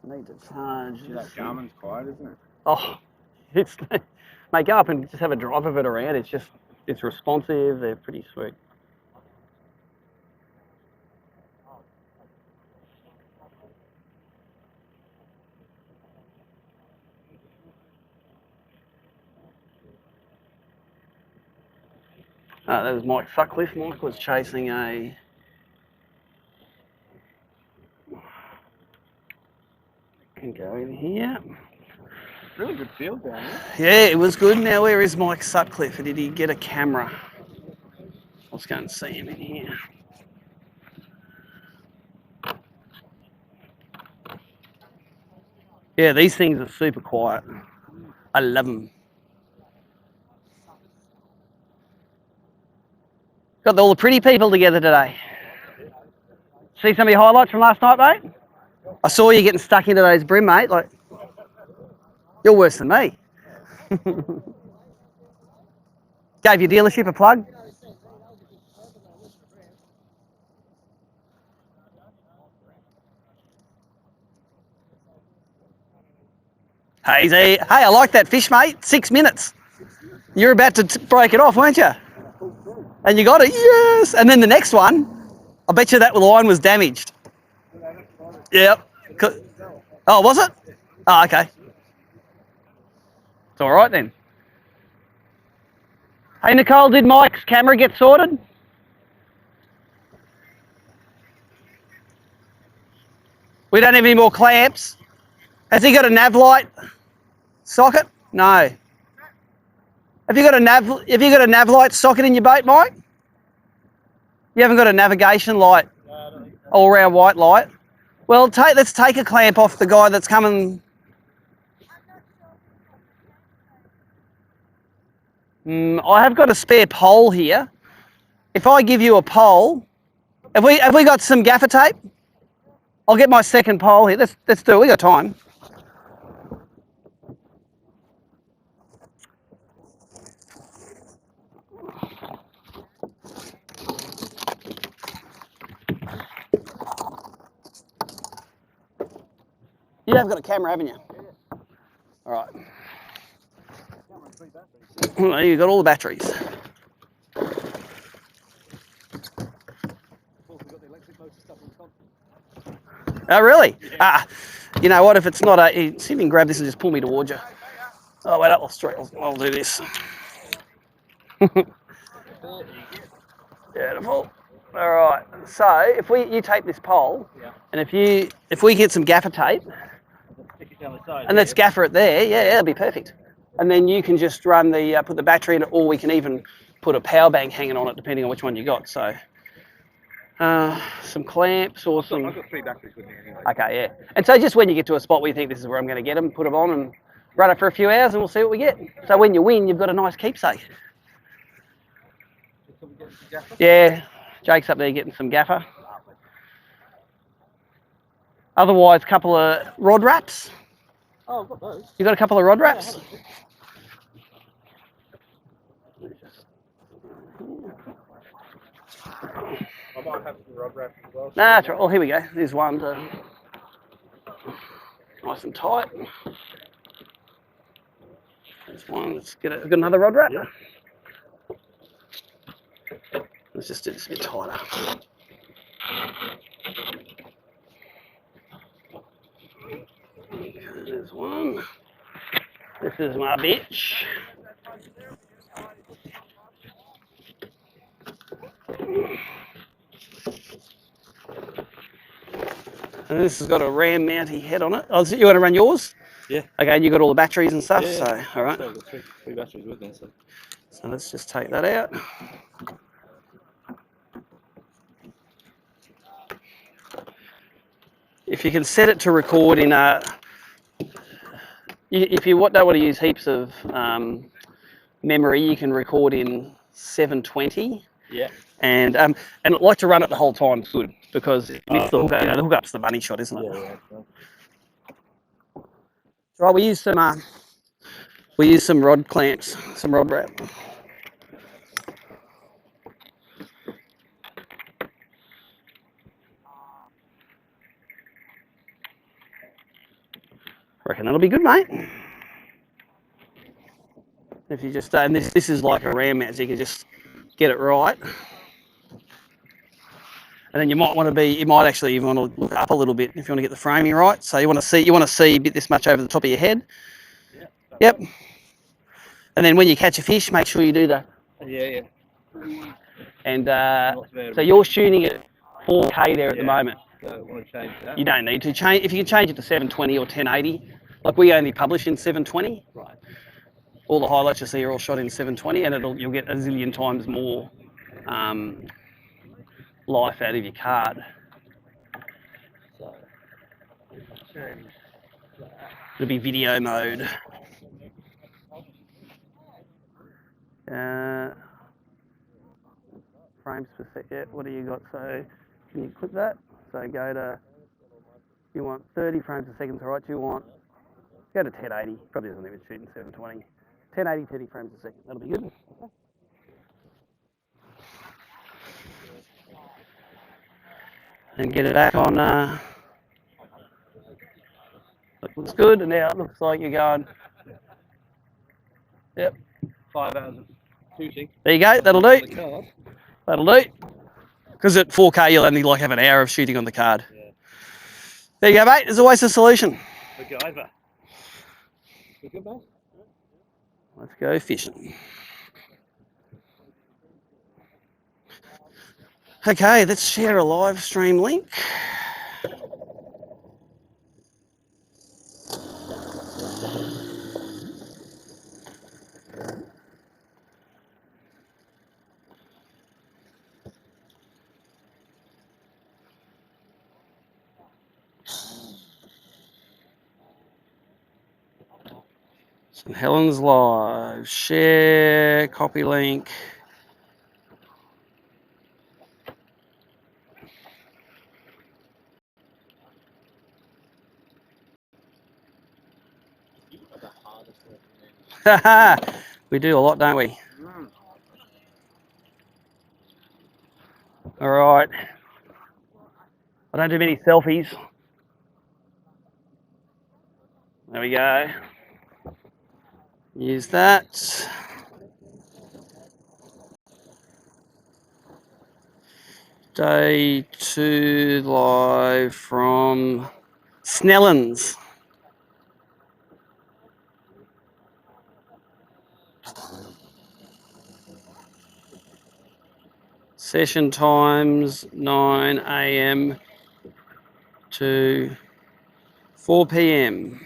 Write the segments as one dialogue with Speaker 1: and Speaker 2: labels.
Speaker 1: I need to charge.
Speaker 2: That Garmin's quiet, isn't it?
Speaker 1: Oh, it's mate, go up and just have a drive of it around. It's responsive. They're pretty sweet. That was Mike Sutcliffe. Mike was chasing a. Can go in here.
Speaker 2: Really good field down here.
Speaker 1: Yeah, it was good. Now, where is Mike Sutcliffe? Did he get a camera? Let's go and see him in here. Yeah, these things are super quiet. I love them. Got all the pretty people together today. See some of your highlights from last night, mate? I saw you getting stuck into those BREAM, mate. Like, you're worse than me. Gave your dealership a plug. Hey, I like that fish, mate. 6 minutes. You're about to break it off, weren't you? And you got it, yes. And then the next one, I bet you that line was damaged. Yep. Oh, was it? Oh, okay. It's all right then. Hey, Nicole, did Mike's camera get sorted? We don't have any more clamps. Has he got a nav light socket? No. Have you got a nav light socket in your boat, Mike? You haven't got a navigation light, all-round white light. Well, let's take a clamp off the guy that's coming. I have got a spare pole here. If I give you a pole, have we got some gaffer tape? I'll get my second pole here. Let's do it. We got time. You have got a camera, haven't you? All right. Well, you got all the batteries. Oh, really? Yeah. You know what? If it's not see if you can grab this and just pull me towards you. Oh, wait up. I'll do this. Beautiful. All right. So if you tape this pole, and if we get some gaffer tape, and let's gaffer it there, yeah, that'll be perfect. And then you can just run put the battery in it, or we can even put a power bank hanging on it, depending on which one you got. So some clamps or some.
Speaker 2: I've got 3 batteries with me anyway.
Speaker 1: Okay, yeah. And so just when you get to a spot where you think this is where I'm going to get them, put them on and run it for a few hours, and we'll see what we get. So when you win, you've got a nice keepsake. Yeah, Jake's up there getting some gaffer. Otherwise, a couple of rod wraps.
Speaker 2: Oh, I've got those.
Speaker 1: You got a couple of rod wraps?
Speaker 2: I might have some rod wraps as well.
Speaker 1: Nah, that's right. Well, here we go. There's one nice and tight. There's one. Let's get another rod wrap.
Speaker 2: Yeah.
Speaker 1: Let's just do this a bit tighter. Okay, there's one. This is my bitch. And this has got a ram mounty head on it. Oh, you want to run yours?
Speaker 2: Yeah.
Speaker 1: Okay, and you got all the batteries and stuff,
Speaker 2: Yeah.
Speaker 1: so, all right.
Speaker 2: So I've got three batteries with me, so.
Speaker 1: So let's just take that out. If you can set it to record in if you don't want to use heaps of memory, you can record in 720.
Speaker 2: Yeah.
Speaker 1: And like to run it the whole time is good because the hookup's the money shot, isn't it?
Speaker 2: Yeah.
Speaker 1: Right, we use some rod clamps, some rod wrap. Reckon that'll be good, mate. If you just and this is like a ram mount, so you can just get it right. And then you might want to even want to look up a little bit if you want to get the framing right. So you want to see a bit this much over the top of your head. Yep. And then when you catch a fish, make sure you do that.
Speaker 2: Yeah.
Speaker 1: And so you're shooting at 4K there at the moment.
Speaker 2: So I want to change that.
Speaker 1: You don't need to change. If you can change it to 720 or 1080, like we only publish in 720.
Speaker 2: Right.
Speaker 1: All the highlights you see are all shot in 720, and you'll get a zillion times more life out of your card. So it'll be video mode. Frames per second. Yeah, what do you got? So can you click that? So go to, you want 30 frames a second to right. You want, go to 1080. Probably doesn't even shoot in 720. 1080, 30 frames a second. That'll be good. And get it back on. Looks good, and now it looks like you're going. Yep.
Speaker 2: 5 hours of shooting.
Speaker 1: There you go. That'll do. That'll do. Because at 4K you'll only like have an hour of shooting on the card.
Speaker 2: Yeah.
Speaker 1: There you go, mate. There's always a solution.
Speaker 2: MacGyver. You good, mate?
Speaker 1: Let's go fishing. Okay, let's share a live stream link. So Helens live. Share, copy link. We do a lot, don't we? All right. I don't do many selfies. There we go. Use that. Day 2 live from Snellens. Session times 9 a.m. to 4 p.m.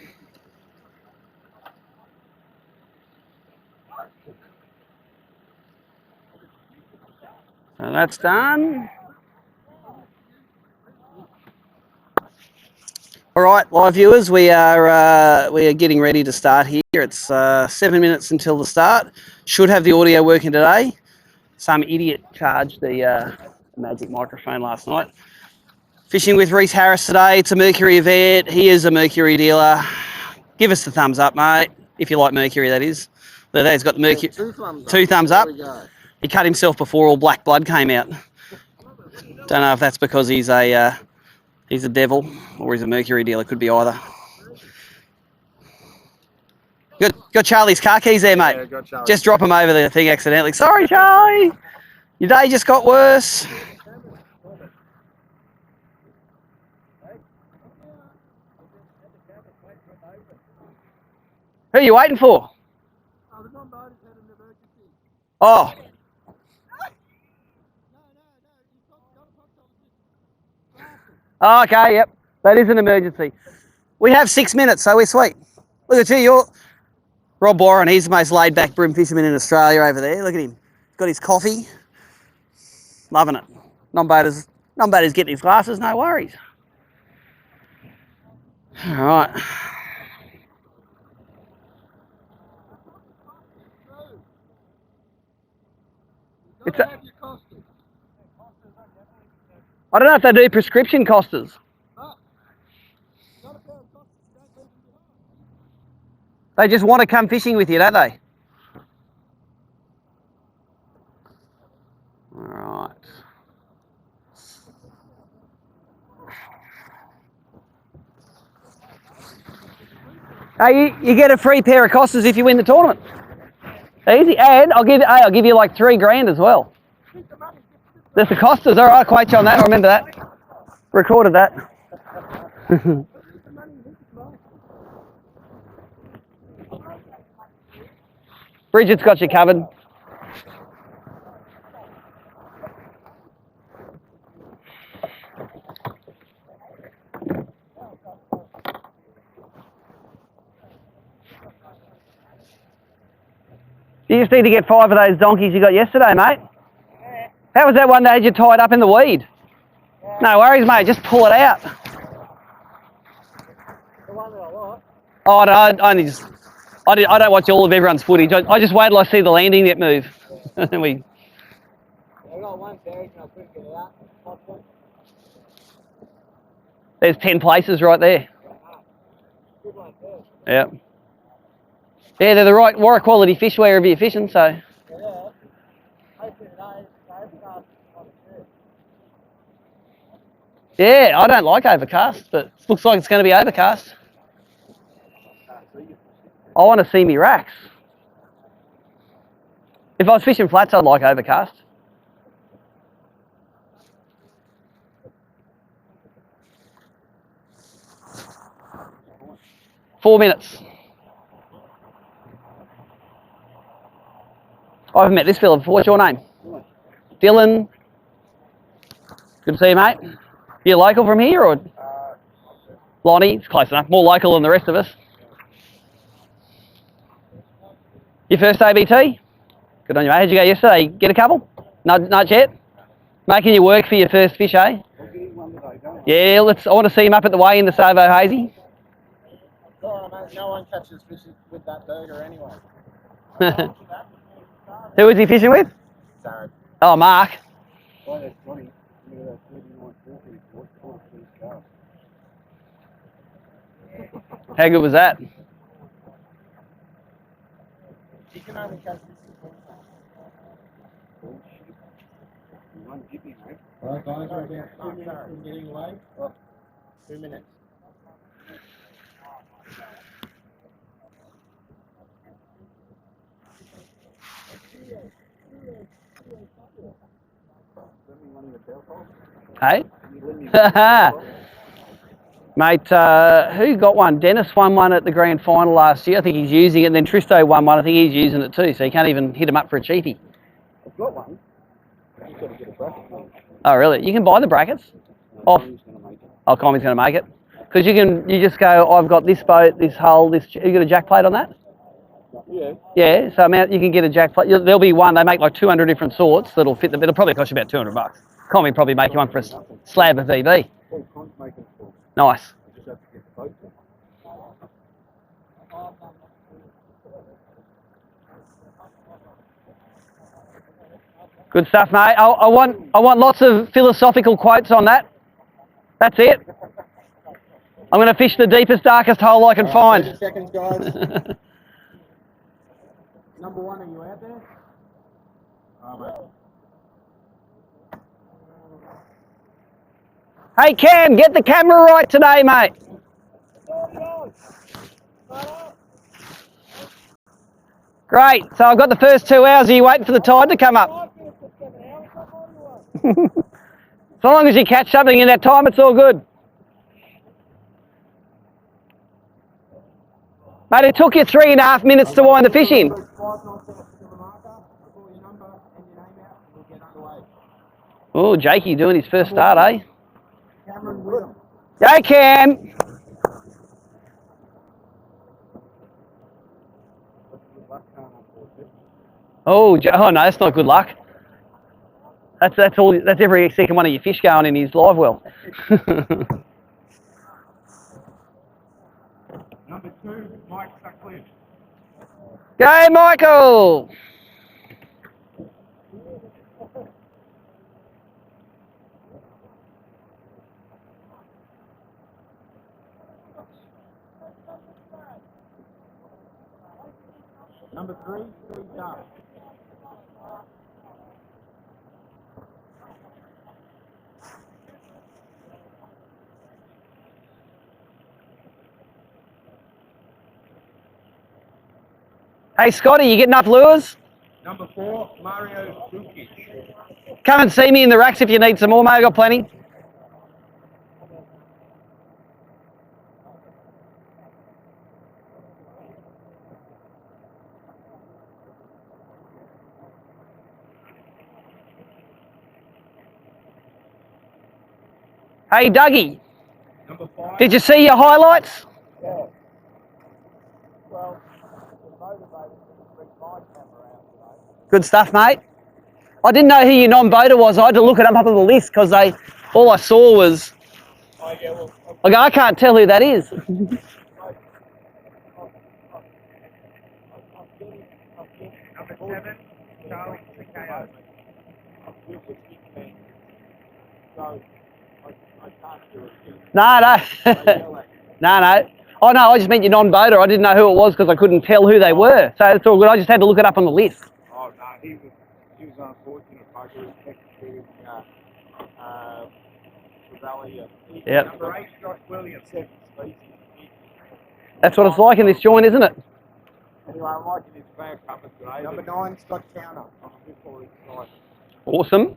Speaker 1: So that's done. All right, live viewers, we are getting ready to start here. It's 7 minutes until the start. Should have the audio working today. Some idiot charged the magic microphone last night. Fishing with Reese Harris today. It's a Mercury event. He is a Mercury dealer. Give us the thumbs up, mate, if you like Mercury, that is. There, he's got the Mercury. Two thumbs up. He cut himself before all black blood came out. Don't know if that's because he's a devil or he's a Mercury dealer. Could be either. Got Charlie's car keys there, mate. Yeah, just drop them over the thing accidentally. Sorry, Charlie. Your day just got worse. Who are you waiting for? Oh. Oh, okay, yep. That is an emergency. We have 6 minutes, so we're sweet. Look at you, you're Rob Warren. He's the most laid-back bream fisherman in Australia over there. Look at him. He's got his coffee. Loving it. Non-boaters getting his glasses, no worries. All right. I don't know if they do prescription costers. They just want to come fishing with you, don't they? All right. Hey, you get a free pair of Costas if you win the tournament. Easy, and I'll give you like $3,000 as well. There's the Costas. All right, I'll quote you on that. I remember that. Recorded that. Bridget's got you covered. You just need to get 5 of those donkeys you got yesterday, mate. How was that one that had you tied up in the weed? No worries, mate. Just pull it out.
Speaker 2: The one that I like.
Speaker 1: Oh, no, I don't watch all of everyone's footage. I just wait till I see the landing net move. And then we.
Speaker 2: I got one buried and I couldn't get it out.
Speaker 1: There's 10 places right there.
Speaker 2: Good one too.
Speaker 1: Yeah. Yeah, they're the right quality fish wherever you're fishing, so.
Speaker 2: Yeah. Hopefully those cast on the trip.
Speaker 1: Yeah, I don't like overcast, but it looks like it's going to be overcast. I want to see me racks. If I was fishing flats, I'd like overcast. Four minutes. I haven't met this fella before. What's your name? Dylan. Good to see you, mate. You local from here or? Lonnie, it's close enough. More local than the rest of us. Your first ABT? Good on you, mate. How'd you go yesterday? Get a couple? Not yet? Making you work for your first fish, eh? Yeah, I want to see him up at the weigh in the Savo Hazy.
Speaker 2: No one catches fish with that burger anyway.
Speaker 1: Who is he fishing with?
Speaker 2: Sorry.
Speaker 1: Oh, Mark. How good was that?
Speaker 2: You can only catch this. Alright guys, we're about 2 minutes from getting away. 2 minutes.
Speaker 1: Hey? Mate, who got one? Dennis won one at the grand final last year. I think he's using it. And then Tristo won one. I think he's using it too. So you can't even hit him up for a cheapie.
Speaker 2: I've got one. You've got to get a bracket.
Speaker 1: Oh, really? You can buy the brackets? Off. Oh, Commie's going to make it. Because you just go, I've got this boat, this hull, this. You got a jack plate on that?
Speaker 2: Yeah.
Speaker 1: Yeah, so you can get a jack plate. There'll be one. They make like 200 different sorts that'll fit them. It'll probably cost you about $200. Commie probably make you one for a slab of VB. Nice. Good stuff, mate. I want lots of philosophical quotes on that. That's it. I'm going to fish the deepest, darkest hole I can find.
Speaker 2: 30 seconds, guys. Number 1, are you out there? Oh, mate.
Speaker 1: Hey, Cam, get the camera right today, mate. Great. So I've got the first 2 hours. Are you waiting for the tide to come up? So long as you catch something in that time, it's all good. Mate, it took you 3.5 minutes to wind the fish in. Oh, Jakey doing his first start, eh? Go, Cam. Oh no, that's not good luck. That's all. That's every second one of your fish going in his live well.
Speaker 2: Number 2, Mike Sutcliffe.
Speaker 1: Go, Michael.
Speaker 2: Number 3, Steve Duff.
Speaker 1: Hey, Scotty, you getting up lures?
Speaker 2: Number 4, Mario Dukic.
Speaker 1: Come and see me in the racks if you need some more, mate. I got plenty. Hey, Dougie,
Speaker 2: Number 5.
Speaker 1: did you see your highlights?
Speaker 2: Yeah. Well, the motivated to bring my camera out today.
Speaker 1: Good stuff, mate. I didn't know who your non-boater was. I had to look it up on the list because all I saw was,
Speaker 2: Oh yeah, well,
Speaker 1: I can't tell who that is.
Speaker 2: I've been number 7, Charlie Takeo. So I can't do it.
Speaker 1: No. No. Oh, no, I just meant your non-boater. I didn't know who it was because I couldn't tell who they were. So it's all good. I just had to look it up on the list.
Speaker 2: Oh no, he was unfortunate. I was executed Valley.
Speaker 1: Yep.
Speaker 2: Number 8, Josh Williams. 7 species.
Speaker 1: That's what it's like in this joint, isn't it?
Speaker 2: Anyway, I'm liking his back cover today. Number 9, Scott Towner. I'm a bit more excited.
Speaker 1: Awesome.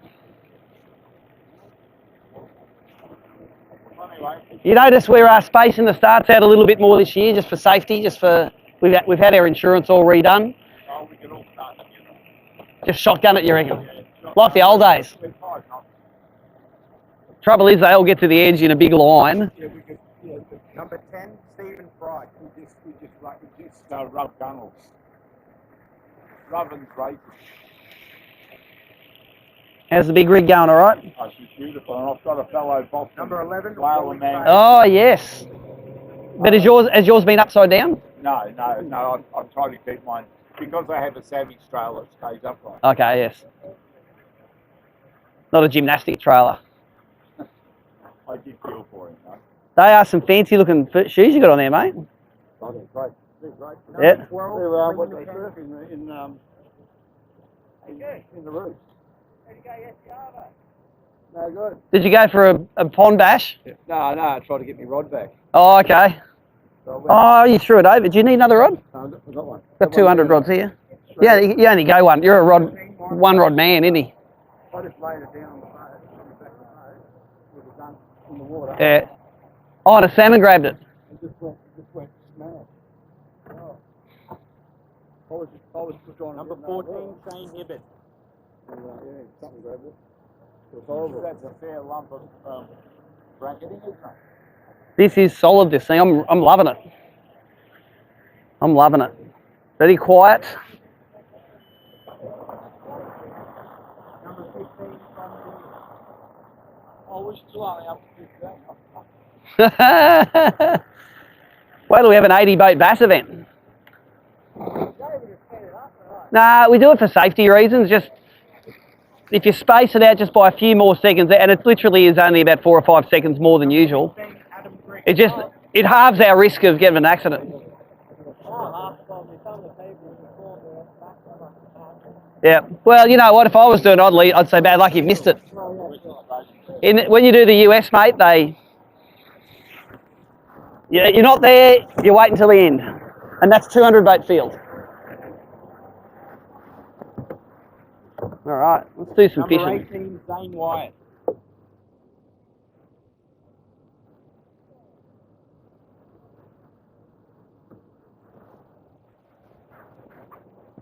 Speaker 2: Anyway,
Speaker 1: You notice we're spacing the starts out a little bit more this year just for safety, we've had our insurance all redone.
Speaker 2: oh, we can all start together.
Speaker 1: Just shotgun it, you reckon? Like the old days.
Speaker 2: We're 5 knots.
Speaker 1: Trouble is they all get to the edge in a big line.
Speaker 2: Yeah, we could. Yeah, number 10, Stephen Fry. We just rub gunnels. Rubbing's racing.
Speaker 1: How's the big rig going, all right?
Speaker 2: Oh, she's beautiful, and I've got a fellow Boston. Number 11, whale man.
Speaker 1: Oh, yes. But has yours been upside down?
Speaker 2: No. I'm trying to keep mine because I have a savage trailer. It stays upright.
Speaker 1: Okay, yes. Not a gymnastic trailer.
Speaker 2: I did feel for him, though.
Speaker 1: They are some fancy looking shoes you got on there, mate.
Speaker 2: Oh, they're great. They're great.
Speaker 1: Yeah.
Speaker 2: They're what they surf in the roof. No good.
Speaker 1: Did you go for a pond bash?
Speaker 2: No, I tried to get my rod back.
Speaker 1: Oh, okay.
Speaker 2: So
Speaker 1: Oh, you threw it over. Do you need another rod?
Speaker 2: I got one.
Speaker 1: Got 200 rods here. Yeah, you only go one. You're a one rod man, isn't he?
Speaker 2: I just laid it down on the back of the boat with the gun in the water.
Speaker 1: Yeah. Oh, and a salmon grabbed it.
Speaker 2: And just went smash. Oh. I was just on number 14, Shane Hibbett. Yeah, something grabbed it. It was horrible. That's a fair lump of bracketing, isn't it?
Speaker 1: This is solid, this thing. I'm loving it. I'm loving it. Very quiet.
Speaker 2: Number 15, I was flying up to that.
Speaker 1: Wait till we have an 80 boat bass event. Nah, we do it for safety reasons. Just if you space it out just by a few more seconds, and it literally is only about 4 or 5 seconds more than usual, it halves our risk of getting an accident. Yeah. Well, you know what? If I was doing it, I'd say bad luck you've missed it. When you do the US, mate, you're not there. You wait until the end, and that's 200 boat field. All right, let's do some fishing.
Speaker 2: Number 18, Zane Wyatt.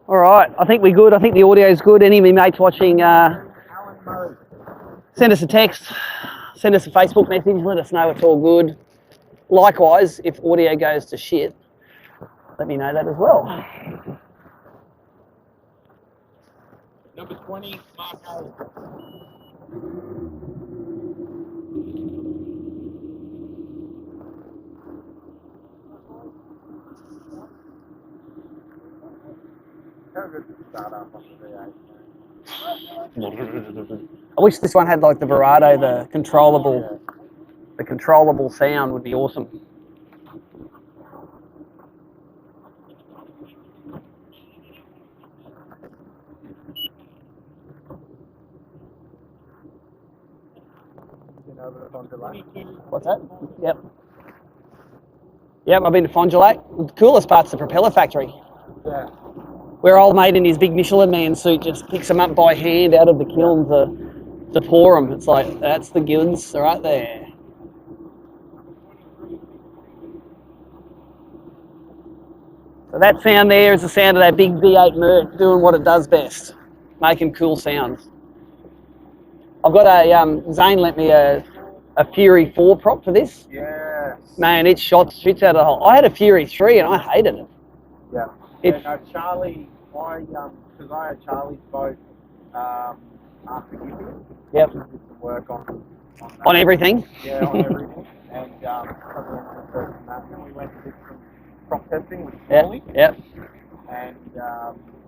Speaker 1: All right, I think we're good. I think the audio's good. Any of my mates watching, send us a text, send us a Facebook message, let us know it's all good. Likewise, if audio goes to shit, let me know that as well.
Speaker 2: Number 20, Mark Helens. How good did you start off on the V8?
Speaker 1: I wish this one had like the Verado, the controllable sound would be awesome. What's that? Yep. Yep, I've been to Fond du Lac. The coolest part's the propeller factory.
Speaker 2: Yeah.
Speaker 1: where old mate in his big Michelin Man suit just picks them up by hand out of the kiln to pour them. It's like, that's the goods right there. So that sound there is the sound of that big V8 Merc doing what it does best, making cool sounds. I've got a, Zane lent me a Fury 4 prop for this.
Speaker 2: Yes.
Speaker 1: Man, it shoots out of the hole. I had a Fury 3 and I hated it.
Speaker 2: Yeah. No, Charlie, because I had Charlie's boat after you.
Speaker 1: Yep.
Speaker 2: Did some work on that.
Speaker 1: On everything?
Speaker 2: Yeah, on everything. And we went to do some prop testing with Paulie.
Speaker 1: Yep.
Speaker 2: And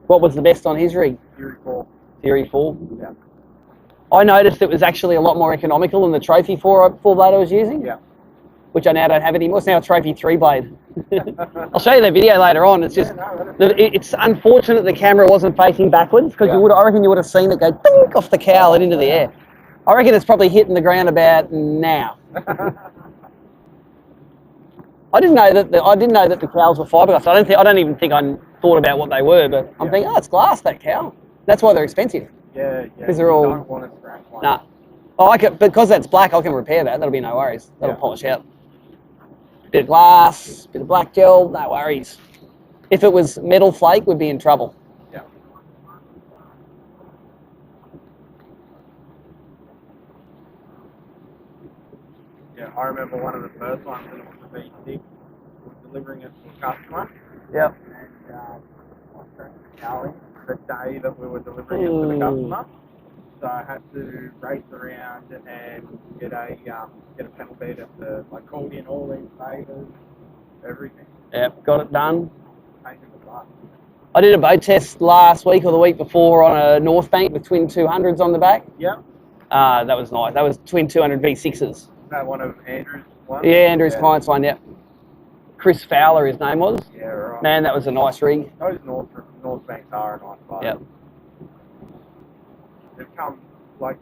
Speaker 1: what was the best on his rig?
Speaker 2: Fury 4.
Speaker 1: Fury 4?
Speaker 2: Yeah.
Speaker 1: I noticed it was actually a lot more economical than the Trophy 4 blade I was using.
Speaker 2: Yeah.
Speaker 1: Which I now don't have anymore. It's now a Trophy 3 blade. I'll show you the video later on. It's just, it's unfortunate the camera wasn't facing backwards, because I reckon you would have seen it go dink off the cowl and into the air. I reckon it's probably hitting the ground about now. I didn't know that the cowls were fiberglass. I don't even think I thought about what they were, but I'm thinking, oh, it's glass, that cowl. That's why they're expensive.
Speaker 2: Yeah.
Speaker 1: Because they're all.
Speaker 2: Don't want to scratch one.
Speaker 1: Nah. Oh, because that's black, I can repair that. That'll be no worries. That'll polish out. Bit of glass, bit of black gel, no worries. If it was metal flake, we'd be in trouble.
Speaker 2: Yeah. Yeah, I remember one of the first ones, and it was a V6. We were delivering it to a customer.
Speaker 1: Yep.
Speaker 2: And the day that we were delivering it to the customer. So I had to race around and get a pedal beater to called in all these favours, everything.
Speaker 1: Yep, got it done.
Speaker 2: Painted the glass.
Speaker 1: I did a boat test last week or the week before on a North Bank with twin 200s on the back.
Speaker 2: Yep.
Speaker 1: That was nice. That was twin 200 V6s.
Speaker 2: Is that one of Andrew's ones?
Speaker 1: Yeah, Andrew's client's one, yep. Chris Fowler, his name was.
Speaker 2: Yeah, right.
Speaker 1: Man, that was a nice rig.
Speaker 2: Those North Banks are a nice boat.
Speaker 1: Yep.
Speaker 2: They've come,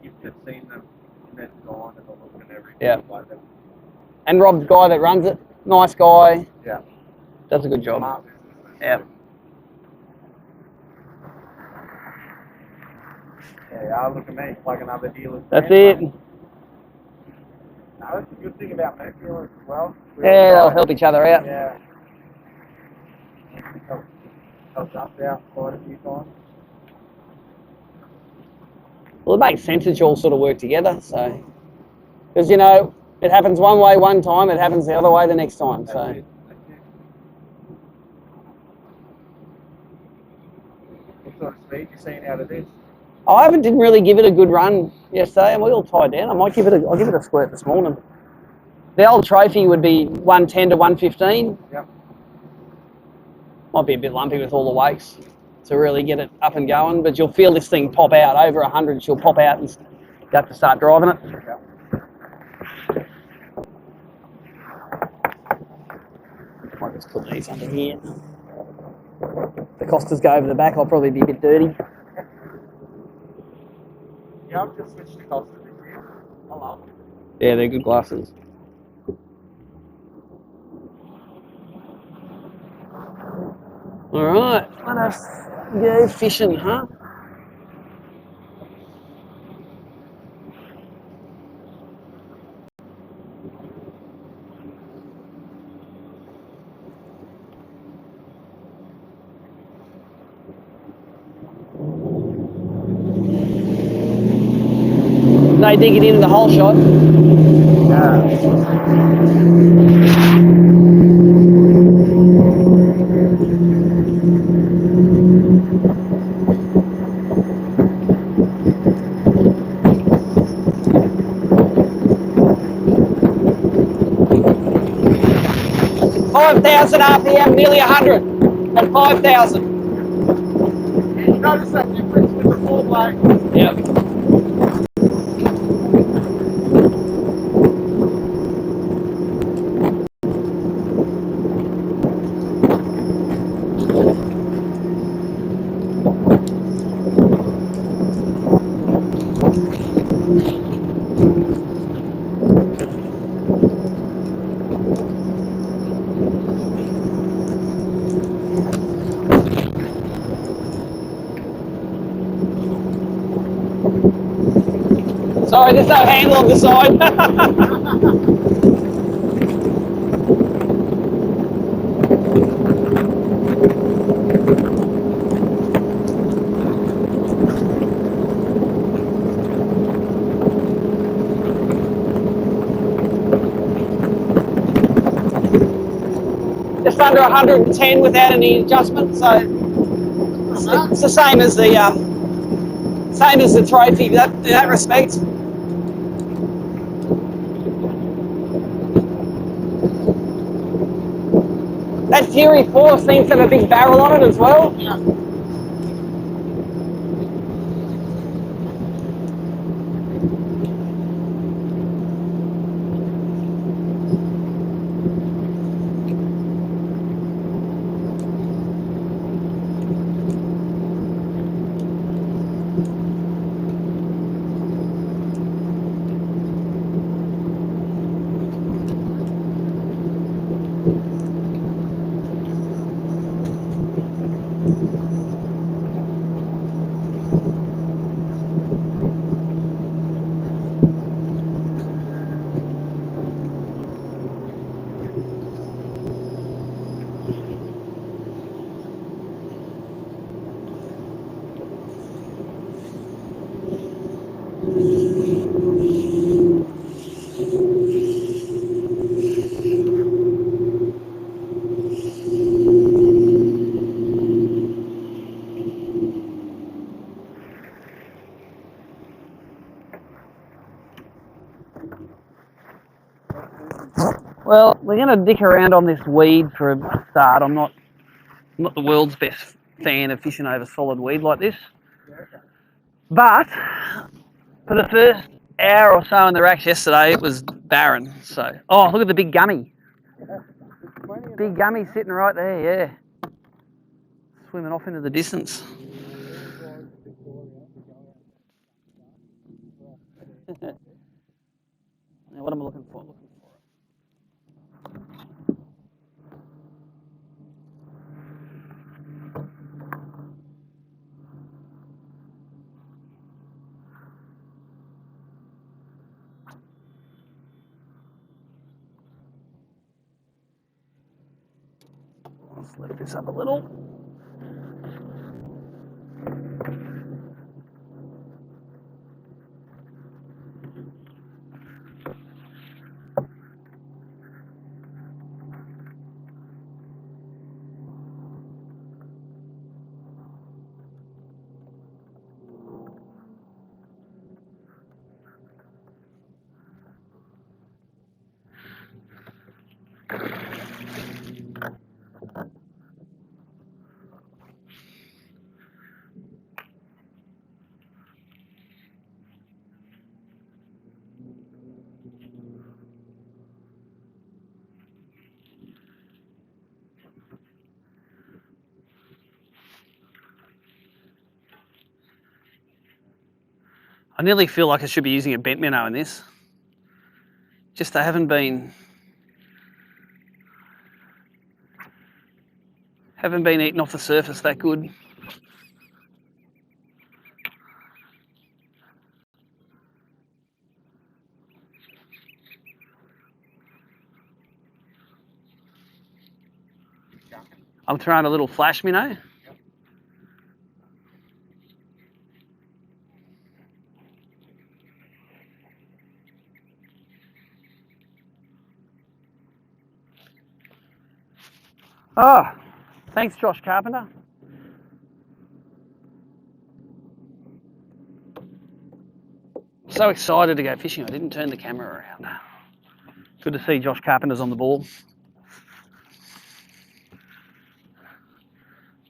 Speaker 2: you've just seen them in their design and the look and everything.
Speaker 1: Yeah.
Speaker 2: Like them.
Speaker 1: And Rob, the guy that runs it, nice guy.
Speaker 2: Yeah.
Speaker 1: Does a good job.
Speaker 2: Smart.
Speaker 1: Yeah.
Speaker 2: Yeah, look at me, it's like another dealer's
Speaker 1: That's
Speaker 2: brand,
Speaker 1: it.
Speaker 2: No, that's a good thing about Mercury as well.
Speaker 1: Yeah, they'll help each other out.
Speaker 2: Yeah. Helped us out quite a few times.
Speaker 1: Well, it makes sense that you all sort of work together, so. Because, it happens one way one time, it happens the other way the next time, so.
Speaker 2: That's it. What sort of speed you seen out of this?
Speaker 1: I didn't really give it a good run yesterday, and we all tied down. I'll give it a squirt this morning. The old Trophy would be 110 to 115.
Speaker 2: Yep.
Speaker 1: Might be a bit lumpy with all the wakes to really get it up and going, but you'll feel this thing pop out over 100. She'll pop out and you have to start driving it.
Speaker 2: Yep.
Speaker 1: Might just put these under here. The Costas go over the back, I'll probably be a bit dirty.
Speaker 2: Yeah, I've just switched to Costa this year. I love them.
Speaker 1: Yeah, they're good glasses. All right, let us go fishing, huh? They dig it into the hole shot. Yeah. 5,000 RPM, nearly 100 at 5,000.
Speaker 2: You notice that difference with the 4 blade?
Speaker 1: Yep. Sorry, there's no handle on the side. Just under 110 without any adjustment, so it's the same as the trophy in that respect. That Fury 4 seems to have a big barrel on it as well.
Speaker 2: Yeah.
Speaker 1: Well, we're going to dick around on this weed for a start. I'm not the world's best fan of fishing over solid weed like this. But for the first hour or so in the racks yesterday, it was barren. So, oh, look at the big gummy. Big gummy sitting right there, yeah. Swimming off into the distance. Now, what am I looking for? Let's lift this up a little. I nearly feel like I should be using a bent minnow in this. Just they haven't been eating off the surface that good. I'm throwing a little flash minnow. Oh, thanks, Josh Carpenter. So excited to go fishing, I didn't turn the camera around. Good to see Josh Carpenter's on the ball.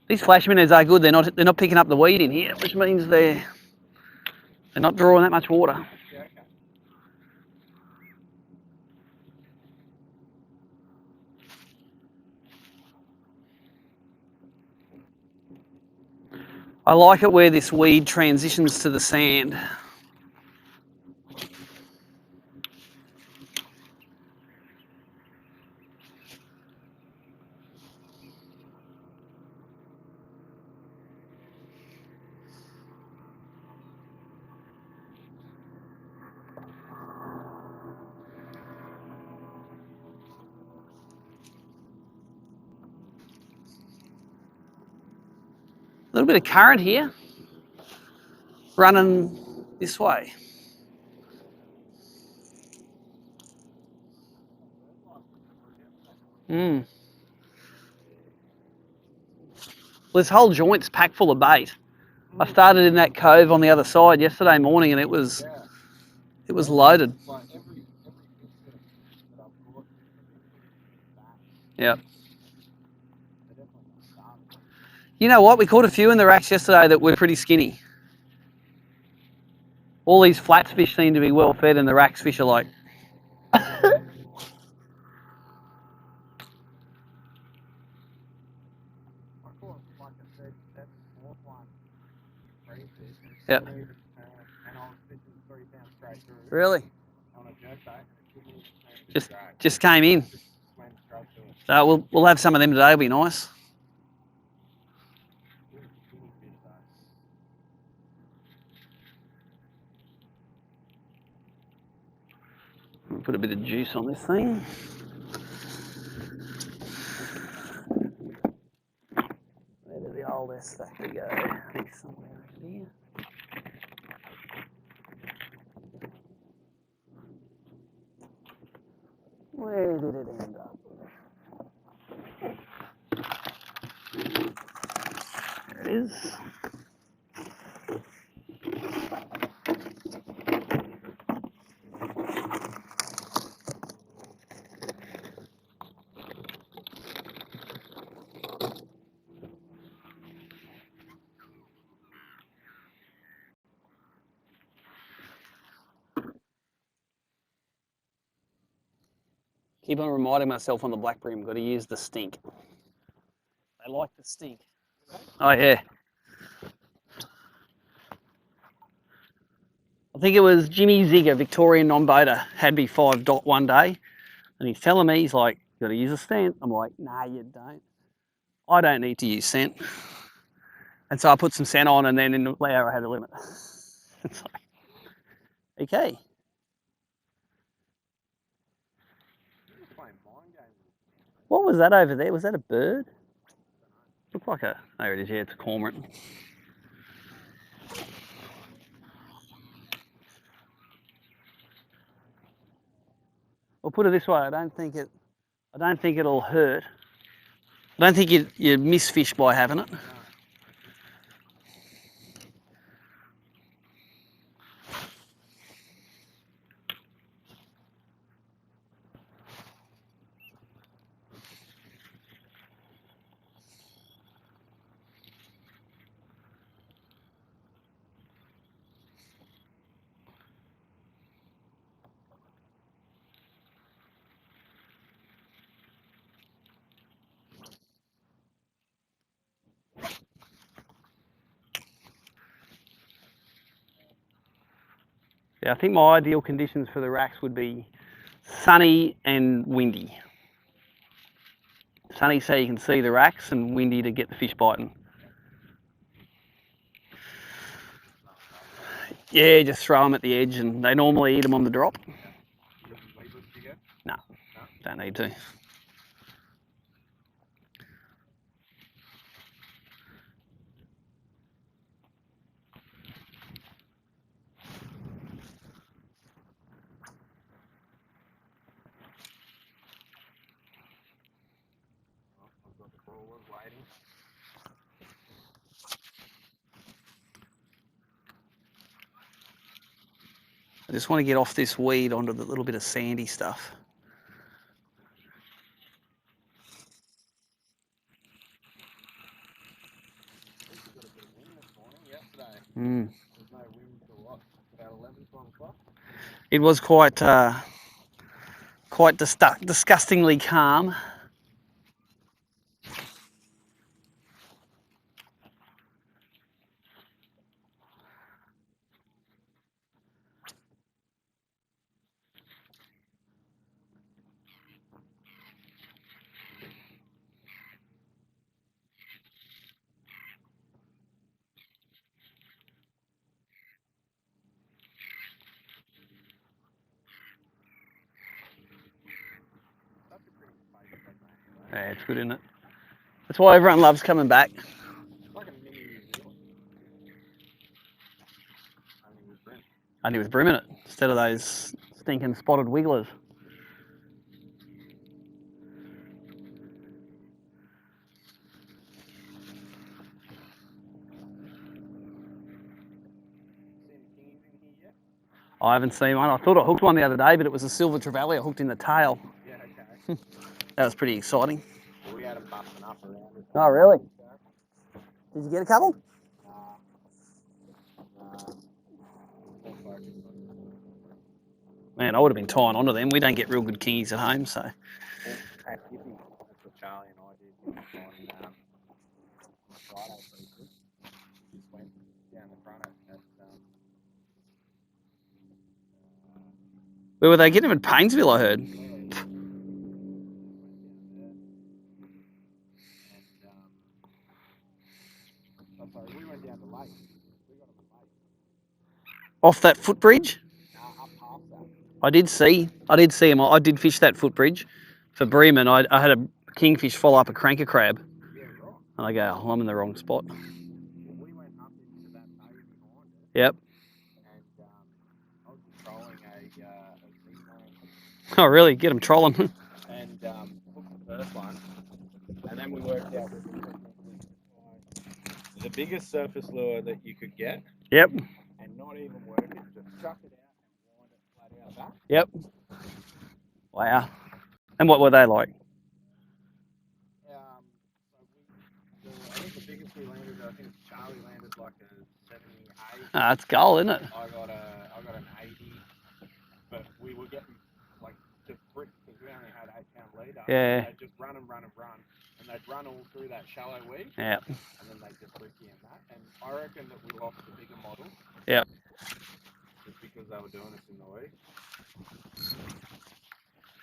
Speaker 1: These flash minnows are good. They're not picking up the weed in here, which means they're not drawing that much water. I like it where this weed transitions to the sand. A little bit of current here, running this way. Well, this whole joint's packed full of bait. I started in that cove on the other side yesterday morning, and it was loaded. Yep. You know what? We caught a few in the racks yesterday that were pretty skinny. All these flats fish seem to be well fed, and the racks fish are like. Yep. Really? Just came in. So we'll have some of them today. It'll be nice. Put a bit of juice on this thing. Where did the old S factor go? I think somewhere over here. Where did it end up? There it is. Keep on reminding myself on the black bream, got to use the stink. They like the stink. Oh yeah. I think it was Jimmy Zigger, Victorian non-boater, had me 5 dot one day, and he's telling me, he's like, got to use a scent. I'm like, nah, you don't. I don't need to use scent. And so I put some scent on, and then in the hour I had a limit. It's like, okay. What was that over there? Was that a bird? Looked like a, there it is, yeah, it's a cormorant. Well, put it this way, I don't think it'll hurt. I don't think you miss fish by having it. Yeah, I think my ideal conditions for the racks would be sunny and windy. Sunny so you can see the racks, and windy to get the fish biting. Yeah, just throw them at the edge, and they normally eat them on the drop. No, don't need to. I just want to get off this weed onto the little bit of sandy stuff. It was quite disgustingly calm. Yeah, it's good, isn't it? That's why everyone loves coming back.
Speaker 2: It's like a mini museum.
Speaker 1: Only with BREAM in it, instead of those stinking spotted wigglers. I haven't seen one. I thought I hooked one the other day, but it was a silver trevally I hooked in the tail.
Speaker 2: Yeah, okay.
Speaker 1: That was pretty exciting.
Speaker 2: We had them busting up around us.
Speaker 1: Oh, really? Did you get a couple? Man, I would have been tying onto them. We don't get real good kingies at home, so.
Speaker 2: That's what Charlie and I did on Friday briefly. Just went down the front at
Speaker 1: Where were they getting them in Painesville, I heard?
Speaker 2: we went down the lake. We got them the lake.
Speaker 1: Off that footbridge?
Speaker 2: Up past that.
Speaker 1: I did see him. I did fish that footbridge for BREAM, and I had a kingfish follow up a cranker crab.
Speaker 2: Yeah, right.
Speaker 1: And I go, oh, I'm in the wrong spot.
Speaker 2: Well, we went up into that bay behind it.
Speaker 1: Yep.
Speaker 2: And I was just trolling a sea clam.
Speaker 1: Oh, really? Get them trolling.
Speaker 2: And hooked the first one. And then we worked out the biggest surface lure that you could get.
Speaker 1: Yep.
Speaker 2: And not even work it, just chuck it out and wind it flat out back.
Speaker 1: Yep. Wow. And what were they like?
Speaker 2: I think the biggest we landed, I think Charlie landed like a 78.
Speaker 1: Ah, that's gold, isn't it?
Speaker 2: I got an 80, but we were getting like just bricks because we only had 8-pound leader.
Speaker 1: Yeah.
Speaker 2: They'd just run, and they'd run all through that shallow weed.
Speaker 1: Yeah.
Speaker 2: And then they just brick you in that. And I reckon that we lost the bigger model.
Speaker 1: Yeah.
Speaker 2: Just because they were doing us in the weed.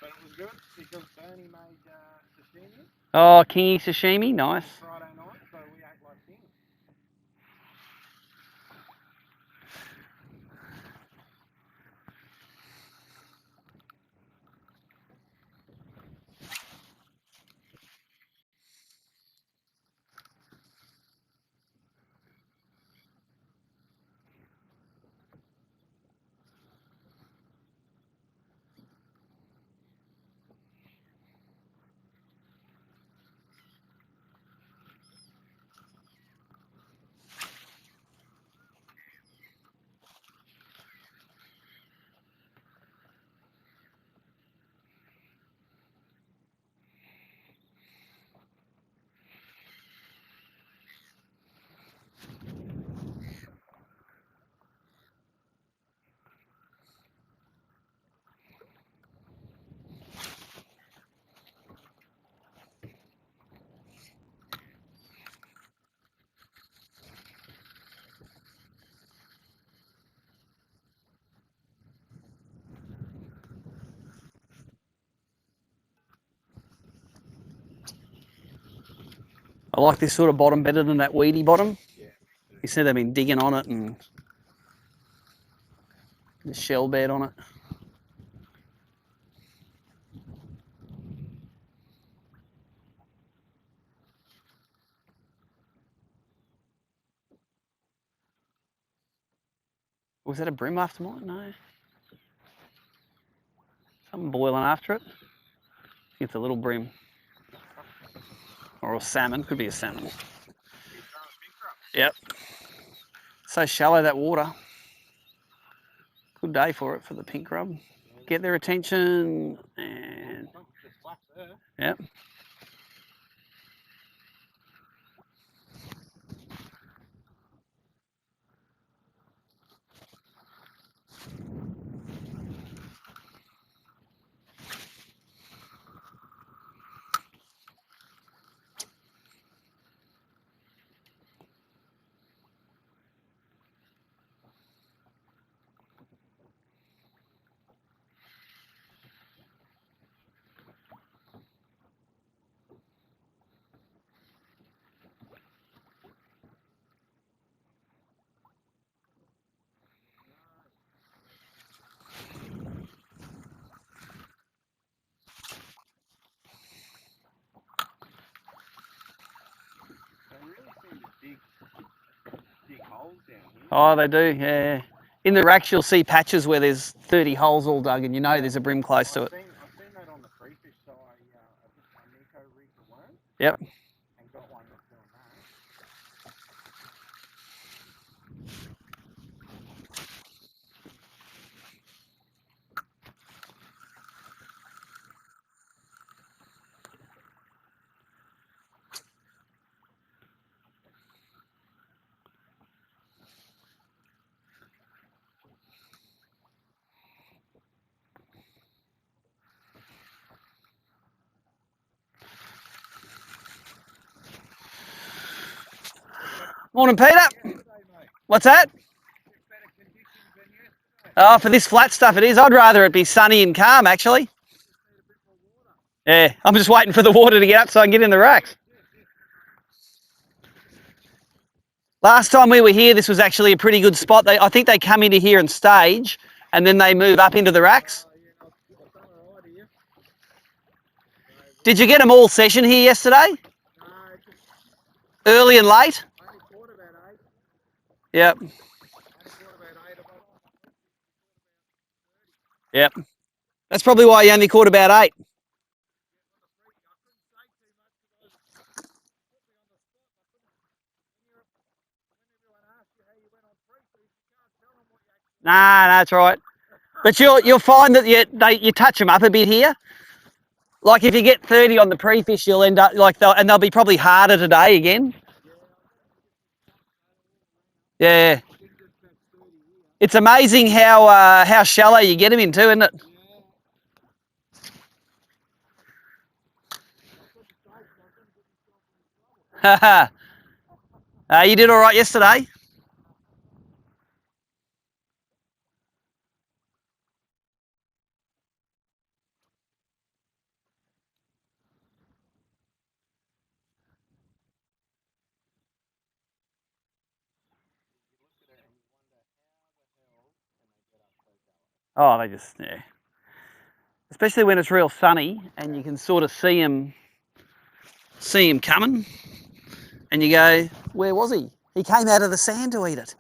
Speaker 2: But it was good because Bernie made sashimi.
Speaker 1: Oh, kingy sashimi, nice.
Speaker 2: Friday night, so we ate like kings.
Speaker 1: I like this sort of bottom better than that weedy bottom.
Speaker 2: Yeah.
Speaker 1: You said they've been digging on it and the shell bed on it. Was that a BREAM after mine? No. Something boiling after it. I think it's a little BREAM. Or a salmon, could be a salmon. Yep. So shallow, that water. Good day for it, for the pink rub. Get their attention and... Yep.
Speaker 2: Big holes down here.
Speaker 1: Oh, they do, yeah. In the racks, you'll see patches where there's 30 holes all dug, and you know there's a brim close to it.
Speaker 2: I've seen that on the pre-fish, so I took my Nico rig to worm.
Speaker 1: Yep.
Speaker 2: And got one that's doing that.
Speaker 1: Morning, Peter. What's that? Oh, for this flat stuff it is. I'd rather it be sunny and calm, actually. Yeah, I'm just waiting for the water to get up so I can get in the racks. Last time we were here, this was actually a pretty good spot. I think they come into here and stage, and then they move up into the racks. Did you get them all session here yesterday? Early and late? Yep. Yep. That's probably why you only caught about 8. Nah, that's right. But you'll find that you touch them up a bit here. Like if you get 30 on the pre-fish, you'll end up and they'll be probably harder today again. Yeah. It's amazing how shallow you get them into, isn't it? Haha. You did all right yesterday. Oh, they just, yeah. Especially when it's real sunny and you can sort of see him coming. And you go, where was he? He came out of the sand to eat it.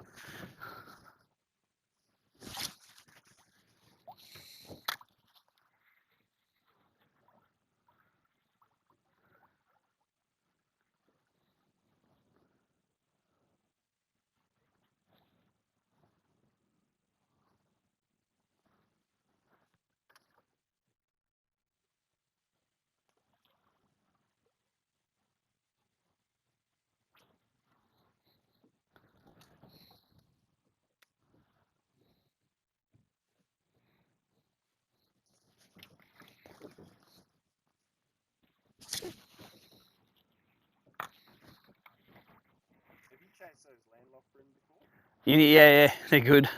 Speaker 1: Yeah, they're good.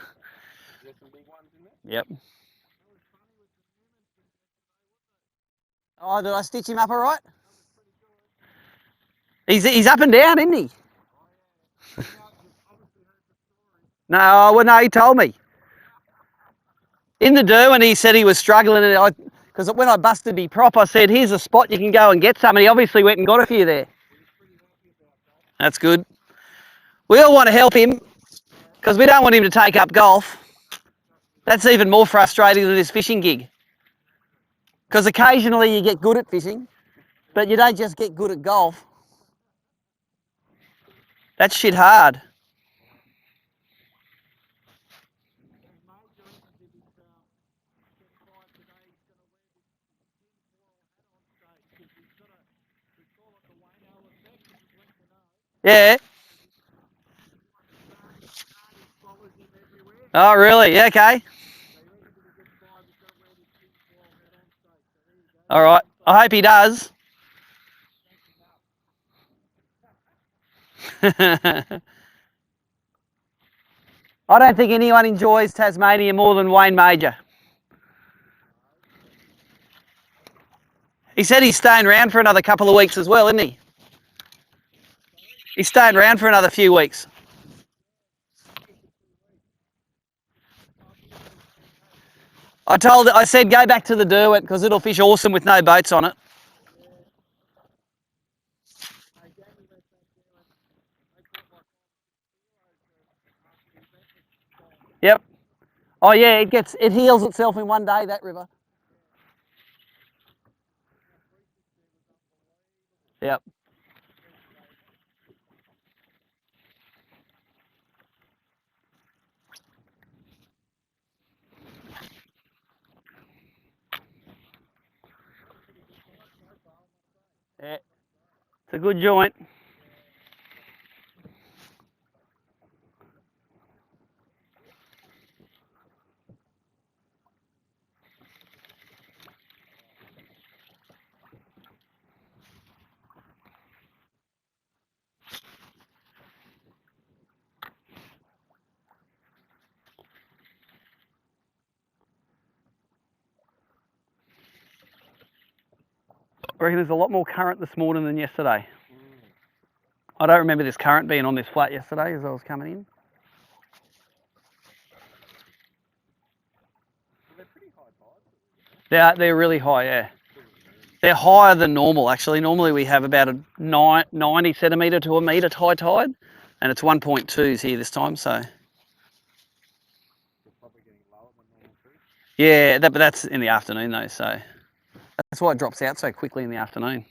Speaker 2: There's some big ones in there?
Speaker 1: Yep. Oh, did I stitch him up all right? He's up and down, isn't he? No, he told me. In the Derwent, he said he was struggling, because when I busted me prop, I said, here's a spot you can go and get some, and he obviously went and got a few there. That's good. We all want to help him, because we don't want him to take up golf. That's even more frustrating than this fishing gig. Because occasionally you get good at fishing, but you don't just get good at golf. That's shit hard. Yeah. Oh, really? Yeah, okay. All right. I hope he does. I don't think anyone enjoys Tasmania more than Wayne Major. He said he's staying around for another couple of weeks as well, isn't he? He's staying around for another few weeks. I said go back to the Derwent because it'll fish awesome with no boats on it. Yep. Oh yeah, it heals itself in one day, that river. Yep. Yeah. It's a good joint. I reckon there's a lot more current this morning than yesterday. I don't remember this current being on this flat yesterday as I was coming in. They're really high, yeah. They're higher than normal, actually. Normally we have about a 90 centimetre to a metre high tide, and it's 1.2s here this time, so. Yeah, but that's in the afternoon though, so. That's why it drops out so quickly in the afternoon.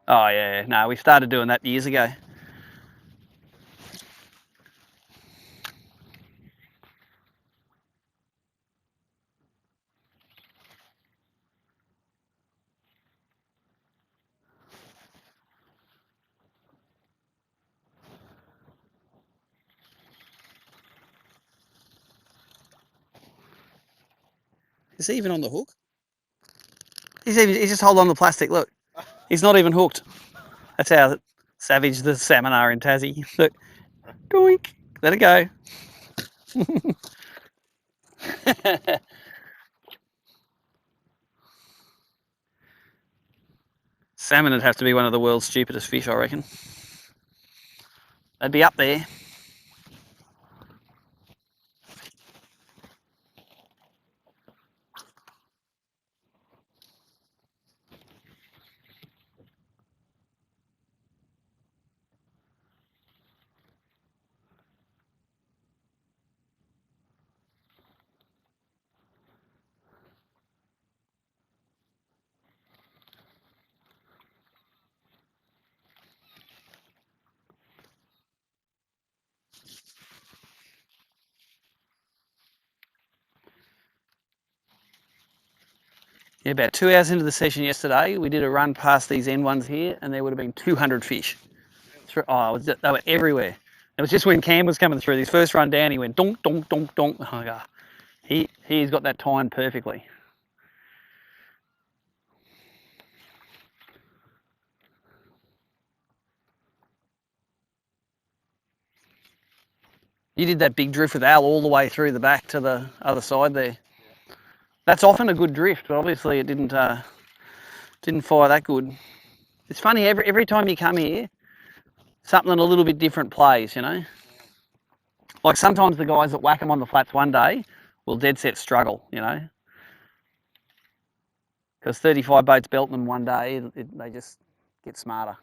Speaker 1: Oh yeah, no, we started doing that years ago. Is he even on the hook? He's just holding on the plastic, look. He's not even hooked. That's how savage the salmon are in Tassie. Look, doink, let it go. Salmon would have to be one of the world's stupidest fish, I reckon. They'd be up there. Yeah, about 2 hours into the session yesterday, we did a run past these end ones here, and there would have been 200 fish. Oh, they were everywhere. It was just when Cam was coming through. His first run down, he went donk, donk, donk, donk. Oh, God. He's got that timed perfectly. You did that big drift with Al all the way through the back to the other side there. That's often a good drift, but obviously it didn't fire that good. It's funny, every time you come here, something a little bit different plays, you know? Like sometimes the guys that whack them on the flats one day will dead set struggle, you know? Because 35 boats belting them one day, they just get smarter.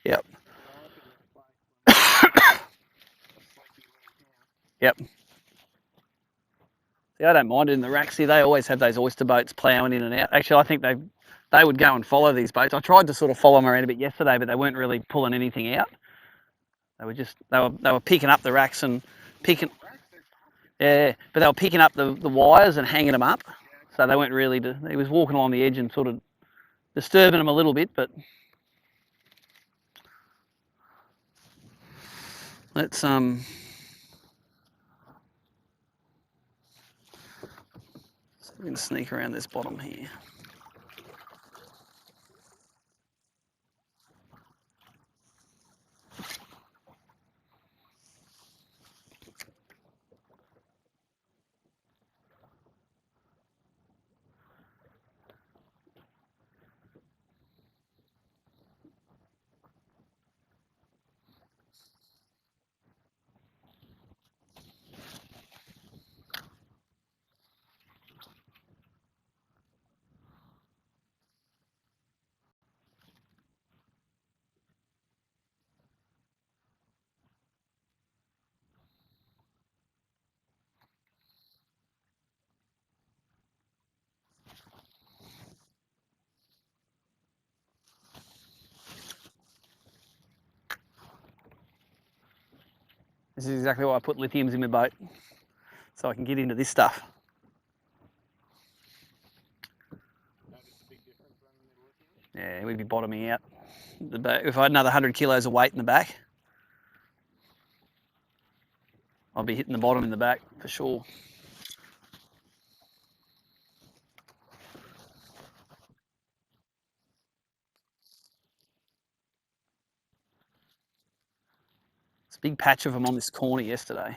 Speaker 1: Yep. Yep. See, I don't mind it in the rack. See, they always have those oyster boats ploughing in and out. Actually, I think they would go and follow these boats. I tried to sort of follow them around a bit yesterday, but they weren't really pulling anything out. They were picking up the racks and picking. Yeah, but they were picking up the wires and hanging them up. So they weren't really. He was walking along the edge and sort of disturbing them a little bit, but let's So we're going to sneak around this bottom here. This is exactly why I put lithiums in my boat, so I can get into this stuff. Yeah, we'd be bottoming out. If I had another 100 kilos of weight in the back, I'll be hitting the bottom in the back for sure. It's a big patch of them on this corner yesterday.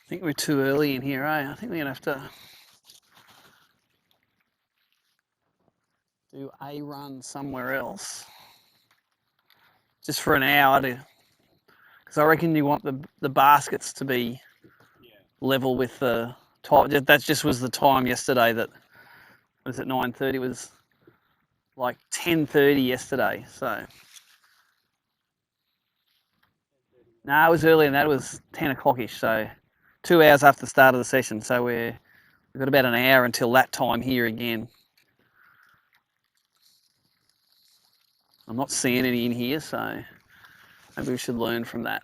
Speaker 1: I think we're too early in here, eh? I think we're going to have to do a run somewhere else. Just for an hour, because I reckon you want the baskets to be level with the time. That just was the time yesterday that, was it 9:30? It was like 10:30 yesterday, so. No, it was earlier than that. It was 10 o'clock-ish, so 2 hours after the start of the session. So we've got about an hour until that time here again. I'm not seeing any in here, so maybe we should learn from that.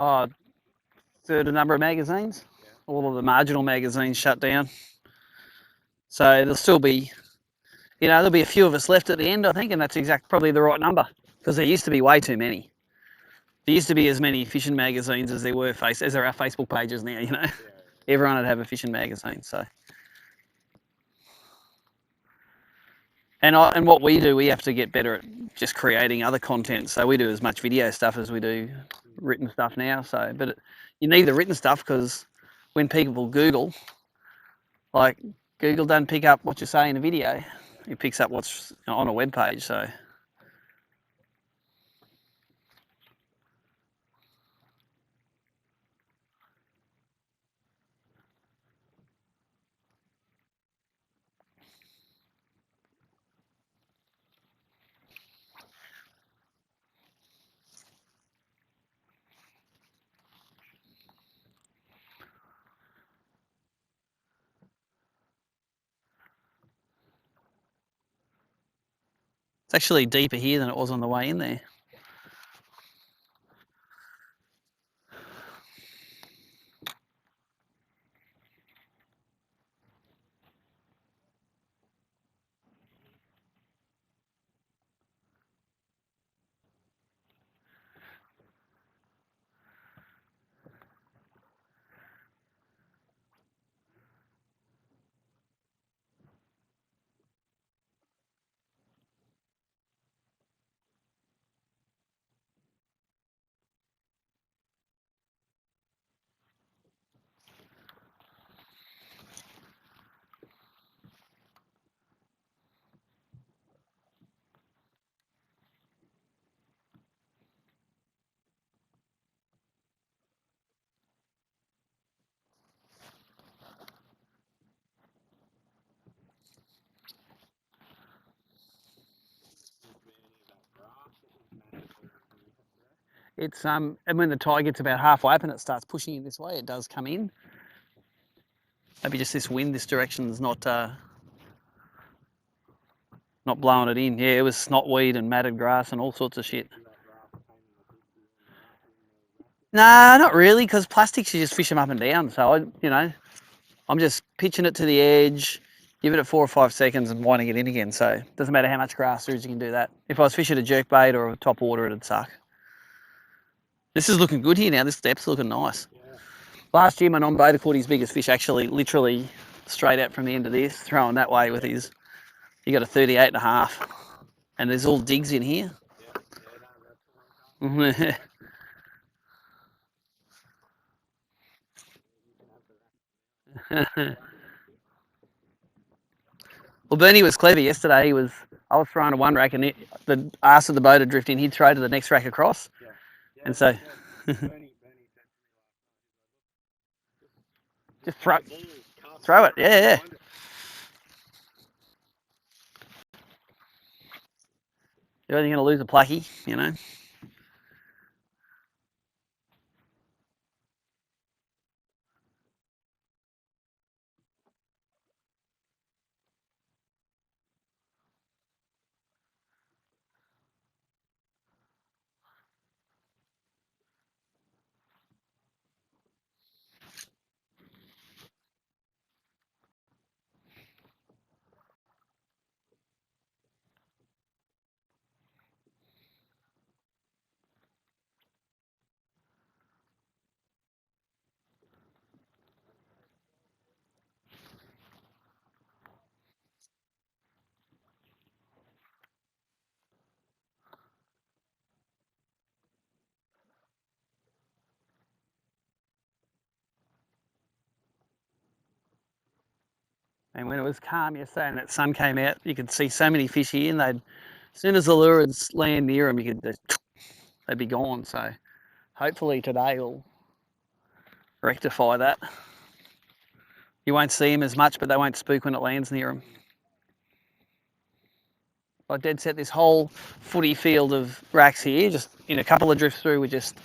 Speaker 1: Oh, third a number of magazines. All of the marginal magazines shut down. So there'll still be, You know, there'll be a few of us left at the end, I think, and that's probably the right number, because there used to be way too many. There used to be as many fishing magazines as there are Facebook pages now. You know, everyone would have a fishing magazine. So, and what we do, we have to get better at just creating other content. So we do as much video stuff as we do written stuff now. So, but you need the written stuff because when people Google, like Google doesn't pick up what you say in a video, it picks up what's on a web page. So. It's actually deeper here than it was on the way in there. It's and when the tide gets about halfway up and it starts pushing in this way, it does come in. Maybe just this wind, this direction's not blowing it in. Yeah, it was snotweed and matted grass and all sorts of shit. Nah, not really, because plastics you just fish them up and down. So I'm just pitching it to the edge, give it 4 or 5 seconds, and winding it in again. So it doesn't matter how much grass there is, you can do that. If I was fishing a jerkbait or a top water, it'd suck. This is looking good here now. This depth's looking nice. Yeah. Last year, my non-boater caught his biggest fish actually literally straight out from the end of this, throwing that way with his, he got a 38.5. And there's all digs in here. Yeah. Well, Bernie was clever yesterday. I was throwing a one rack and the arse of the boat had drifted in. He'd throw to the next rack across. Yeah. Yeah, and so... just throw it. Yeah. You're only going to lose a plucky, you know. And when it was calm yesterday and that sun came out, you could see so many fish here, and as soon as the lure would land near them, they'd be gone. So hopefully today will rectify that. You won't see them as much, but they won't spook when it lands near them. I dead set this whole footy field of racks here, just in a couple of drifts through with just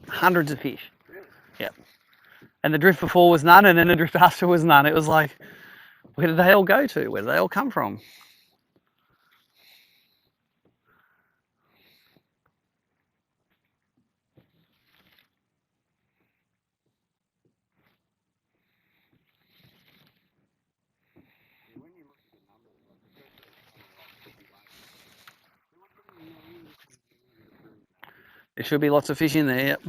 Speaker 1: hundreds of fish. Yep. And the drift before was none, and then the drift after was none. It was like, where did they all go to? Where did they all come from? There should be lots of fish in there, yep.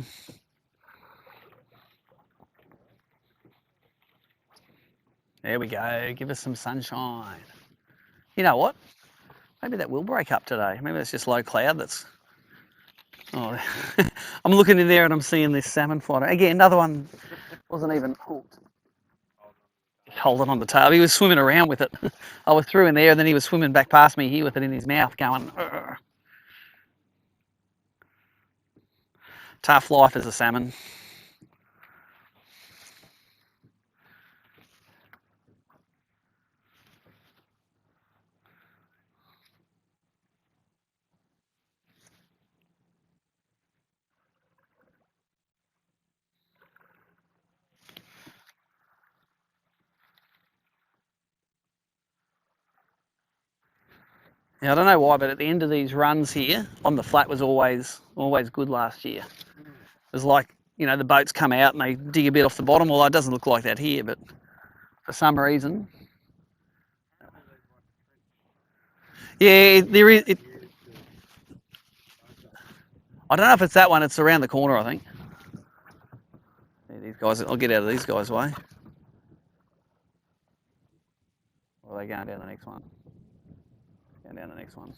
Speaker 1: There we go, give us some sunshine. You know what? Maybe that will break up today. Maybe that's just low cloud that's... Oh, I'm looking in there and I'm seeing this salmon fighter. Again, another one wasn't even hooked. Holding on the tail. He was swimming around with it. I was through in there and then he was swimming back past me here with it in his mouth going... Urgh. Tough life as a salmon. Yeah, I don't know why, but at the end of these runs here, on the flat was always good last year. It was like, you know, the boats come out and they dig a bit off the bottom, although it doesn't look like that here, but for some reason... Yeah, there is... I don't know if it's that one, it's around the corner, I think. Yeah, these guys, I'll get out of these guys' way. Or are they going down the next one? Going down the next one.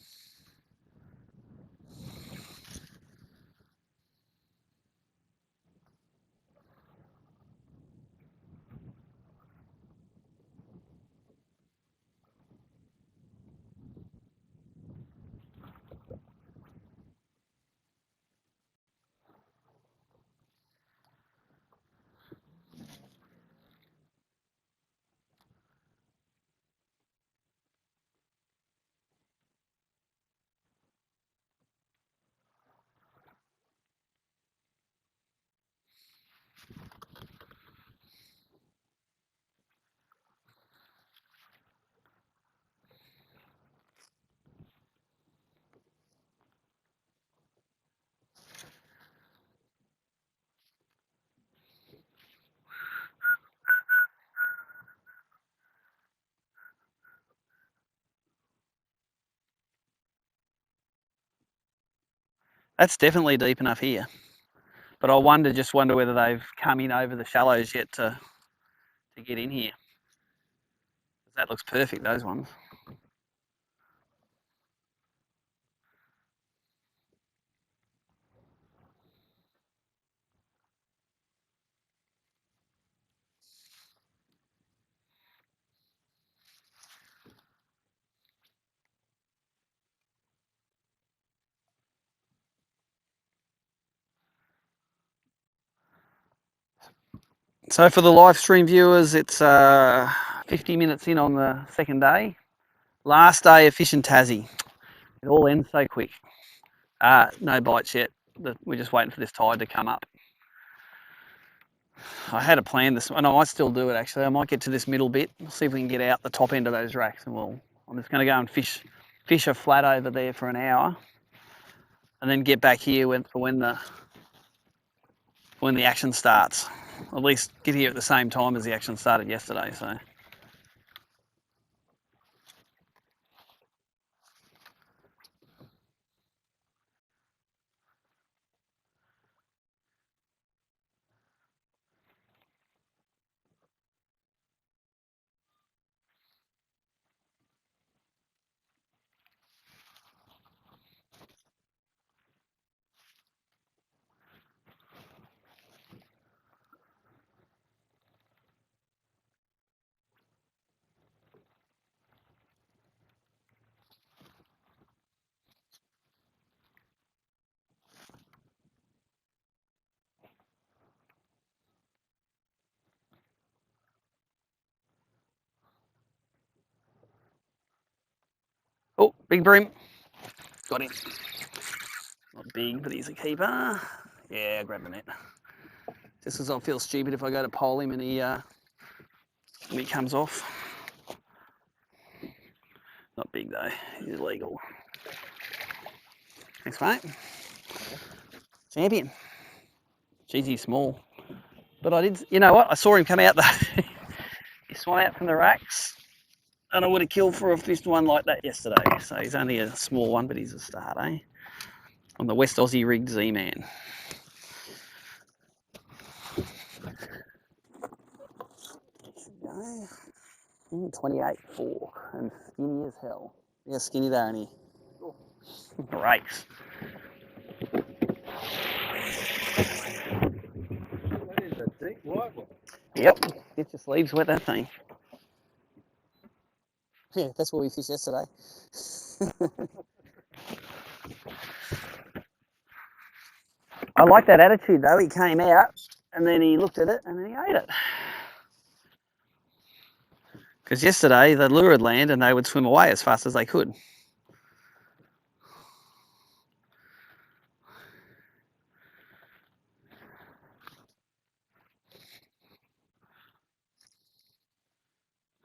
Speaker 1: That's definitely deep enough here. But I just wonder whether they've come in over the shallows yet to get in here. That looks perfect, those ones. So for the live stream viewers, it's 50 minutes in on the second day. Last day of fishing Tassie. It all ends so quick. No bites yet. We're just waiting for this tide to come up. I had a plan this, and I might still do it actually. I might get to this middle bit, see if we can get out the top end of those racks, and I'm just going to go and fish a flat over there for an hour, and then get back here for when the action starts. At least get here at the same time as the action started yesterday. Oh, big bream. Got him. Not big, but he's a keeper. Yeah, grab the net. Just because I feel stupid if I go to pole him and he comes off. Not big though. He's legal. Thanks, mate. Champion. Jeez, he's small. But I did, you know what? I saw him come out though. He swam out from the racks. And I would have killed for a fish one like that yesterday. So he's only a small one, but he's a start, eh? on the West Aussie rigged Z-Man. Go. 28.4 and skinny as hell. Yeah, skinny there, and he rakes.
Speaker 2: That is a deep white one.
Speaker 1: Yep, get your sleeves wet, that thing. Yeah, that's where we fished yesterday. I like that attitude though. He came out and then he looked at it and then he ate it. Because yesterday the lure would land and they would swim away as fast as they could.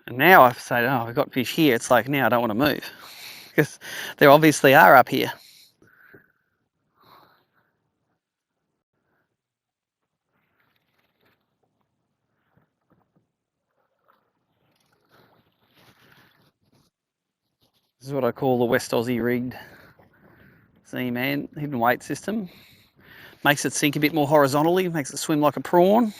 Speaker 1: And now I've said, oh, we've got fish here. It's like, now I don't want to move. Because there obviously are up here. This is what I call the West Aussie rigged Z-Man hidden weight system. Makes it sink a bit more horizontally, makes it swim like a prawn.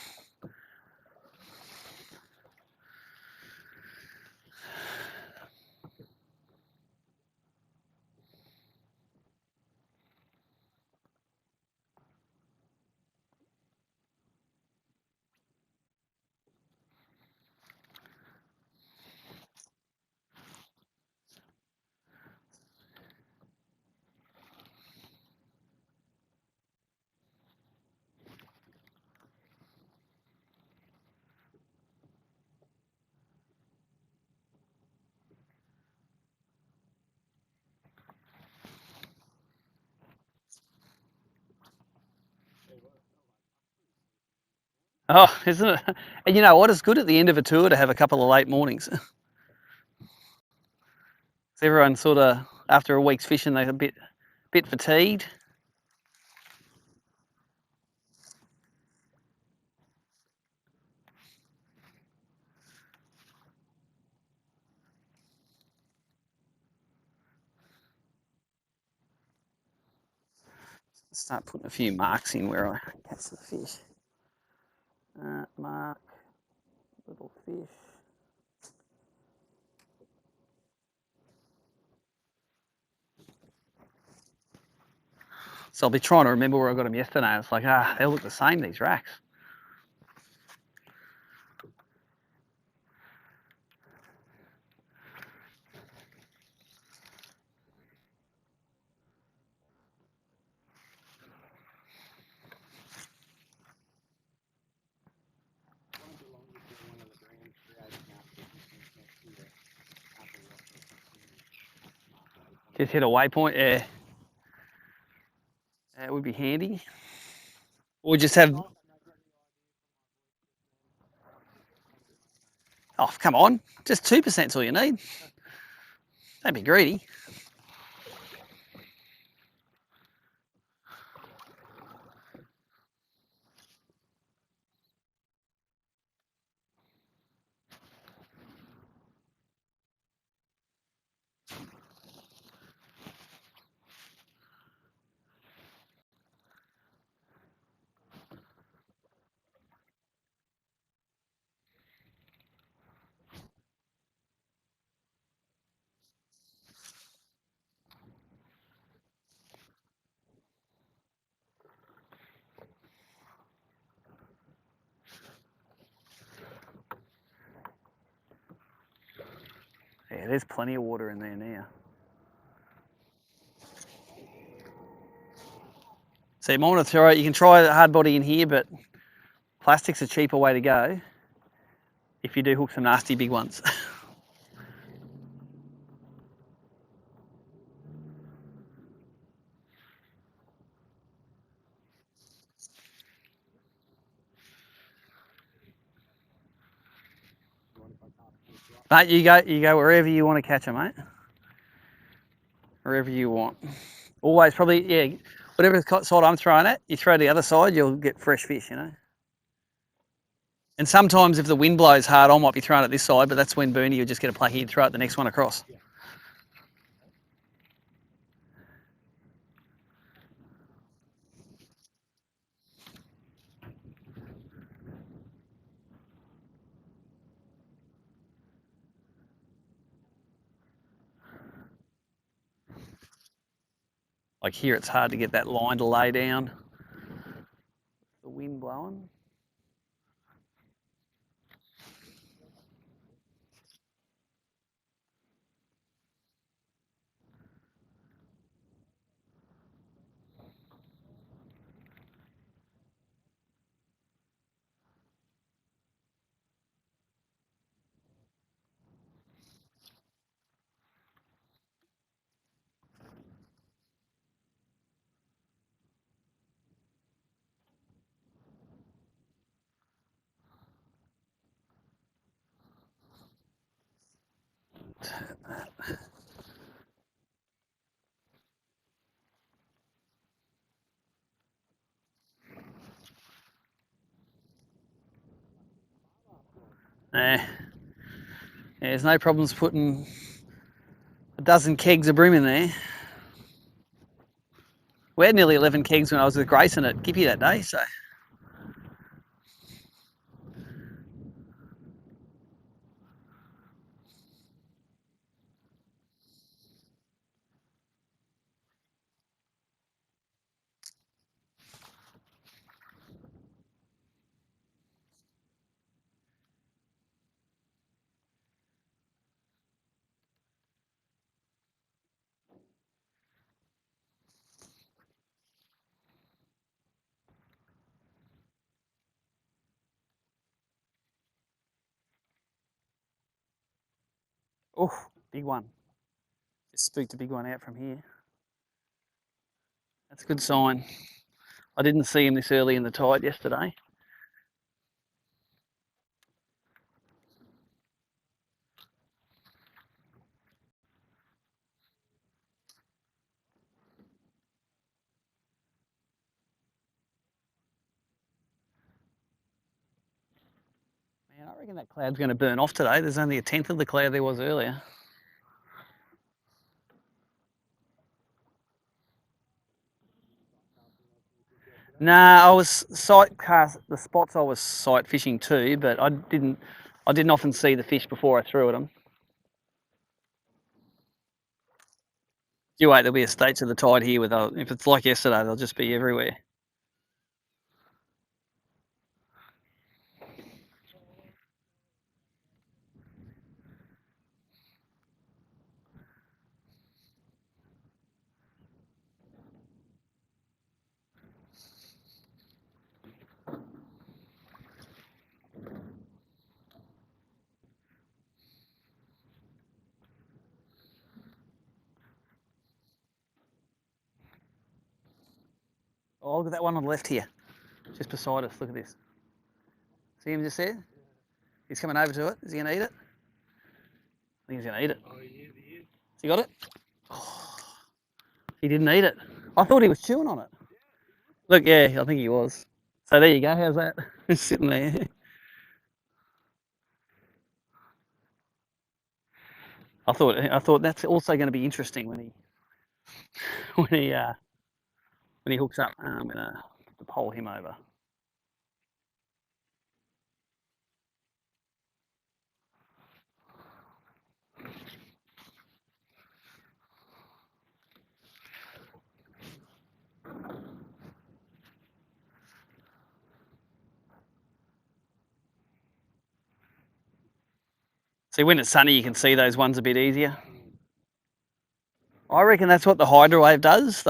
Speaker 1: Oh, isn't it? And you know what? It's good at the end of a tour to have a couple of late mornings. Everyone sort of, after a week's fishing, they're a bit fatigued. Start putting a few marks in where I catch the fish. Mark, little fish. So I'll be trying to remember where I got them yesterday. It's like, they look the same, these racks. Just hit a waypoint, yeah. That would be handy. Or just have... Oh, come on. Just 2% is all you need. Don't be greedy. Yeah, there's plenty of water in there now. So you might want to throw it, you can try a hard body in here, but plastic's a cheaper way to go if you do hook some nasty big ones. But you go wherever you want to catch them, mate. Wherever you want. Always probably, yeah, whatever side I'm throwing at, you throw the other side, you'll get fresh fish, you know. And sometimes if the wind blows hard, I might be throwing at this side, but that's when Bernie, you'll just get a plucky and throw it the next one across. Like here, it's hard to get that line to lay down. The wind blowing. Yeah, there's no problems putting a dozen kegs of BREAM in there. We had nearly 11 kegs when I was with Grayson at Gippy that day, so. Oh, big one. Just spooked a big one out from here. That's a good sign. I didn't see him this early in the tide yesterday. Man, I reckon that cloud's going to burn off today. There's only a tenth of the cloud there was earlier. Nah, I was sight cast the spots I was sight fishing too, but I didn't often see the fish before I threw at them. You wait, there'll be a state of the tide here with if it's like yesterday, they'll just be everywhere. Oh, look at that one on the left here, just beside us. Look at this. See him just there? He's coming over to it. Is he going to eat it? I think he's going to eat it. Oh, he is. Has he got it? Oh, he didn't eat it. I thought he was chewing on it. Look, yeah, I think he was. So there you go. How's that? He's sitting there. I thought that's also going to be interesting when he when he when he hooks up. I'm going to pole him over. See, when it's sunny, you can see those ones a bit easier. I reckon that's what the hydro wave does.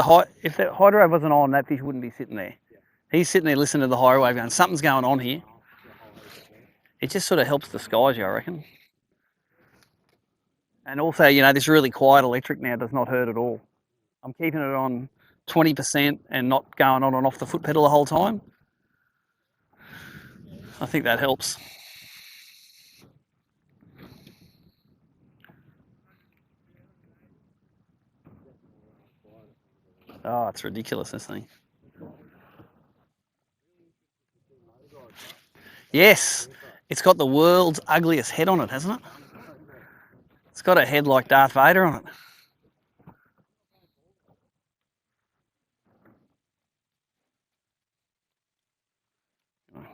Speaker 1: If the hydro wave wasn't on, that fish wouldn't be sitting there. He's sitting there listening to the hydro wave going, something's going on here. It just sort of helps disguise you, I reckon. And also, you know, this really quiet electric now does not hurt at all. I'm keeping it on 20% and not going on and off the foot pedal the whole time. I think that helps. Oh, it's ridiculous, this thing. Yes, it's got the world's ugliest head on it, hasn't it? It's got a head like Darth Vader on it.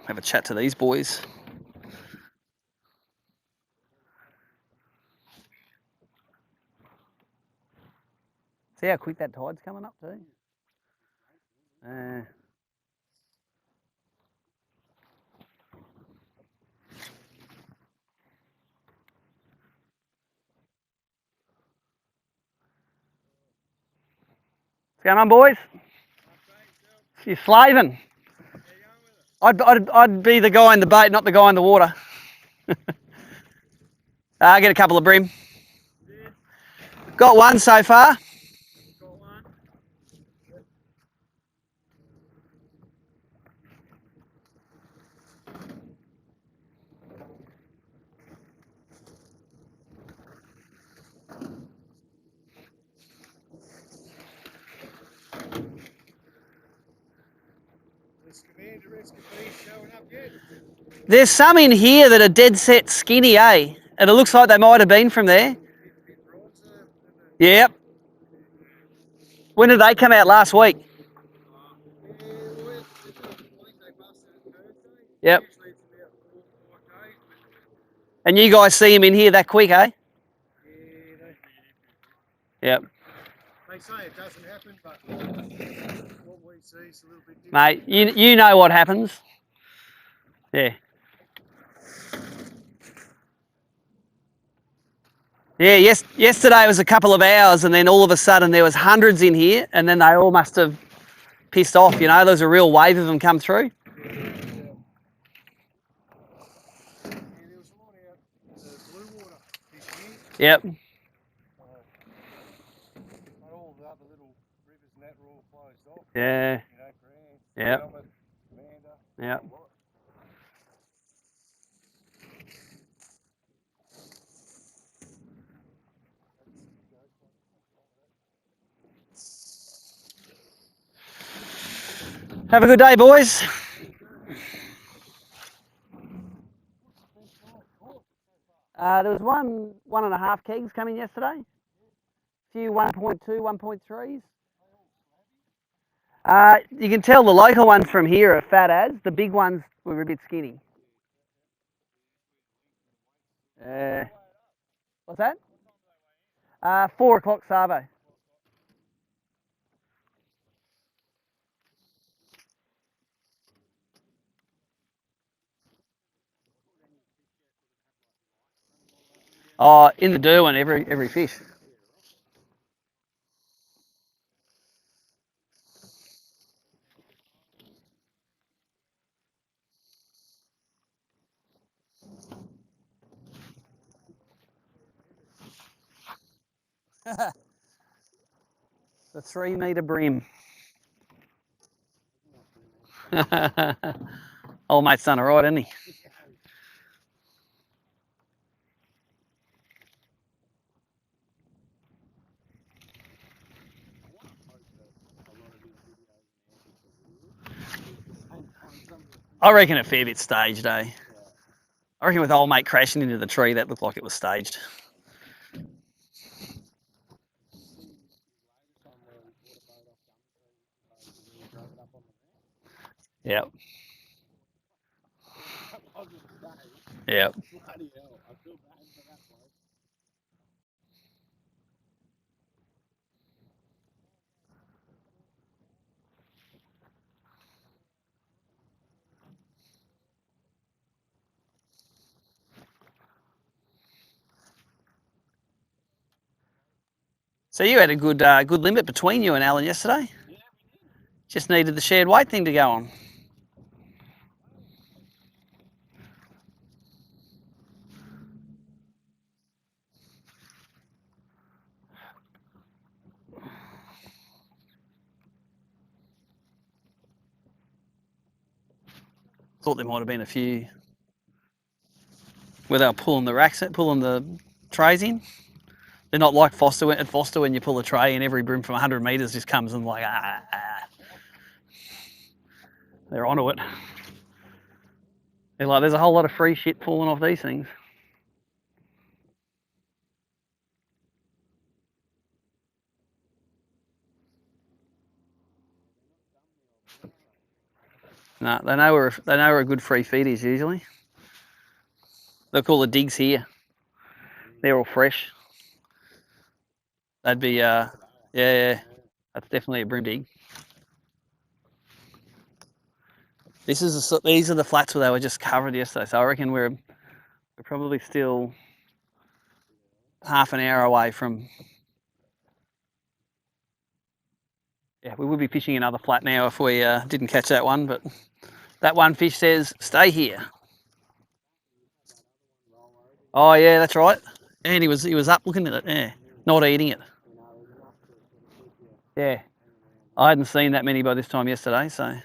Speaker 1: Have a chat to these boys. See how quick that tide's coming up too? What's going on, boys? You're slaving. I'd be the guy in the boat, not the guy in the water. I get a couple of bream. Got one so far. There's some in here that are dead set skinny, eh? And it looks like they might have been from there. Yep. When did they come out? Last week? Yep. And you guys see them in here that quick, eh? Yep.
Speaker 2: They say it doesn't happen, but what we see is a little bit different.
Speaker 1: Mate, you know what happens. Yeah. Yeah, yesterday was a couple of hours and then all of a sudden there was hundreds in here and then they all must have pissed off, you know. There was a real wave of them come through.
Speaker 2: Yeah, there was a lot out the blue water this year.
Speaker 1: Yep.
Speaker 2: But all the other little rivers and that were all closed off.
Speaker 1: Yeah.
Speaker 2: You know, BREAM,
Speaker 1: Yep.
Speaker 2: Amanda.
Speaker 1: Yep. Have a good day, boys. There was 1.5 kegs coming yesterday. A few 1.2, 1.3s. You can tell the local ones from here are fat as. The big ones were a bit skinny. What's that? 4 o'clock Savo. Oh, in the Derwent, every fish. The 3-metre bream. Old mate's done alright, hasn't he? I reckon a fair bit staged, eh? I reckon with old mate crashing into the tree, that looked like it was staged. Yep. Yep. So you had a good limit between you and Alan yesterday? Just needed the shared weight thing to go on. Thought there might have been a few where they were pulling the racks, pulling the trays in. They're not like Foster. At Foster, when you pull a tray and every broom from 100 metres just comes and like, They're onto it. They're like, there's a whole lot of free shit falling off these things. No, they know we're a good free feeders usually. They'll call the digs here. They're all fresh. They'd be Yeah. That's definitely a bream dig. These are the flats where they were just covered yesterday. So I reckon we're probably still half an hour away from. Yeah, we would be fishing another flat now if we didn't catch that one, but that one fish says stay here. Oh yeah, that's right. And he was up looking at it. Yeah, not eating it. Yeah, I hadn't seen that many by this time yesterday, so.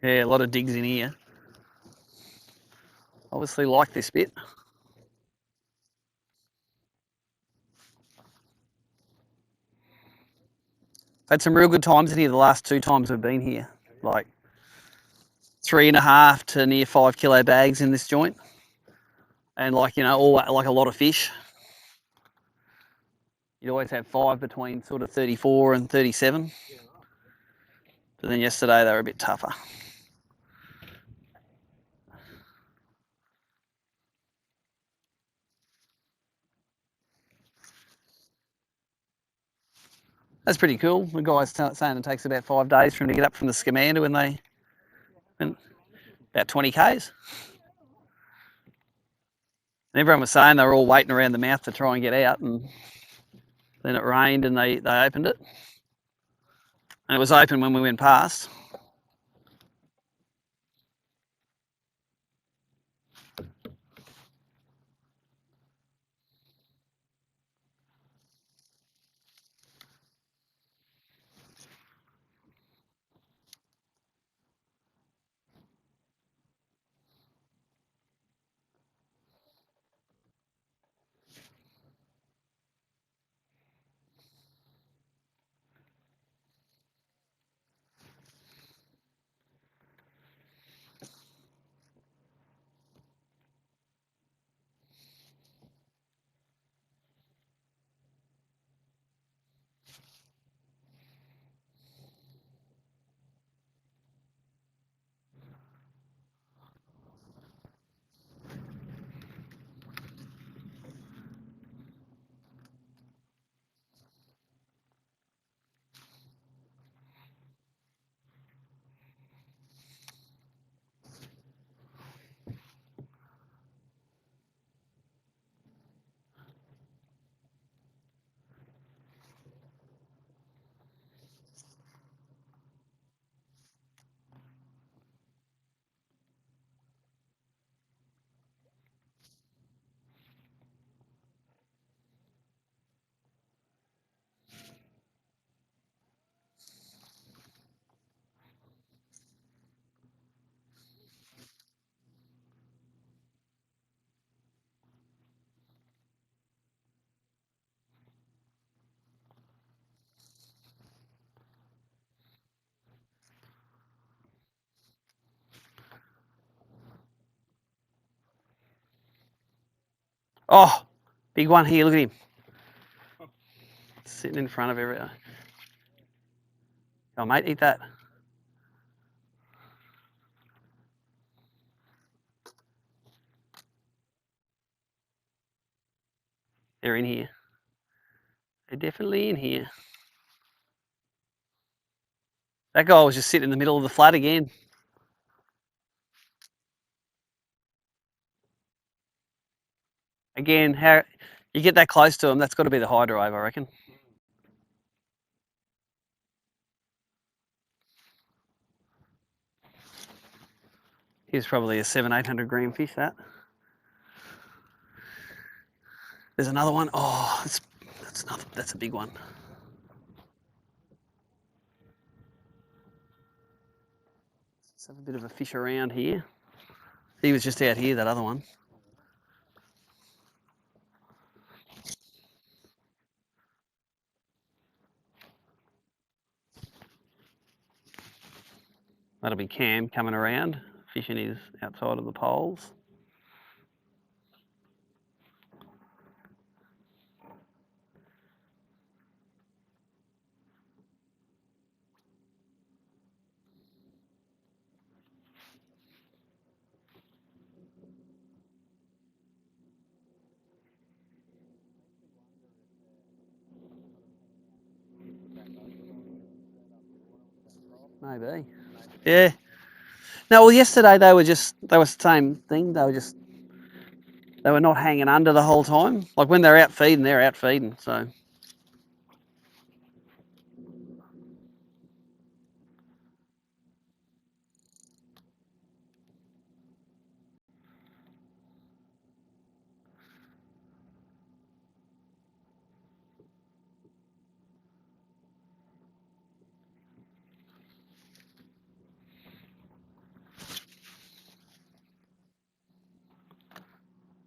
Speaker 1: Yeah, a lot of digs in here. Obviously like this bit. Had some real good times in here the last 2 times we've been here. Like 3.5 to near 5 kilo bags in this joint. And like, all like a lot of fish. You'd always have 5 between sort of 34 and 37. But then yesterday they were a bit tougher. That's pretty cool. The guy's saying it takes about 5 days for him to get up from the Scamander when about 20 k's. And everyone was saying they were all waiting around the mouth to try and get out, and then it rained and they opened it. And it was open when we went past. Oh, big one here. Look at him. Sitting in front of everyone. Oh, mate, eat that. They're in here. They're definitely in here. That guy was just sitting in the middle of the flat again. Again, how you get that close to him, that's got to be the high drive, I reckon. Here's probably a 700-800 gram fish, that. There's another one. Oh, that's a big one. Let's have a bit of a fish around here. He was just out here, that other one. That'll be Cam coming around, fishing his outside of the poles. Maybe. Yeah. No, well, yesterday they were the same thing. They were not hanging under the whole time. Like when they're out feeding, so.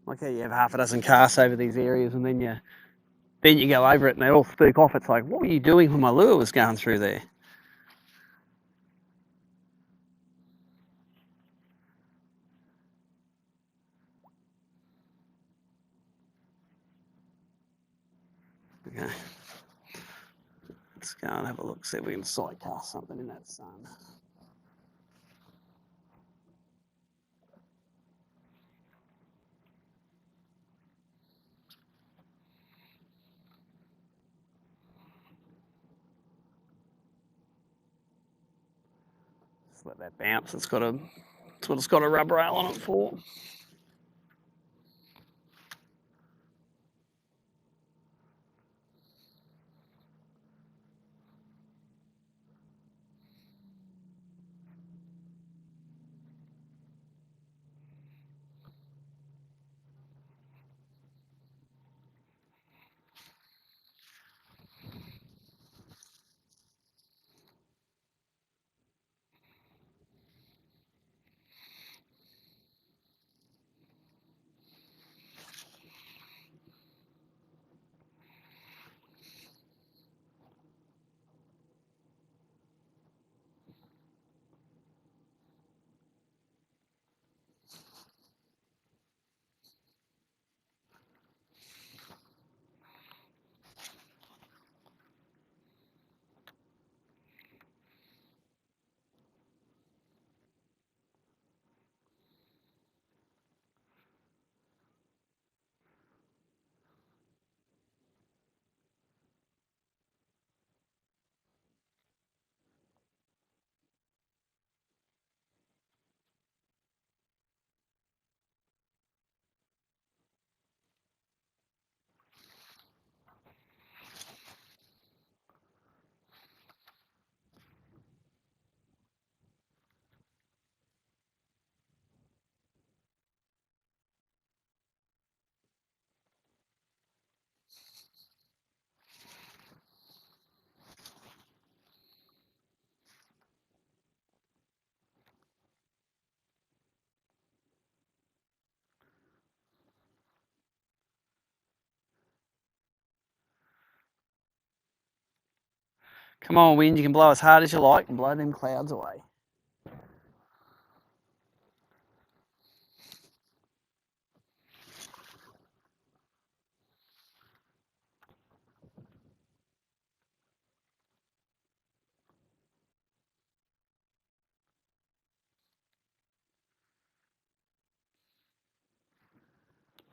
Speaker 1: Like how you have half a dozen casts over these areas and then you go over it and they all spook off. It's like, what were you doing when my lure was going through there? Okay. Let's go and have a look, see if we can sight cast something in that sun. Just let that bounce. It's what it's got a rub rail on it for. Come on, wind, you can blow as hard as you like and blow them clouds away.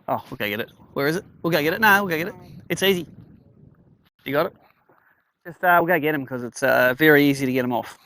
Speaker 1: Oh, we'll go get it. Where is it? We'll go get it. No, we'll go get it. It's easy. You got it? Just we'll go get him because it's very easy to get him off.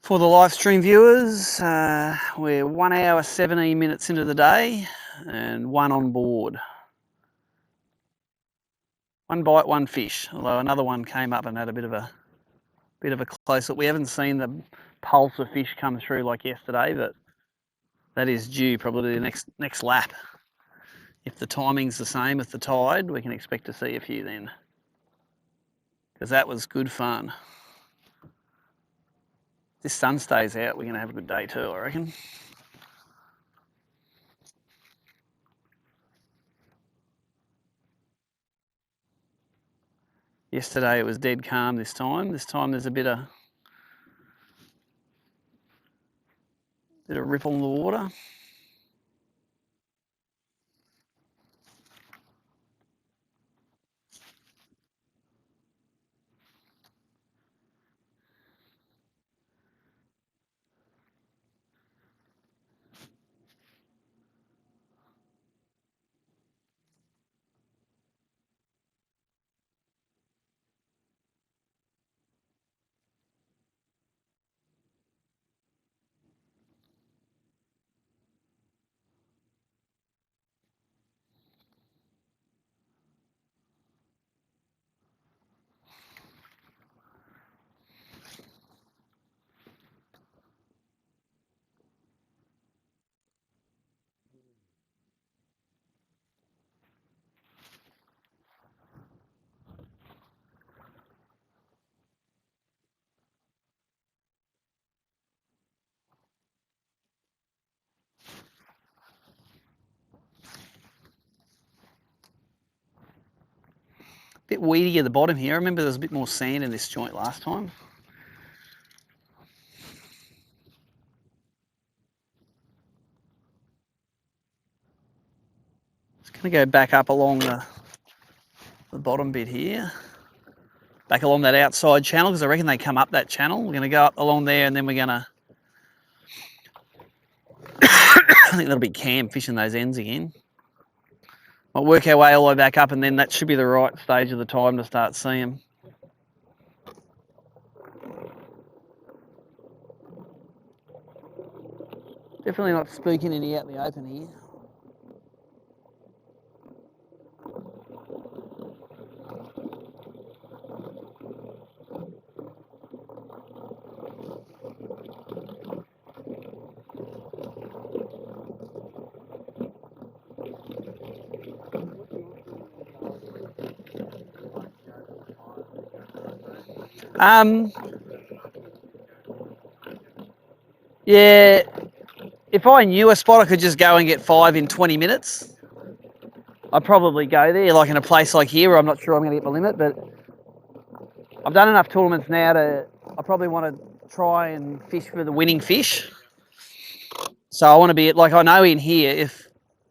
Speaker 1: For the live stream viewers, we're 1 hour 17 minutes into the day and one on board. One bite, one fish. Although another one came up and had a bit of a close look. We haven't seen the pulse of fish come through like yesterday, but that is due probably the next lap. If the timing's the same with the tide, we can expect to see a few then. Because that was good fun. If this sun stays out, we're going to have a good day too, I reckon. Yesterday it was dead calm this time. This time there's a bit of ripple in the water. Bit weedy at the bottom here. I remember there was a bit more sand in this joint last time. Just going to go back up along the bottom bit here. Back along that outside channel because I reckon they come up that channel. We're going to go up along there and then we're going to... I think that'll be Cam fishing those ends again. I'll work our way all the way back up and then that should be the right stage of the time to start seeing them. Definitely not spooking any out in the open here. Yeah, if I knew a spot I could just go and get 5 in 20 minutes, I'd probably go there, like in a place like here where I'm not sure I'm going to get the limit, but I've done enough tournaments now I probably want to try and fish for the winning fish. So I want to be, like I know in here, if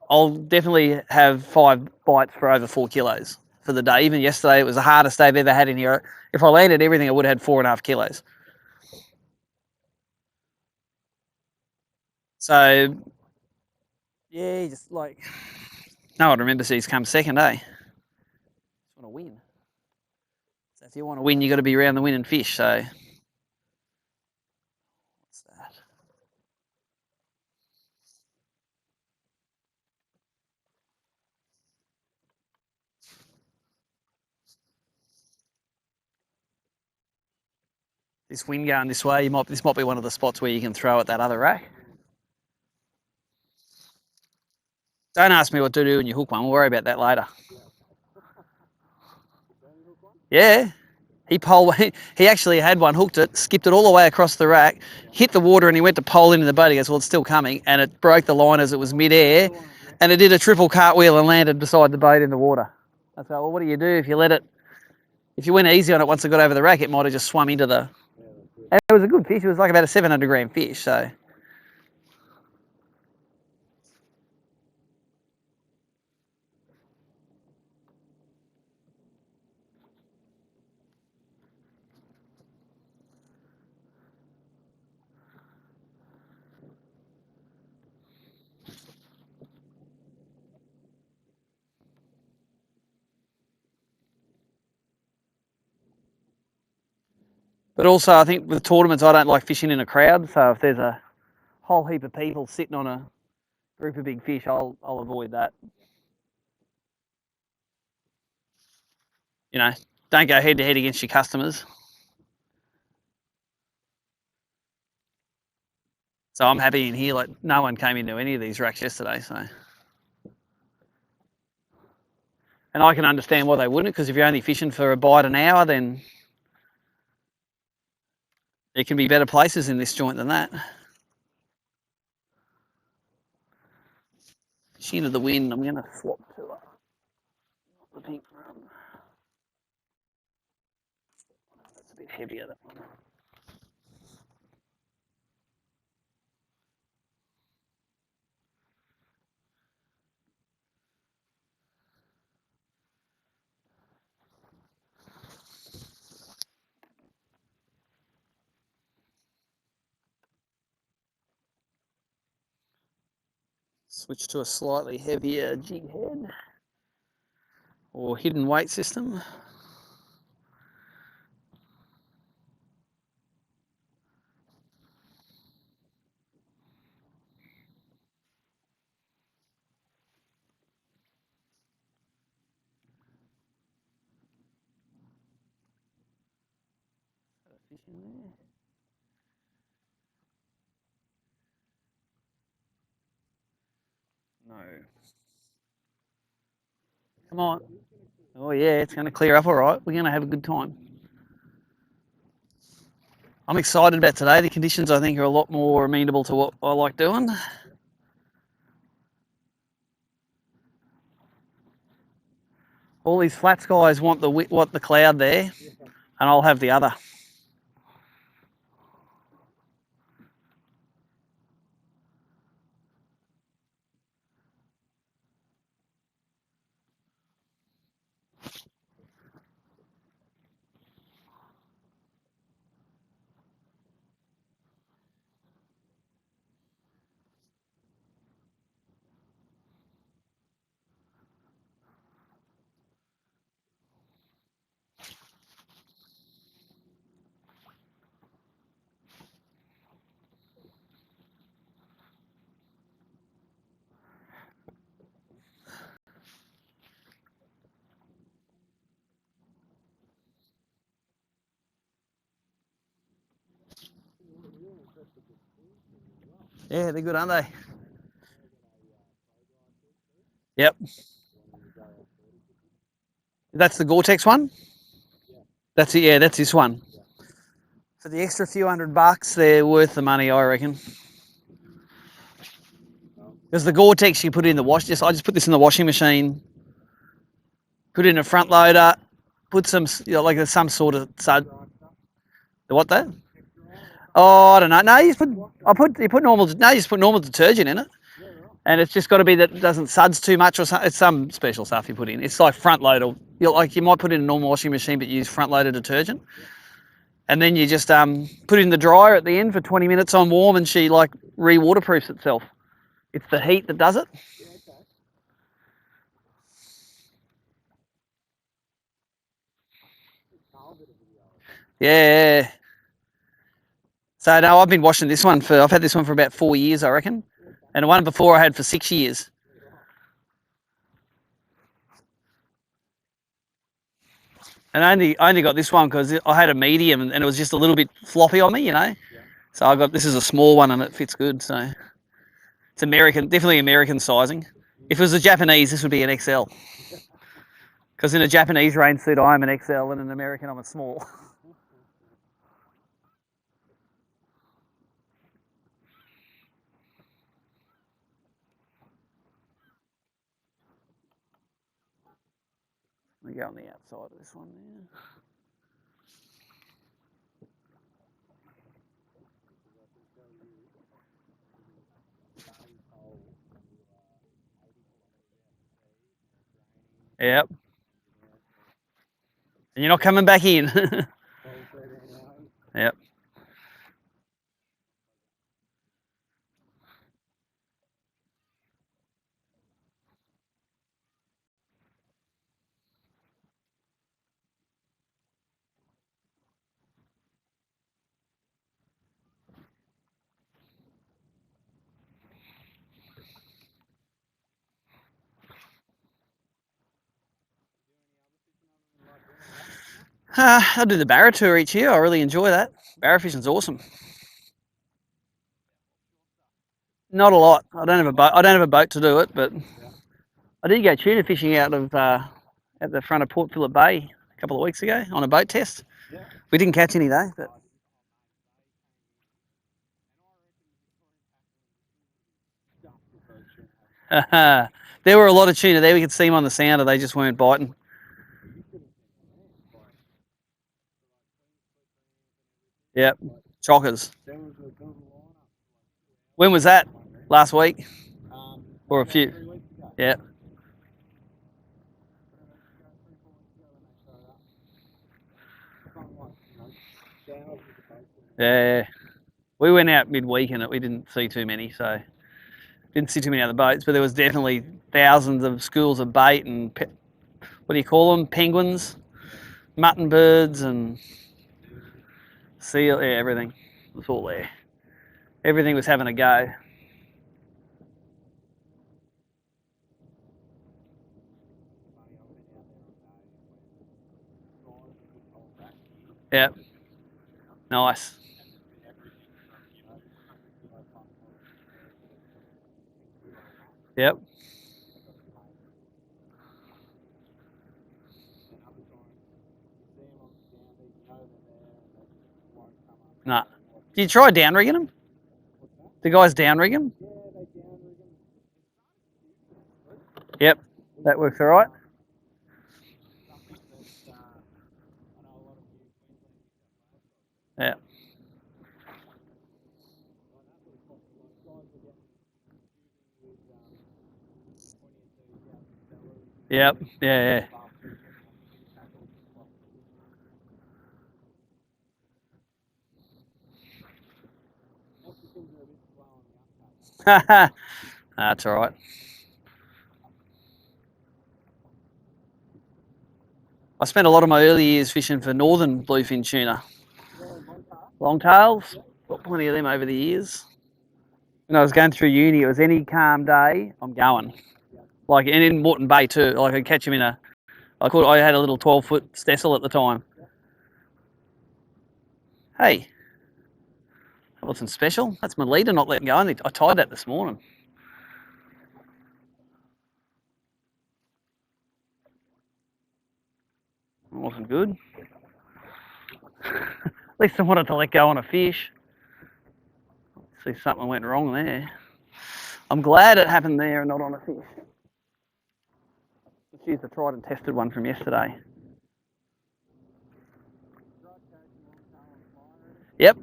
Speaker 1: I'll definitely have 5 bites for over 4 kilos for the day. Even yesterday, it was the hardest day I've ever had in here. If I landed everything, I would have had 4.5 kilos. So, yeah, just like, no one remembers he's come second, eh? Just want to win. So if you want to win, you got to be around the winning fish. So, what's that? This wind going this way, this might be one of the spots where you can throw at that other rack. Don't ask me what to do when you hook one. We'll worry about that later. Yeah. He actually had one, hooked it, skipped it all the way across the rack, hit the water, and he went to pole into the boat. He goes, well, it's still coming, and it broke the line as it was mid-air, and it did a triple cartwheel and landed beside the boat in the water. I said, well, what do you do if you let it, if you went easy on it once it got over the rack, it might have just swum into the... And it was a good fish. It was like about a 700 gram fish, so... But also, I think with tournaments, I don't like fishing in a crowd. So if there's a whole heap of people sitting on a group of big fish, I'll avoid that. You know, don't go head to head against your customers. So I'm happy in here. Like no one came into any of these racks yesterday. So, and I can understand why they wouldn't, because if you're only fishing for a bite an hour, then there can be better places in this joint than that. Shin of the wind. I'm going to swap to the pink one. That's a bit heavier. That one. Switch to a slightly heavier jig head or hidden weight system. No. Come on. Oh yeah, it's going to clear up all right. We're going to have a good time. I'm excited about today. The conditions, I think, are a lot more amenable to what I like doing. All these flats guys want the cloud there, and I'll have the other. Yeah, they're good, aren't they? Yep. That's the Gore-Tex one? That's it, yeah, that's this one. For the extra few $100, they're worth the money, I reckon. Because the Gore-Tex you put in the wash, I just put this in the washing machine, put it in a front loader, put some, like there's some sort of sud. The what though? Oh, I don't know. No, you put normal detergent in it. And it's just got to be that it doesn't suds too much, or something. It's some special stuff you put in. It's like front loader. You might put it in a normal washing machine, but use front loader detergent. And then you just put it in the dryer at the end for 20 minutes on warm, and she like re-waterproofs itself. It's the heat that does it. Yeah. So no, I've been washing this one I've had this one for about 4 years, I reckon. And the one before I had for 6 years. And I only got this one because I had a medium and it was just a little bit floppy on me, you know. So this is a small one and it fits good. So it's American, definitely American sizing. If it was a Japanese, this would be an XL. Because in a Japanese rain suit, I'm an XL, and in an American, I'm a small. Let me go on the outside of this one there. Yep. And you're not coming back in. Yep. I do the Barra tour each year. I really enjoy that. Barra fishing's awesome. Not a lot. I don't have a boat. I don't have a boat to do it, but I did go tuna fishing out of at the front of Port Phillip Bay a couple of weeks ago on a boat test.
Speaker 2: Yeah.
Speaker 1: We didn't catch any though. But there were a lot of tuna there. We could see them on the sounder. They just weren't biting. Yep, chockers. When was that? Last week? Or a few? Yeah. Yeah. We went out midweek and we didn't see too many, so didn't see too many other boats, but there was definitely thousands of schools of bait and what do you call them? Penguins, mutton birds, and seal. Yeah, everything was all there. Everything was having a go. Yep. Nice. Yep. Nah. Did you try down rigging them? The guys down rig them? Yep. That works all right. Yeah. Yep. Yeah. Yeah. That's all right. I spent a lot of my early years fishing for northern bluefin tuna. Longtails. Got plenty of them over the years. When I was going through uni, it was any calm day, I'm going. Like, and in Moreton Bay too. Like, I'd catch them in a. I had a little 12-foot stessel at the time. Hey, that wasn't special. That's my leader not letting go. I tied that this morning. It wasn't good. At least I wanted to let go on a fish. See, something went wrong there. I'm glad it happened there and not on a fish. Let's use the tried and tested one from yesterday. Yep.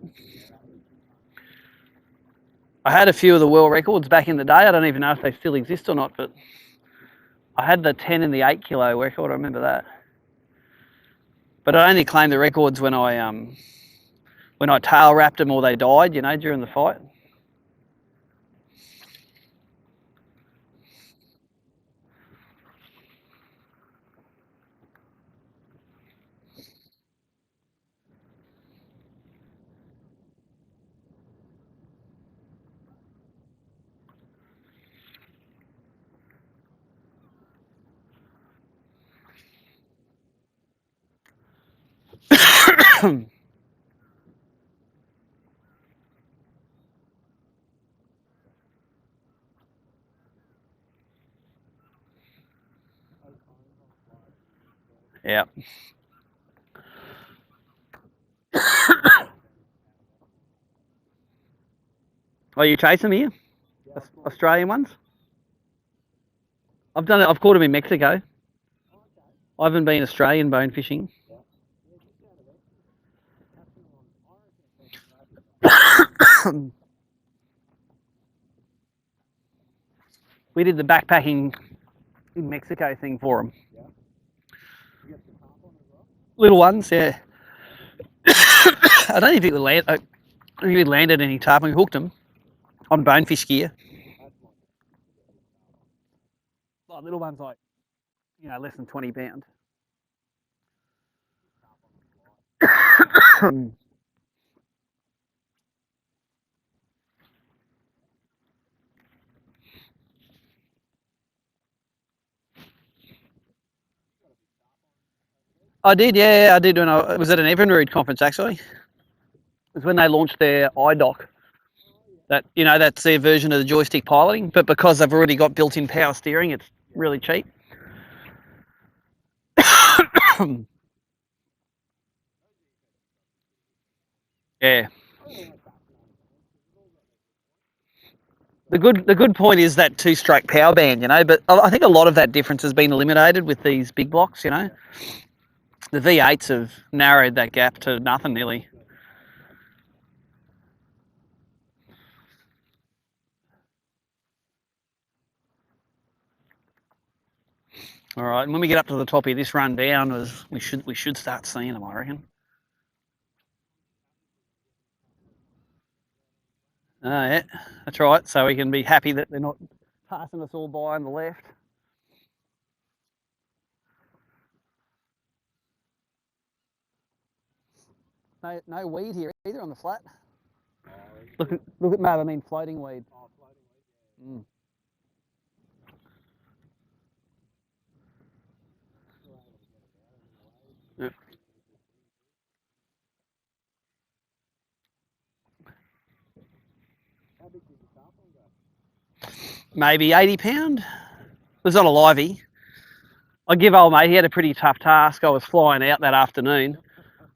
Speaker 1: I had a few of the world records back in the day. I don't even know if they still exist or not, but I had the 10 and the 8 kilo record. I remember that. But I only claimed the records when I tail wrapped them or they died, you know, during the fight. Yeah. Are you chasing me? Australian ones? I've done it. I've caught them in Mexico. I haven't been Australian bone fishing. We did the backpacking in Mexico thing for them. Little ones, yeah. I don't think we landed any tarpon. We hooked them on bonefish gear. Like little ones, like less than 20 pounds. I did, yeah, I did when I was at an Evinrude conference actually. It was when they launched their iDock. That that's their version of the joystick piloting, but because they've already got built-in power steering, it's really cheap. Yeah. The good point is that two-stroke power band, but I think a lot of that difference has been eliminated with these big blocks, The V8s have narrowed that gap to nothing nearly. All right, and when we get up to the top of this run down, we should start seeing them, I reckon. Yeah, that's right. So we can be happy that they're not passing us all by on the left. No weed here either on the flat. Look at Matt. I mean floating weed. Mm. Yeah. Maybe 80 pound. It was on a livey. I give old mate. He had a pretty tough task. I was flying out that afternoon.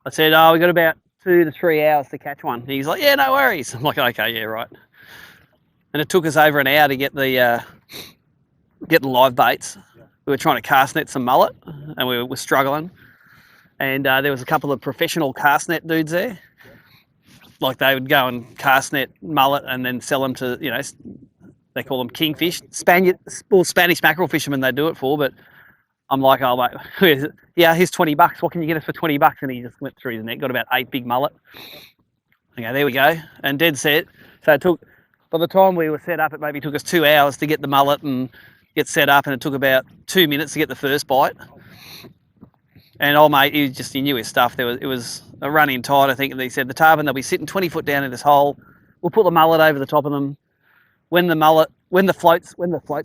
Speaker 1: I said, "Oh, we got about 2 to 3 hours to catch one." And he's like, "Yeah, no worries." I'm like, "Okay, yeah, right." And it took us over an hour to get the live baits. We were trying to cast net some mullet, and we were struggling. And there was a couple of professional cast net dudes there. Like they would go and cast net mullet and then sell them to, they call them kingfish, Spanish mackerel fishermen. They do it for, but I'm like, oh mate, yeah, here's $20. What can you get us for $20? And he just went through his net, got about 8 big mullet. Okay, there we go, and dead set. So it took, by the time we were set up, it maybe took us 2 hours to get the mullet and get set up, and it took about 2 minutes to get the first bite. And old mate, he knew his stuff. It was a run-in tide, I think, and he said the tarpon, they'll be sitting 20 foot down in this hole. We'll put the mullet over the top of them. When the floats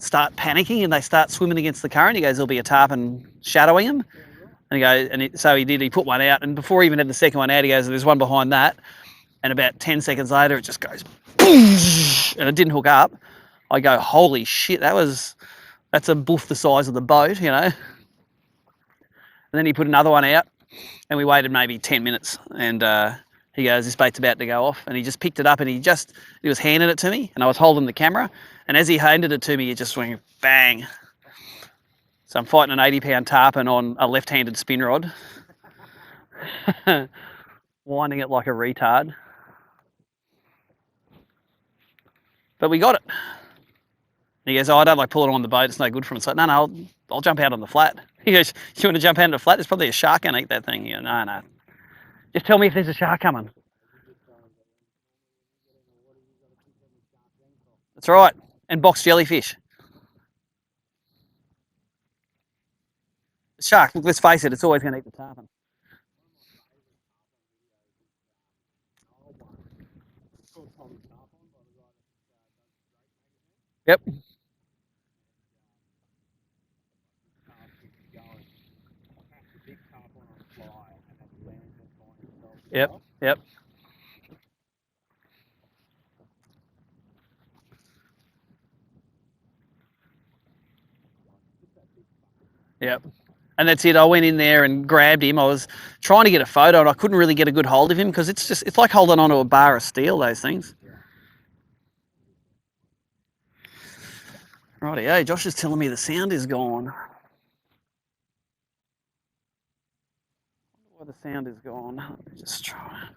Speaker 1: start panicking and they start swimming against the current, he goes, there'll be a tarpon shadowing them. And he goes, so he did. He put one out, and before he even had the second one out, he goes, there's one behind that. And about 10 seconds later, it just goes, and it didn't hook up. I go, holy shit, that's a boof the size of the boat, And then he put another one out, and we waited maybe 10 minutes, and he goes, this bait's about to go off, and he just picked it up, and he was handing it to me, and I was holding the camera, and as he handed it to me, it just went bang. So I'm fighting an 80-pound tarpon on a left-handed spin rod, winding it like a retard. But we got it. He goes, oh, I don't like pulling on the boat, it's no good for him. It's like, no, I'll jump out on the flat. He goes, you want to jump out on the flat? There's probably a shark going to eat that thing. You go, no. Just tell me if there's a shark coming. That's right. And box jellyfish. The shark, look, let's face it, it's always going to eat the tarpon. Yep. Yep. Yep. And that's it. I went in there and grabbed him. I was trying to get a photo and I couldn't really get a good hold of him because it's like holding onto a bar of steel, those things. Rightio, Josh is telling me the sound is gone. Why the sound is gone. Let me just try.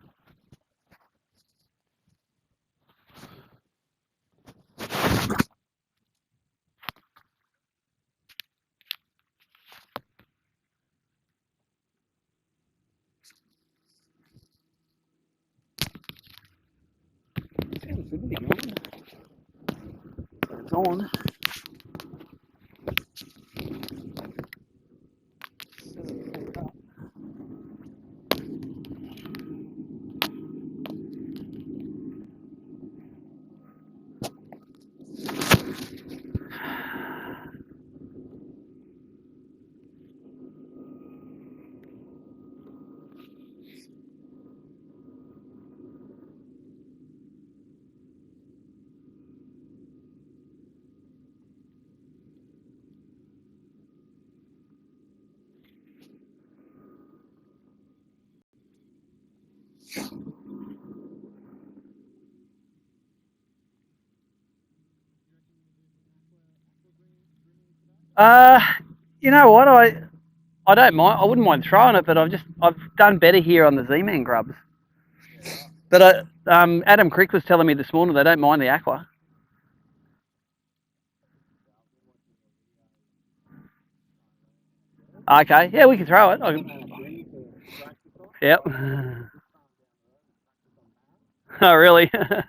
Speaker 1: It shouldn't be gone. But it's on. You know what? I don't mind. I wouldn't mind throwing it, but I've done better here on the Z-Man grubs. But Adam Crick was telling me this morning they don't mind the aqua. Okay, yeah, we can throw it. Yep. Oh, really? And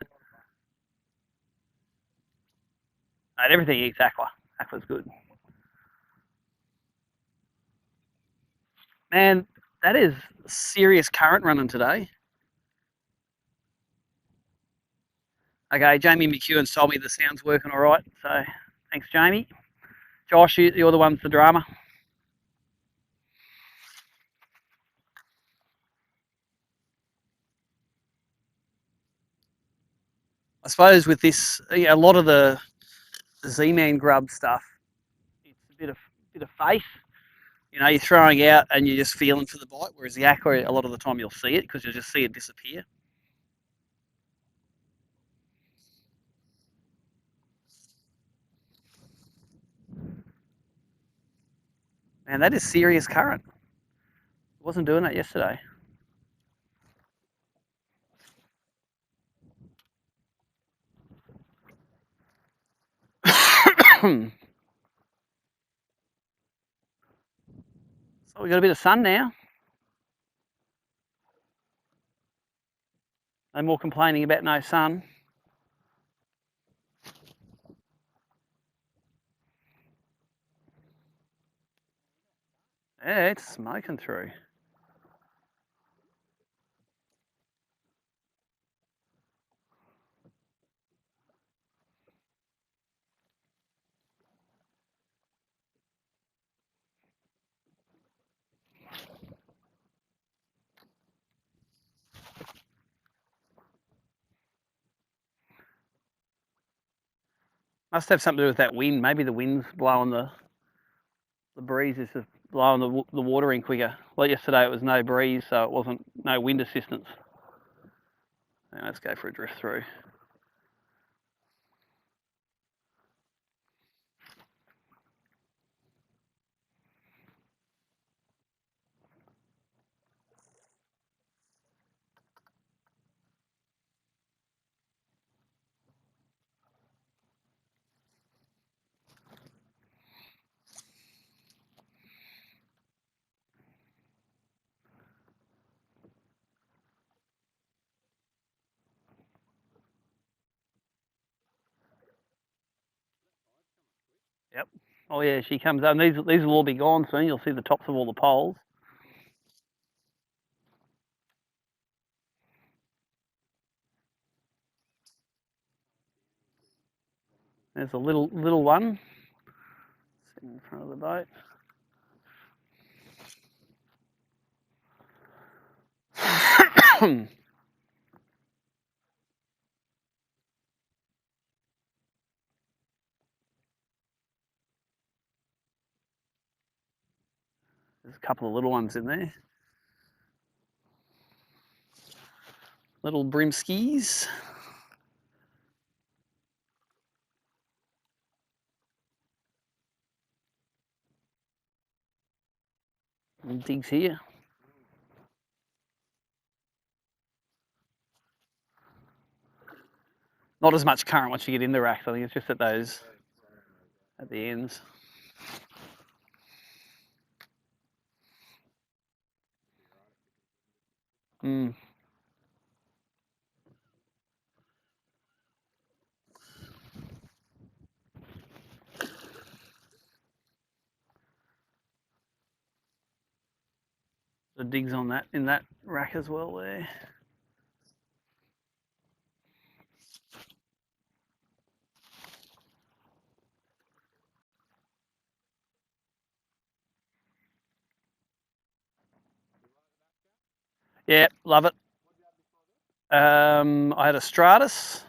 Speaker 1: everything eats aqua. Aqua's good. Man, that is serious current running today. Okay, Jamie McEwen's told me the sound's working all right, so thanks, Jamie. Josh, you're the one with the drama. I suppose with this, a lot of the Z-Man grub stuff, it's a bit of faith. You know, you're throwing out and you're just feeling for the bite, whereas the aqua, a lot of the time you'll see it because you'll just see it disappear. Man, that is serious current. It wasn't doing that yesterday. So we've got a bit of sun now. No more complaining about no sun. Yeah, it's smoking through. Must have something to do with that wind. Maybe the wind's blowing the breeze is just blowing the water in quicker. Like yesterday, it was no breeze, so it wasn't no wind assistance. Now let's go for a drift through. Yep. Oh yeah, she comes up. And these will all be gone soon. You'll see the tops of all the poles. There's a little one sitting in front of the boat. There's a couple of little ones in there. Little brimskies. And digs here. Not as much current once you get in the racks. I think it's just at those, at the ends. Mm. The digs on that in that rack as well there. Yeah, love it. I had a Stratus.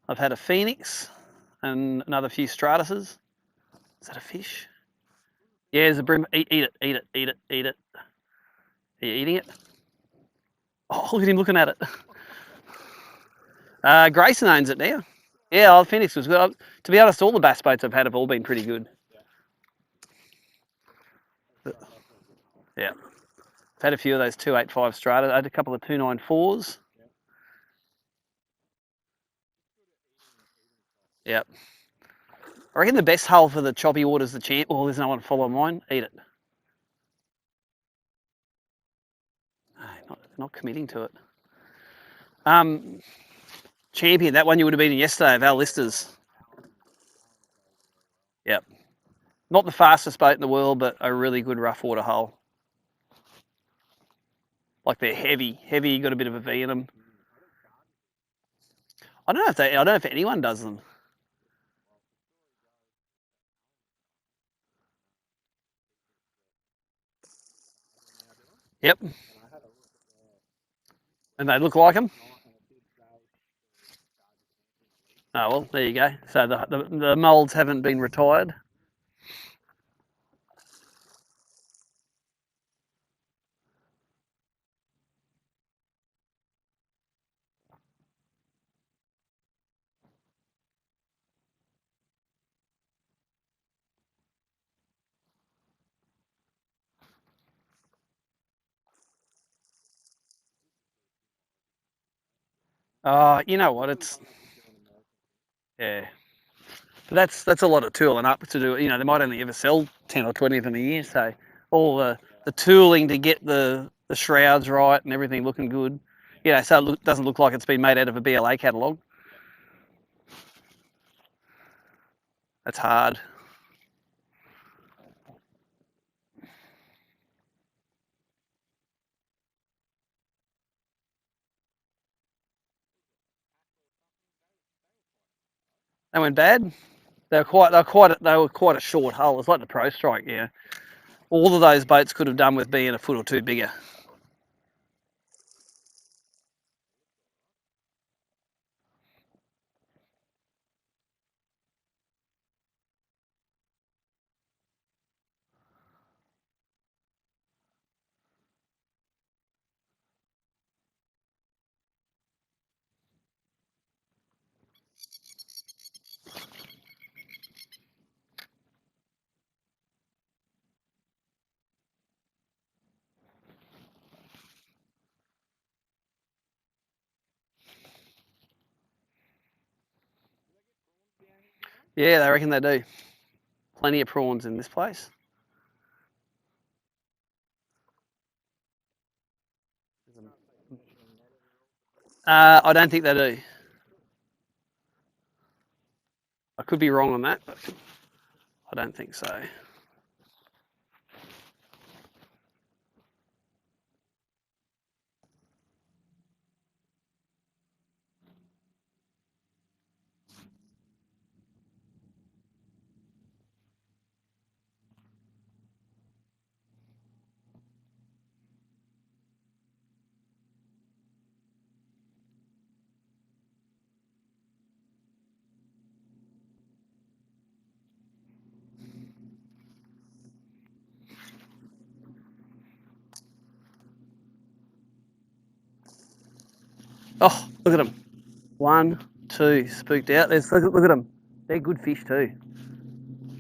Speaker 1: I've had a Phoenix and another few Stratuses. Is that a fish? Yeah, there's a brim. Eat it, eat it, eat it, eat it. Are you eating it? Oh, look at him looking at it. Grayson owns it now. Yeah, Phoenix was good. To be honest, all the bass boats I've had have all been pretty good. Yeah. I've had a few of those 285 strata. I had a couple of 294s. Yep. I reckon the best hull for the choppy water is the champ. Oh, there's no one to follow mine. Eat it. No, not committing to it. Champion, that one you would have been in yesterday of our listers. Yep. Not the fastest boat in the world, but a really good rough water hull. Like they're heavy, you got a bit of a V in them. I don't know if anyone does them. Yep. And they look like them. Oh well, there you go. So the moulds haven't been retired. You know what? It's yeah. But that's a lot of tooling up to do. You know, they might only ever sell 10 or 20 of them a year. So all the tooling to get the shrouds right and everything looking good. You know, so it doesn't look like it's been made out of a BLA catalogue. That's hard. They went bad. They were quite a short hull. It's like the Pro Strike. Yeah, all of those boats could have done with being a foot or two bigger. Yeah, they reckon they do. Plenty of prawns in this place. I don't think they do. I could be wrong on that, but I don't think so. Oh, look at them. 1, 2, spooked out. Look at them. They're good fish too.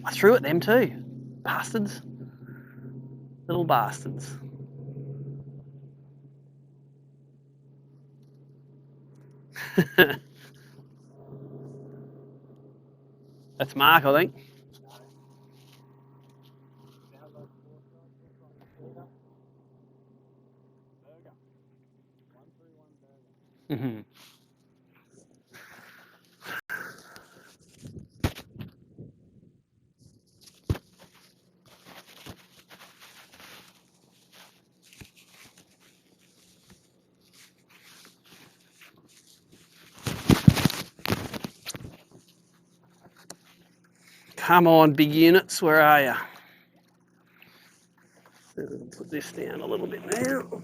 Speaker 1: I threw at them too. Bastards. Little bastards. That's Mark, I think. Mm-hmm. Come on, big units, where are you? Put this down a little bit now.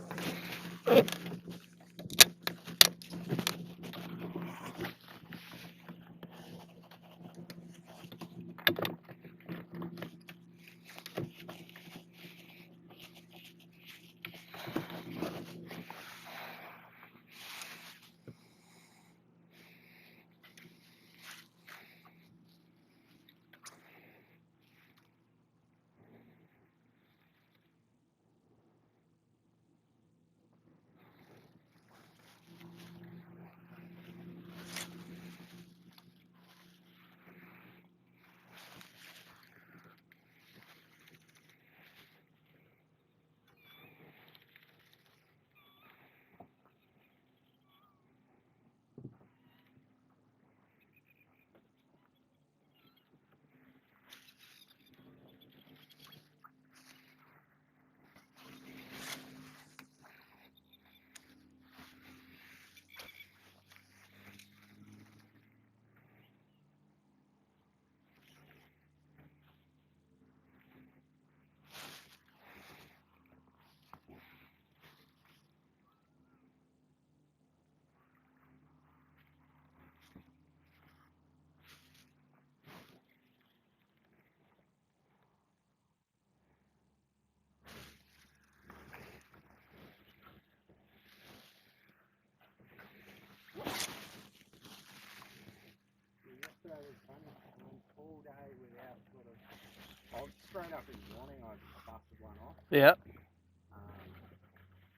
Speaker 2: this morning, I busted one off.
Speaker 1: Yep.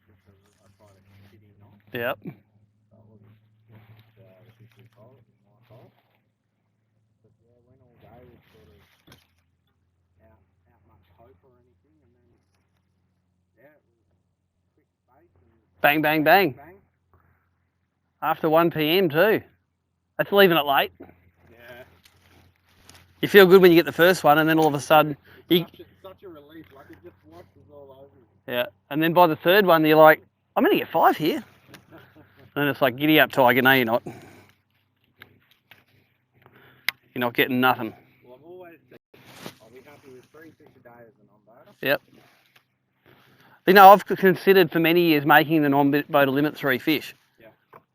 Speaker 2: Just I tried a shitty knot.
Speaker 1: Yep.
Speaker 2: So it wasn't the fish's fault, it was my fault. But yeah, went all day with sort of out much hope or anything, and then yeah, it was quick space and
Speaker 1: Bang, bang, bang.
Speaker 2: bang.
Speaker 1: After 1 p.m. too. That's leaving it late.
Speaker 2: Yeah.
Speaker 1: You feel good when you get the first one, and then all of a sudden,
Speaker 2: Such a relief, like it just washes all over you.
Speaker 1: yeah. And then by the third one, you're like, I'm going to get 5 here. And it's like, giddy up, Tiger. No, you're not. You're not getting nothing.
Speaker 2: Well, I've always said I'll be happy with 3 fish a day as a non-boater.
Speaker 1: Yep. You know, I've considered for many years making the non-boater limit 3 fish.
Speaker 2: Yeah.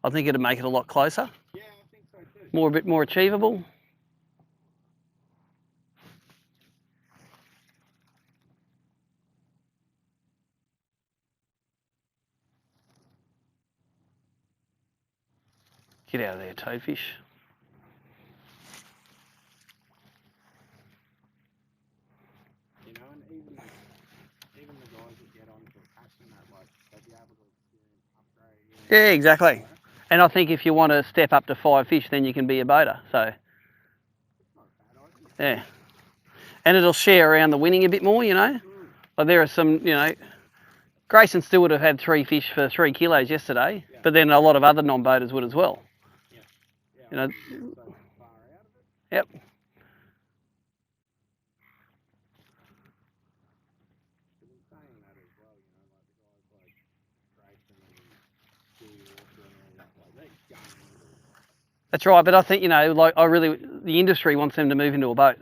Speaker 1: I think it'd make it a lot closer.
Speaker 2: Yeah, I think so too.
Speaker 1: A bit more achievable. Get out of there, toadfish.
Speaker 2: You know, and even the guys that get onto catching that, like, they'll be able to upgrade.
Speaker 1: Yeah, exactly. And I think if you want to step up to 5 fish, then you can be a boater. So, yeah. And it'll share around the winning a bit more, you know. Like there are some, you know, Grayson still would have had 3 fish for 3 kilos yesterday, but then a lot of other non-boaters would as well. You know. Yep. That's right, but I think, you know, like the industry wants them to move into a boat.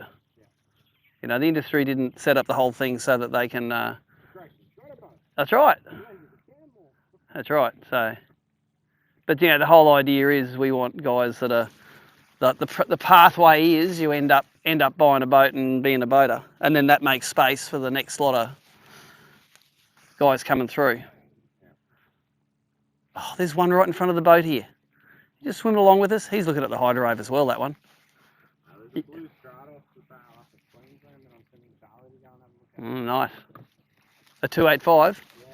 Speaker 1: You know, the industry didn't set up the whole thing so that they can. That's right. That's right. So, but you know, the whole idea is we want guys that are the pathway is you end up buying a boat and being a boater, and then that makes space for the next lot of guys coming through. Oh, there's one right in front of the boat here. Just swimming along with us. He's looking at the hydrove as well, that one.
Speaker 2: There's a blue strata up at Queensland that I'm sending Charlie to go and have a look at.
Speaker 1: Nice. A 285?
Speaker 2: Yeah.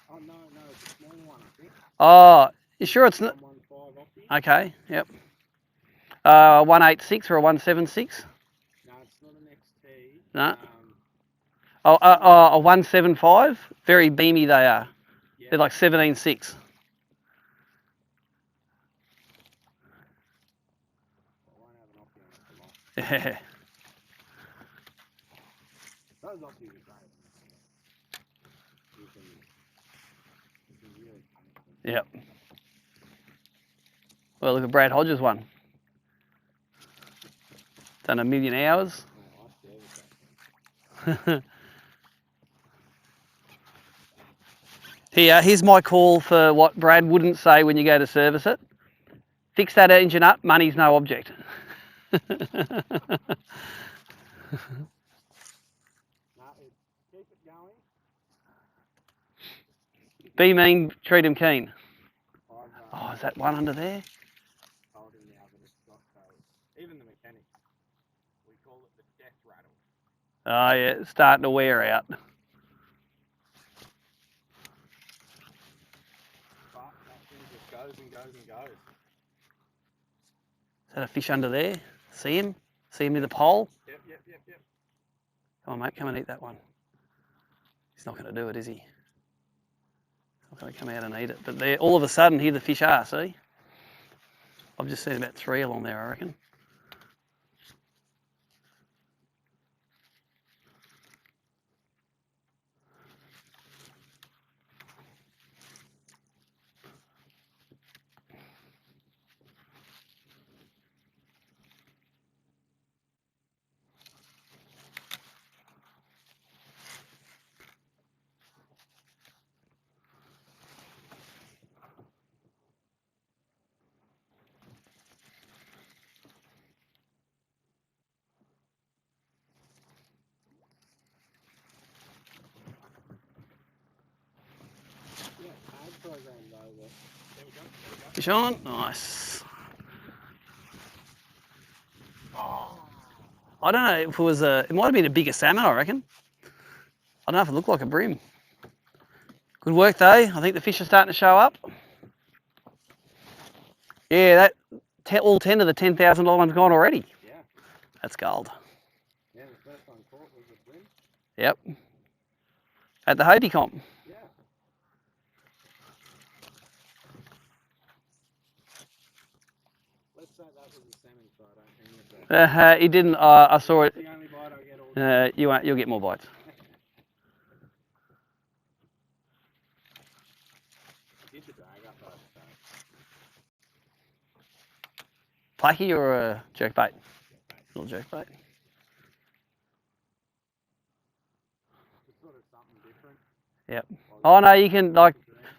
Speaker 2: Oh, no, it's a small one, I think.
Speaker 1: Oh, you sure it's not?
Speaker 2: 115
Speaker 1: Okay, yep. 186 or a 176?
Speaker 2: No, it's not an XT.
Speaker 1: No. A 175? Very beamy they are. Yeah. They're like 17.6. Yeah.
Speaker 2: Those opties are great. You can really punish them.
Speaker 1: Yep. Well, look at Brad Hodges' one. Done 1 million hours. Here's my call for what Brad wouldn't say when you go to service it. Fix that engine up, money's no object.
Speaker 2: Keep it going.
Speaker 1: Be mean, treat him keen. Oh, is that one under there?
Speaker 2: Told him the oven is got so. Even the mechanics, we call it the death rattle.
Speaker 1: Oh yeah, it's starting to wear out.
Speaker 2: But that thing just goes and goes and goes.
Speaker 1: Is that a fish under there? See him? See him near the pole?
Speaker 2: Yep.
Speaker 1: Come on, mate, come and eat that one. He's not going to do it, is he? He's not going to come out and eat it. But there, all of a sudden, here the fish are, see? I've just seen about 3 along there, I reckon. Fish on, nice. I don't know if it was it might have been a bigger salmon, I reckon. I don't know if it looked like a bream. Good work though. I think the fish are starting to show up. Yeah, all 10 of the $10,000 ones gone already.
Speaker 2: Yeah.
Speaker 1: That's gold.
Speaker 2: Yeah, the first one caught was a bream.
Speaker 1: Yep. At the Hobie comp.
Speaker 2: Yeah. Let's say that was a salmon photo.
Speaker 1: He didn't. I saw it.
Speaker 2: That's the only bite I get all day.
Speaker 1: You'll get more bites.
Speaker 2: Did the drag up though, so.
Speaker 1: Placky or a jerkbait? Little jerkbait.
Speaker 2: It's sort of something different.
Speaker 1: Yep. Oh no, you can like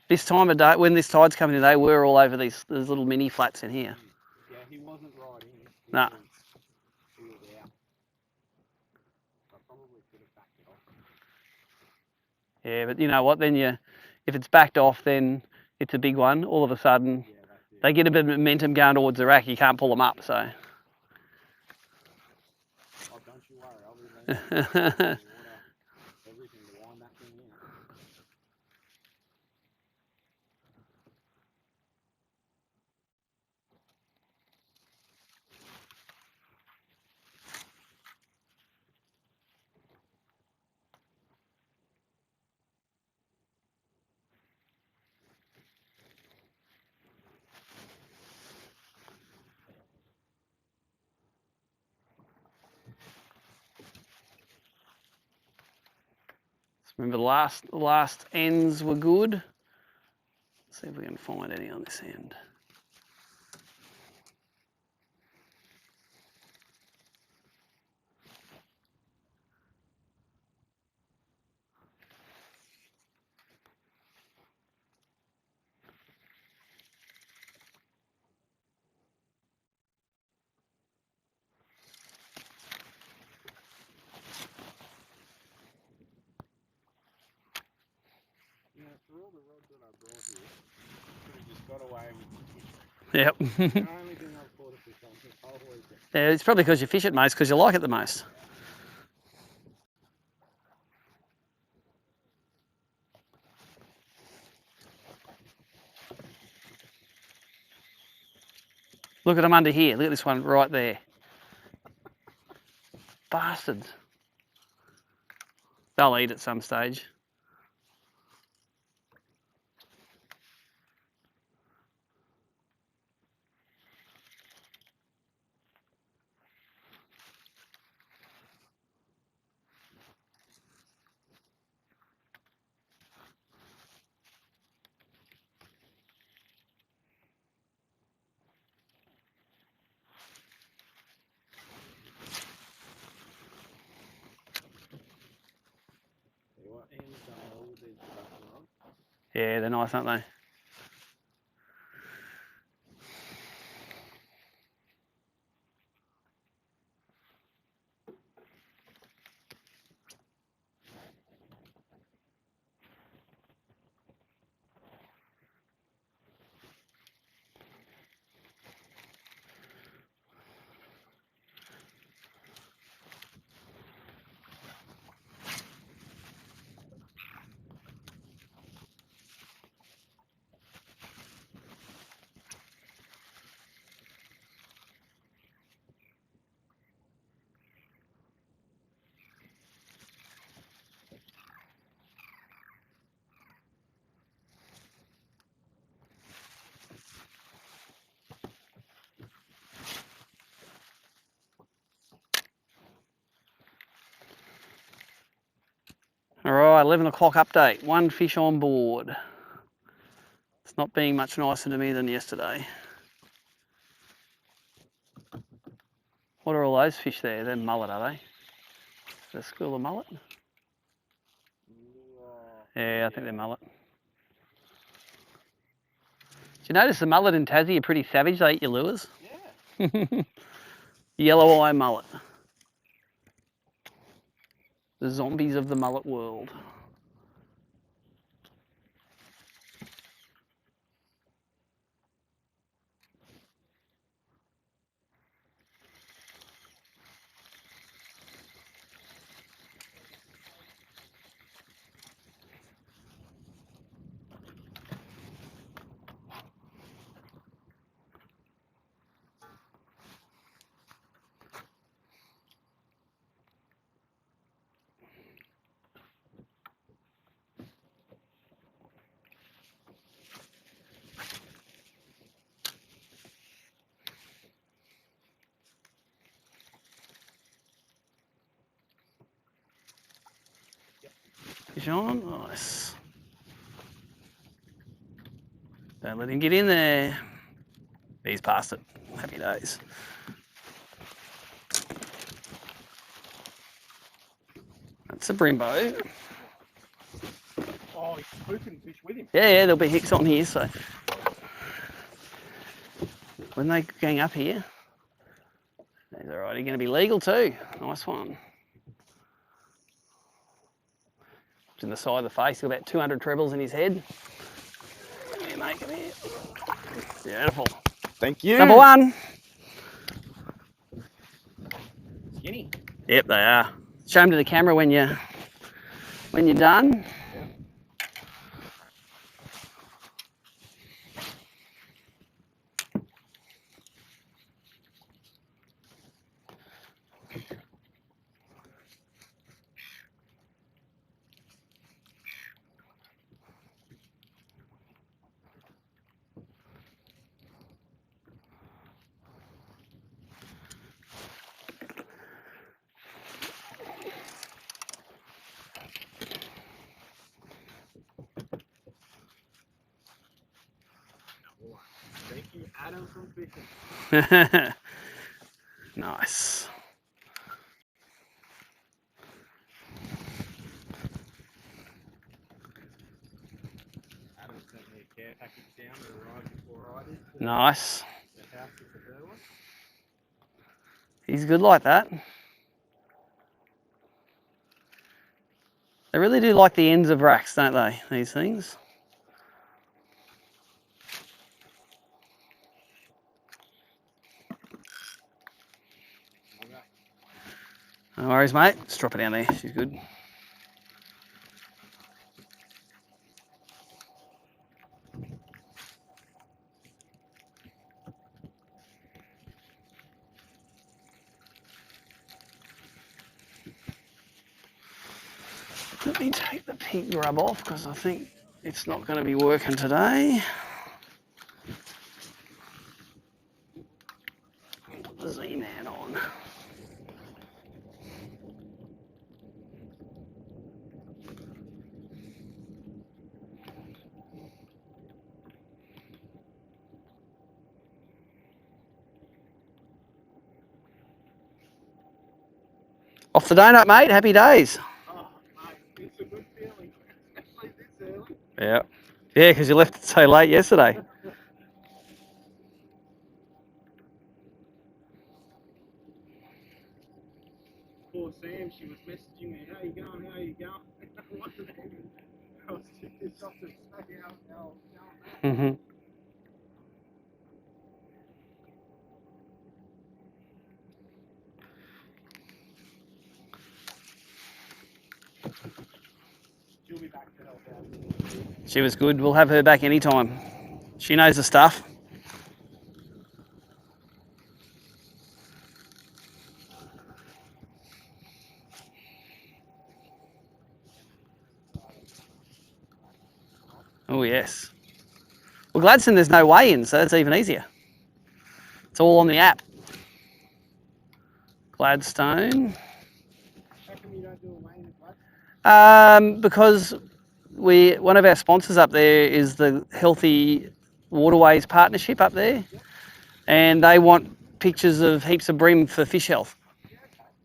Speaker 1: this time of day when this tide's coming in. They were all over these little mini flats in here.
Speaker 2: Yeah, he wasn't right in.
Speaker 1: Nah.
Speaker 2: He was out. I probably should have backed it off.
Speaker 1: Yeah, but you know what? Then if it's backed off, then it's a big one. All of a sudden,
Speaker 2: Yeah, that's it.
Speaker 1: they get a bit of momentum going towards the rack. You can't pull them up. So.
Speaker 2: Oh, don't you worry. I'll be leaning in the water, everything to wind that thing in.
Speaker 1: Remember the last ends were good. Let's see if we can find any on this end.
Speaker 2: Yeah, for all the rods that I brought here, could have just got away with
Speaker 1: Yep.
Speaker 2: the only thing I've caught a fish on this whole weekend.
Speaker 1: Yeah, it's probably because you fish it most, because you like it the most. Look at them under here. Look at this one right there. Bastards. They'll eat at some stage.
Speaker 2: What ends done all with these production rods?
Speaker 1: Yeah, they're nice, aren't they? All right, 11 o'clock update. One fish on board. It's not being much nicer to me than yesterday. What are all those fish there? They're mullet, are they? Is that a school of mullet? Yeah, I think they're mullet. Do you notice the mullet in Tassie are pretty savage? They eat your lures.
Speaker 2: Yeah.
Speaker 1: Yellow eye mullet. The zombies of the mullet world. Fish on, nice. Don't let him get in there. He's past it. Happy days. That's a Brembo.
Speaker 2: Oh, he's spoofing fish with him.
Speaker 1: Yeah, there'll be hicks on here, so when they gang up here, he's alright. He's going to be legal too. Nice one. It's in the side of the face. He's got about 200 trebles in his head. Yeah, mate, come here. Beautiful.
Speaker 2: Thank you.
Speaker 1: Number one.
Speaker 2: Skinny.
Speaker 1: Yep, they are. Show them to the camera when you're done.
Speaker 2: Thank you, Adam from Fishing.
Speaker 1: Nice.
Speaker 2: Adam sent me a care package down to arrive before I did.
Speaker 1: Nice.
Speaker 2: The house with the bird one.
Speaker 1: He's good like that. They really do like the ends of racks, don't they, these things? No worries, mate. Just drop it down there. She's good. Let me take the pink grub off because I think it's not going to be working today. Put the Z-Man on. Off the donut, mate. Happy days.
Speaker 2: Oh, mate, it's a good feeling, especially this early.
Speaker 1: Yeah. Yeah, because you left it so late yesterday.
Speaker 2: Poor Sam, she was messaging me, how you going, how you going? I was too pissed off to say how
Speaker 1: Mm-hmm.
Speaker 2: she'll be back to help out.
Speaker 1: She was good. We'll have her back anytime. She knows the stuff. Oh, yes. Well, Gladstone, there's no weigh-in, so that's even easier. It's all on the app. Gladstone.
Speaker 2: How come you don't do a main at
Speaker 1: Because one of our sponsors up there is the Healthy Waterways Partnership up there, and they want pictures of heaps of bream for fish health.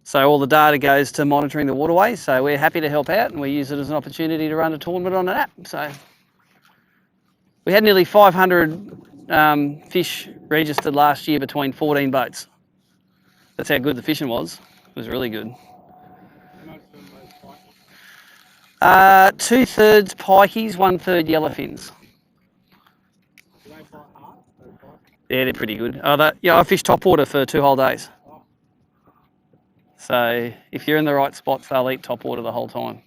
Speaker 1: So all the data goes to monitoring the waterways. So we're happy to help out, and we use it as an opportunity to run a tournament on an app. So we had nearly 500 fish registered last year between 14 boats. That's how good the fishing was. It was really good.
Speaker 2: all?
Speaker 1: 2/3 pikeys, 1/3 yellowfins.
Speaker 2: Do they bite hard?
Speaker 1: Yeah, they're pretty good. I fished topwater for 2 whole days. So if you're in the right spots, they'll eat topwater the whole time.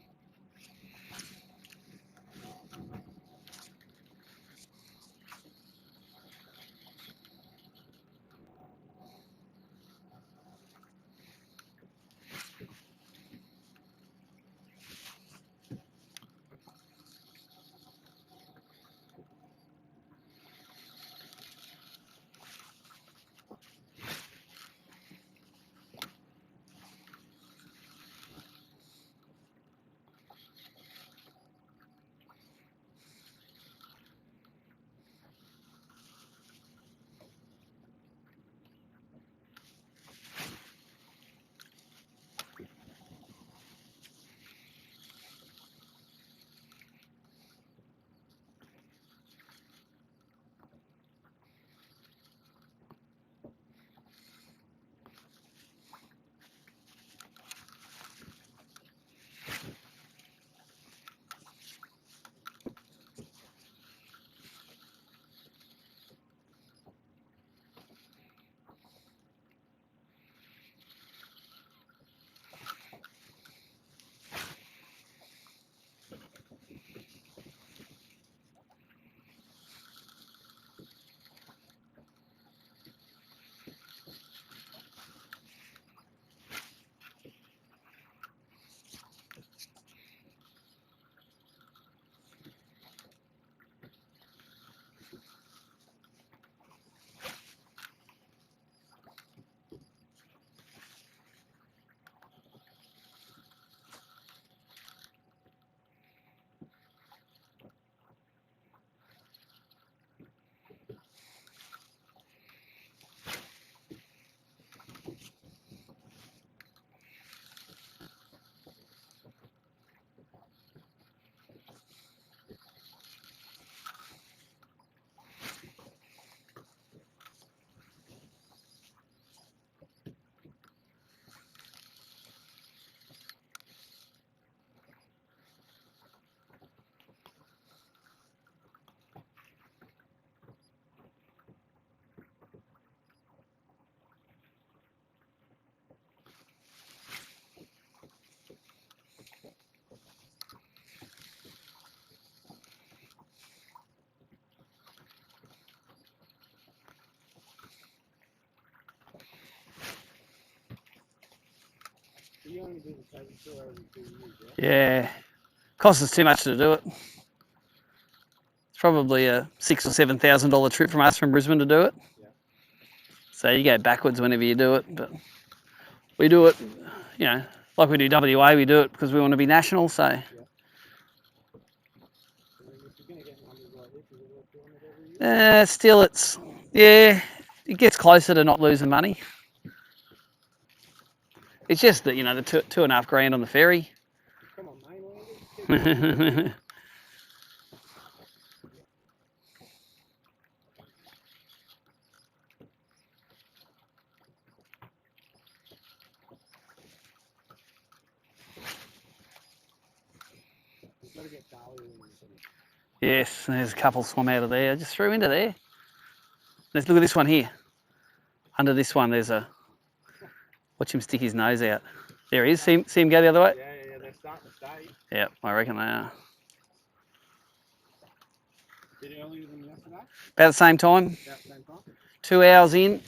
Speaker 2: You only do the 72 every 2 years,
Speaker 1: Yeah. Costs us too much to do it. It's probably a $6,000 or $7,000 trip from us from Brisbane to do it.
Speaker 2: Yeah.
Speaker 1: So you go backwards whenever you do it, but we do it, you know, like we do WA, we do it because we want to be national, so.
Speaker 2: Yeah. If you're going to get numbers like this, is it worth doing it every year?
Speaker 1: Still, yeah, it gets closer to not losing money. It's just that, you know, the $2,500 on the ferry.
Speaker 2: Come on, mainlanders. You've got to get Dahlia in there.
Speaker 1: Yes, there's a couple swum out of there. I just threw into there. Let's look at this one here. Under this one, there's a. Watch him stick his nose out. There he is. See him go the other way?
Speaker 2: Yeah, they're starting to stay.
Speaker 1: Yeah, I reckon they are.
Speaker 2: Bit earlier than yesterday?
Speaker 1: About the same time.
Speaker 2: About the same time?
Speaker 1: 2 hours in.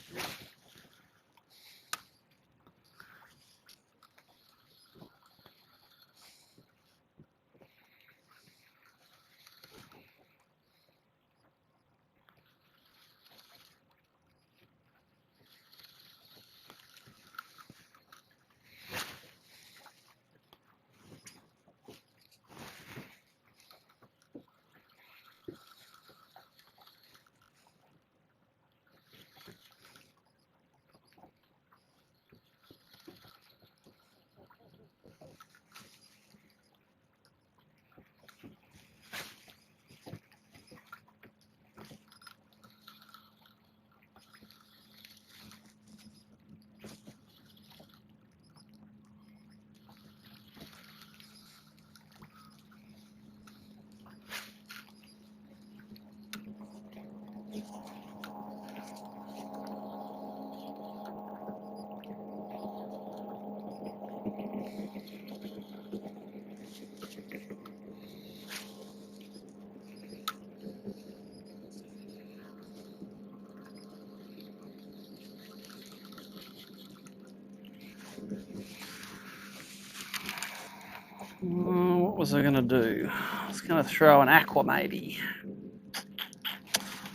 Speaker 1: What was I going to do? I was going to throw an aqua maybe.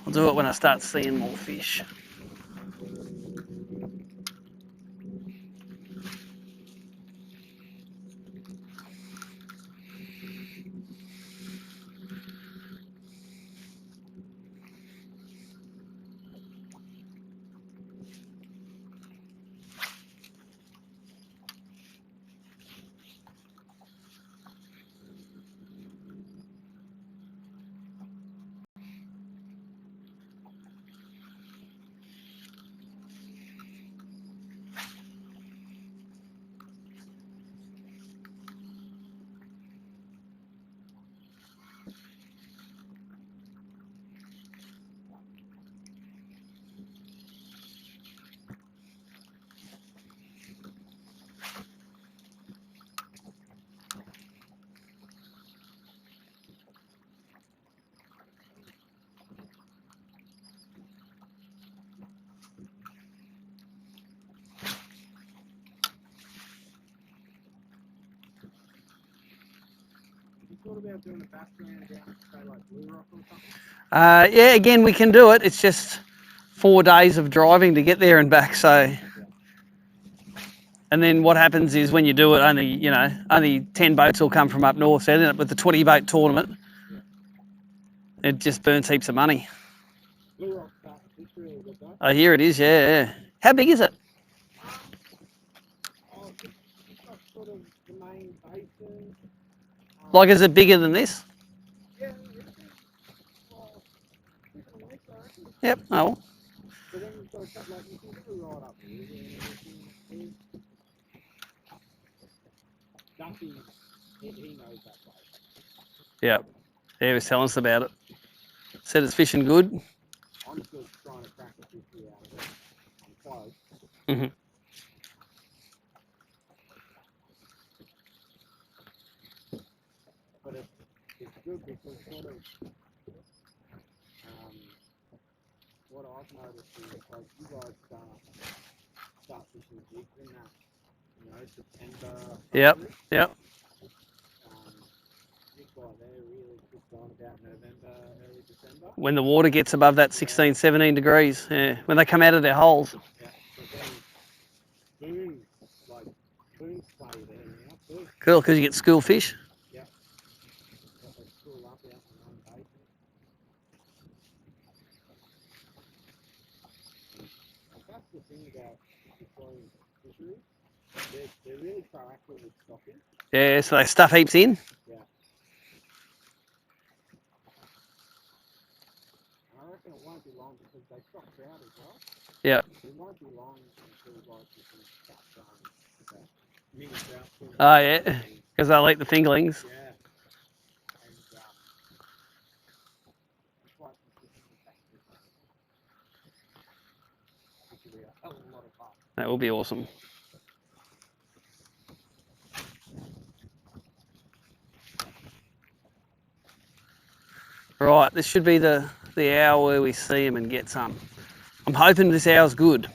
Speaker 1: I'll do it when I start seeing more fish.
Speaker 2: Thought about doing a bass round down, say, like Blue Rock or something?
Speaker 1: Yeah, again, we can do it. It's just 4 days of driving to get there and back. So, and then what happens is when you do it, only 10 boats will come from up north. So, then with the 20 boat tournament, it just burns heaps of money.
Speaker 2: Blue Rock is really good though.
Speaker 1: Oh, here it is. Yeah. How big is it?
Speaker 2: It's not sort of the main basin.
Speaker 1: Like, is it bigger than this?
Speaker 2: Yeah, it's well, different lakes, I reckon.
Speaker 1: Yep. Oh.
Speaker 2: But then you've got a couple, like, you can do a ride up the river and everything. Duffy, he knows that place.
Speaker 1: Yep. Yeah, he was telling us about it. Said it's fishing good.
Speaker 2: I'm still trying to crack a 50 out of it. I'm close.
Speaker 1: Mm-hmm.
Speaker 2: But it's good because sort of what I've noticed is like you guys start fishing jigs and that you know, September.
Speaker 1: Yep, yep.
Speaker 2: This guy there really kicks on about November, early December.
Speaker 1: When the water gets above that 16, 17 degrees, yeah, when they come out of their holes.
Speaker 2: Yeah, so then spoons play there now too.
Speaker 1: Cool, because you get school fish.
Speaker 2: Yeah. Got they school up out in their own basin. That's the thing about Victorian fisheries. They're really proactive with stocking.
Speaker 1: Yeah, so they stuff heaps in.
Speaker 2: Yeah. And I reckon it won't be long because they stock trout as well.
Speaker 1: Yeah.
Speaker 2: It won't be long until like you can start throwing mini trout.
Speaker 1: Oh, yeah, because they'll eat the fingerlings.
Speaker 2: Yeah. And it's quite consistent back to which will be a hell of a lot of fun.
Speaker 1: That will be awesome. Right, this should be the hour where we see them and get some. I'm hoping this hour's good.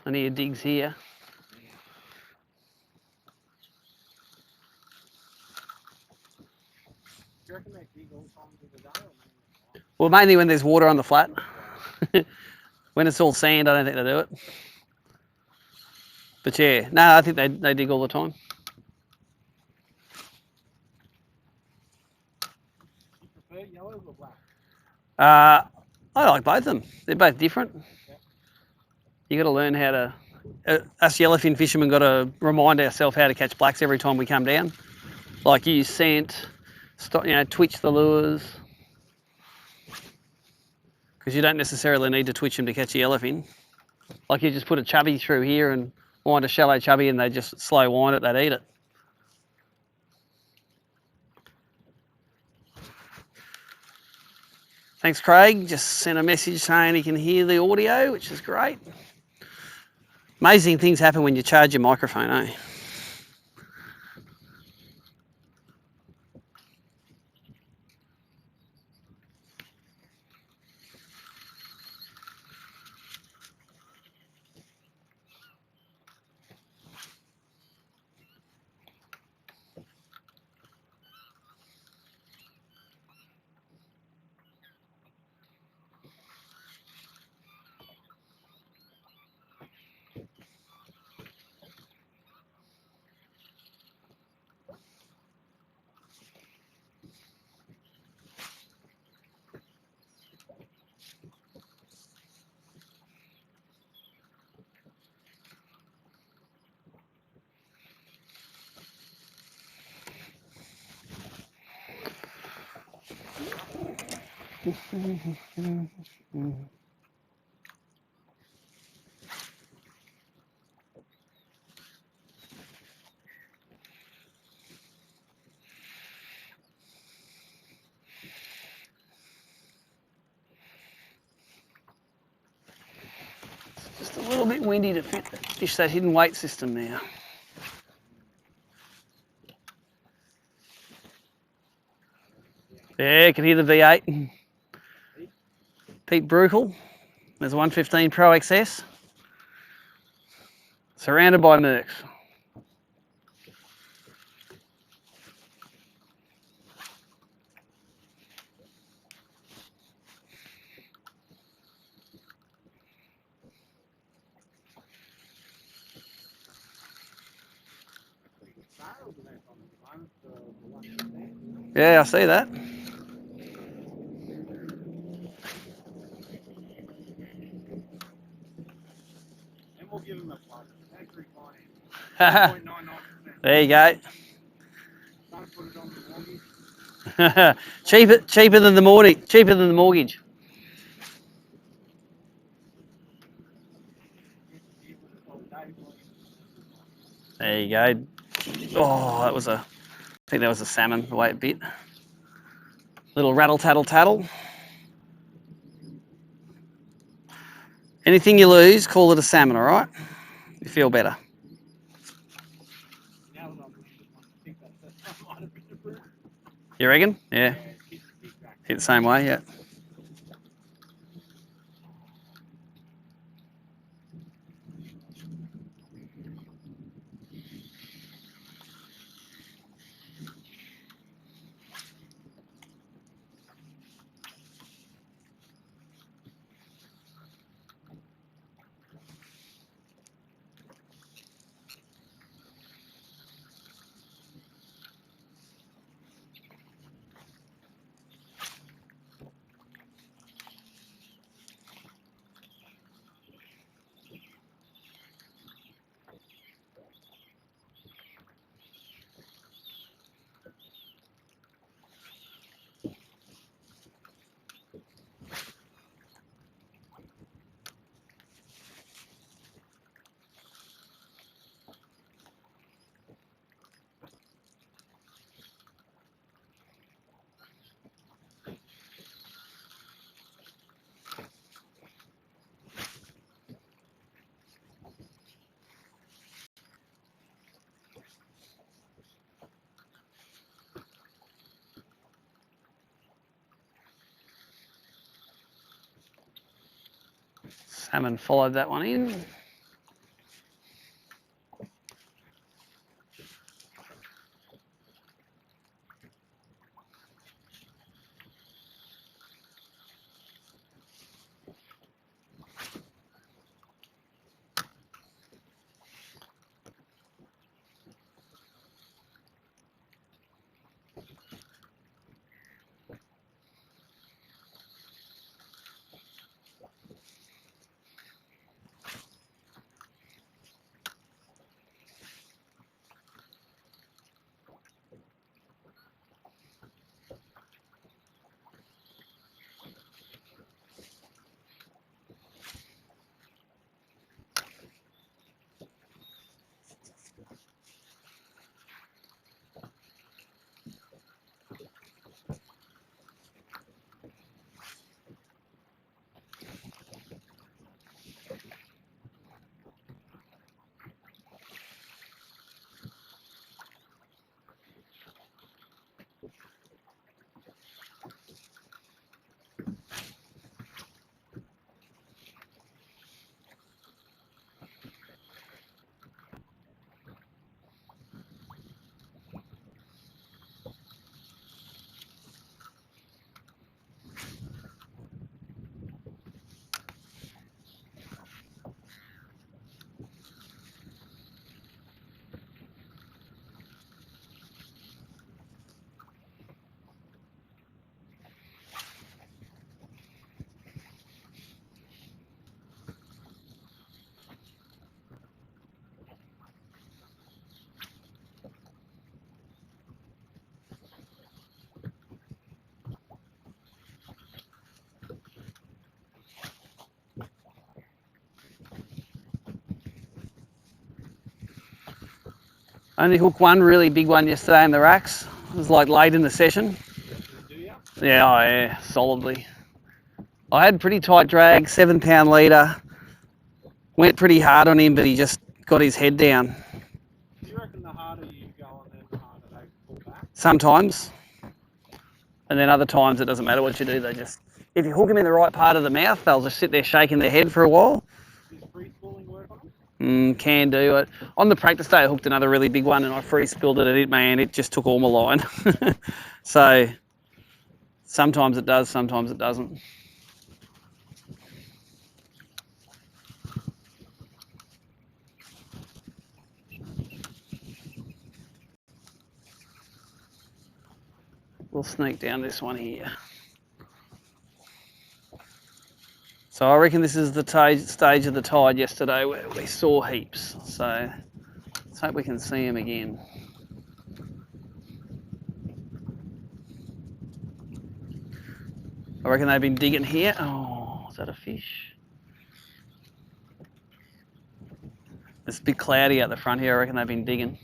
Speaker 1: Plenty of digs here.
Speaker 2: Do you reckon they dig all times of the day or maybe?
Speaker 1: Well, mainly when there's water on the flat. When it's all sand, I don't think they do it. But yeah, no, I think they dig all the time.
Speaker 2: You prefer yellows or black?
Speaker 1: I like both of them. They're both different.
Speaker 2: Yep.
Speaker 1: You got to learn how to. Us yellowfin fishermen got to remind ourselves how to catch blacks every time we come down. Like use scent, twitch the lures. Because you don't necessarily need to twitch them to catch a yellowfin. Like you just put a chubby through here and wind a shallow chubby and they just slow wind it, they'd eat it. Thanks, Craig. Just sent a message saying he can hear the audio, which is great. Amazing things happen when you charge your microphone, eh? Just a little bit windy to fish that hidden weight system now. Yeah, you can hear the V8. Pete Brukel. There's a 115 Pro XS. Surrounded by Mercs. Yeah, I see that.
Speaker 2: And we'll give them a plug.
Speaker 1: There you go.
Speaker 2: Don't put it on the mortgage.
Speaker 1: cheaper than the mortgage. Cheaper than the mortgage. There you go. Oh, that was a. I think that was a salmon. The way it bit. Little rattle tattle tattle. Anything you lose, call it a salmon. All right. You feel better. You reckon? Yeah. Hit the same way. Yeah. Salmon followed that one in. Only hooked one really big one yesterday in the racks. It was like late in the session. Yeah, oh yeah, solidly. I had pretty tight drag, 7 pound leader. Went pretty hard on him, but he just got his head down.
Speaker 2: Do you reckon the harder you go on them, the harder they pull back?
Speaker 1: Sometimes. And then other times it doesn't matter what you do, they just, if you hook them in the right part of the mouth, they'll just sit there shaking their head for a while.
Speaker 2: Does free spooling work on them?
Speaker 1: Can do it. On the practice day, I hooked another really big one and I free spilled it, and it just took all my line. So sometimes it does, sometimes it doesn't. We'll sneak down this one here. So I reckon this is the stage of the tide yesterday where we saw heaps. So Let's hope we can see him again. I reckon they've been digging here. Oh, is that a fish? It's a bit cloudy out the front here. I reckon they've been digging.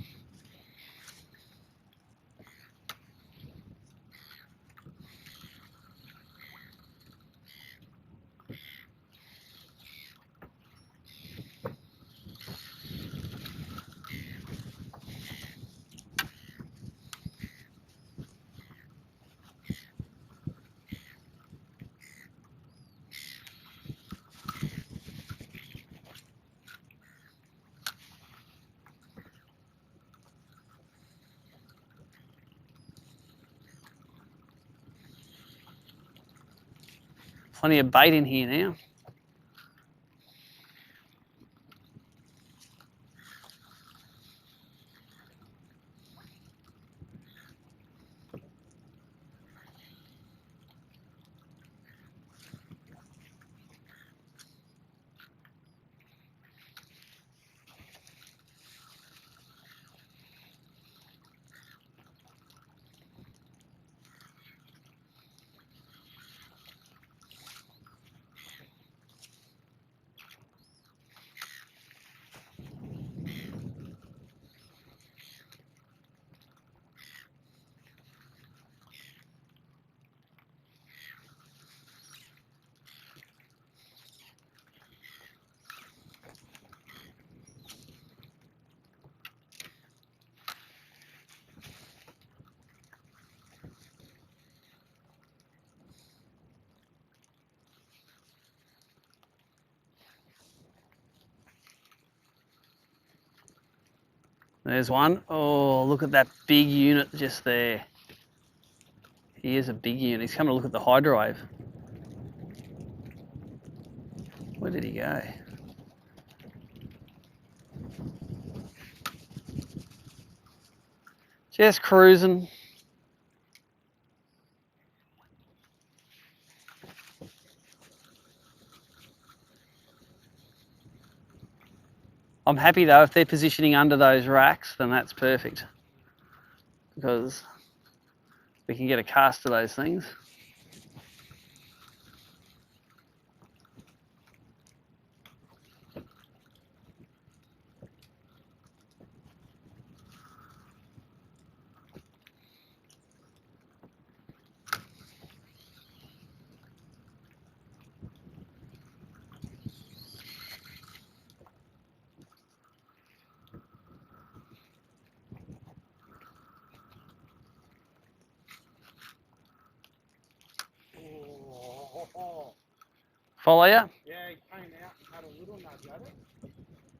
Speaker 1: Plenty of bait in here now. There's one. Oh, look at that big unit just there. He is a big unit. He's coming to look at the hydro wave. Where did he go? Just cruising. I'm happy though, if they're positioning under those racks, then that's perfect. Because we can get a cast of those things. Follow you?
Speaker 2: Yeah, he came out and had a little nudge at it.